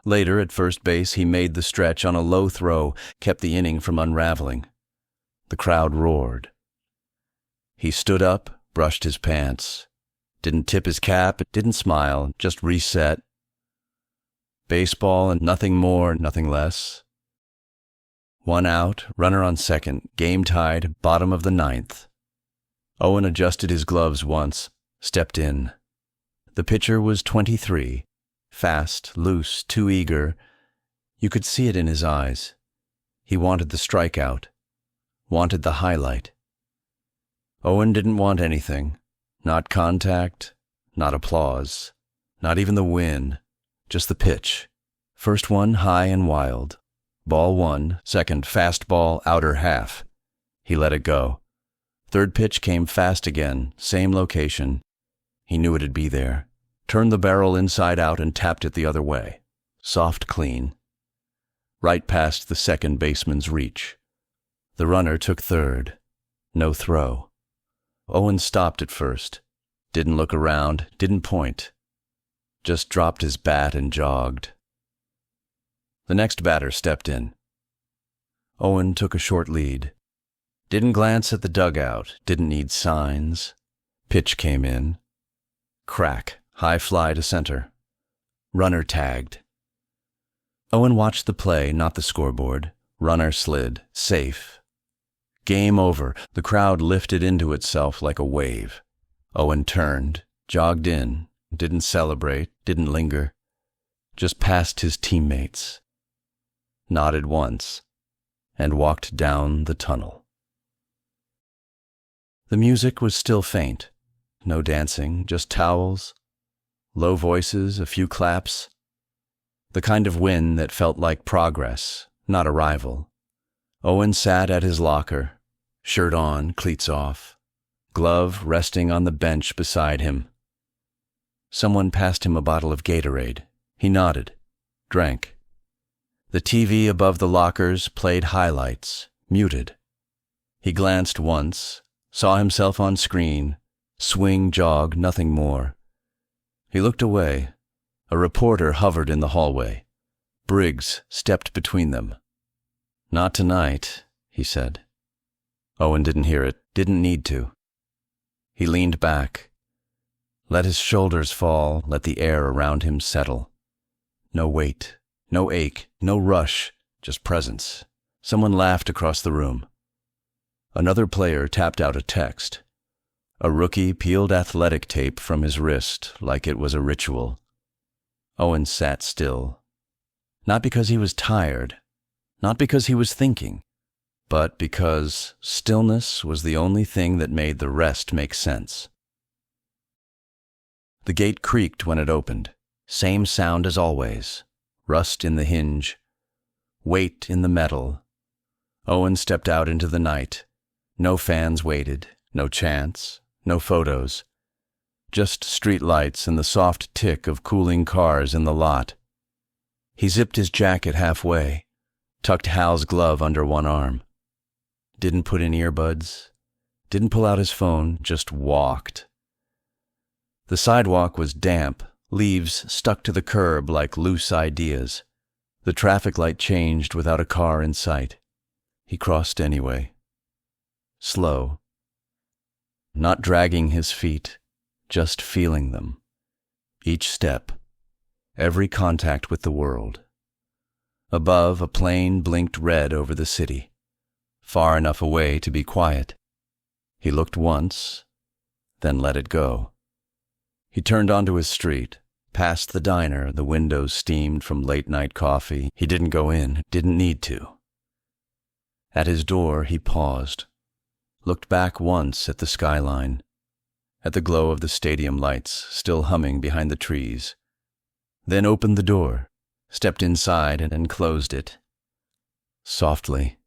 Later, at first base, he made the stretch on a low throw, kept the inning from unraveling. The crowd roared. He stood up, brushed his pants. Didn't tip his cap, didn't smile, just reset. Baseball and nothing more, nothing less. 1 out, runner on second, game tied, bottom of the 9th. Owen adjusted his gloves once, stepped in. The pitcher was 23, fast, loose, too eager. You could see it in his eyes. He wanted the strikeout, wanted the highlight. Owen didn't want anything, not contact, not applause, not even the win, just the pitch. First one high and wild. Ball 1, second fastball, outer half. He let it go. Third pitch came fast again, same location. He knew it'd be there. Turned the barrel inside out and tapped it the other way. Soft clean. Right past the second baseman's reach. The runner took third. No throw. Owen stopped at first. Didn't look around, didn't point. Just dropped his bat and jogged. The next batter stepped in. Owen took a short lead. Didn't glance at the dugout, didn't need signs. Pitch came in. Crack, high fly to center. Runner tagged. Owen watched the play, not the scoreboard. Runner slid, safe. Game over. The crowd lifted into itself like a wave. Owen turned, jogged in, didn't celebrate, didn't linger. Just passed his teammates. Nodded once, and walked down the tunnel. The music was still faint. No dancing, just towels, low voices, a few claps. The kind of win that felt like progress, not arrival. Owen sat at his locker, shirt on, cleats off, glove resting on the bench beside him. Someone passed him a bottle of Gatorade. He nodded, drank. The TV above the lockers played highlights, muted. He glanced once, saw himself on screen, swing, jog, nothing more. He looked away. A reporter hovered in the hallway. Briggs stepped between them. "Not tonight," he said. Owen didn't hear it, didn't need to. He leaned back. Let his shoulders fall, let the air around him settle. No weight, no ache, no rush, just presence. Someone laughed across the room. Another player tapped out a text. A rookie peeled athletic tape from his wrist like it was a ritual. Owen sat still. Not because he was tired, not because he was thinking, but because stillness was the only thing that made the rest make sense. The gate creaked when it opened. Same sound as always. Rust in the hinge. Weight in the metal. Owen stepped out into the night. No fans waited. No chants. No photos. Just street lights and the soft tick of cooling cars in the lot. He zipped his jacket halfway. Tucked Hal's glove under one arm. Didn't put in earbuds. Didn't pull out his phone. Just walked. The sidewalk was damp, leaves stuck to the curb like loose ideas. The traffic light changed without a car in sight. He crossed anyway. Slow. Not dragging his feet, just feeling them. Each step, every contact with the world. Above, a plane blinked red over the city, far enough away to be quiet. He looked once, then let it go. He turned onto his street, past the diner, the windows steamed from late-night coffee. He didn't go in, didn't need to. At his door, he paused, looked back once at the skyline, at the glow of the stadium lights still humming behind the trees, then opened the door, stepped inside and closed it. Softly,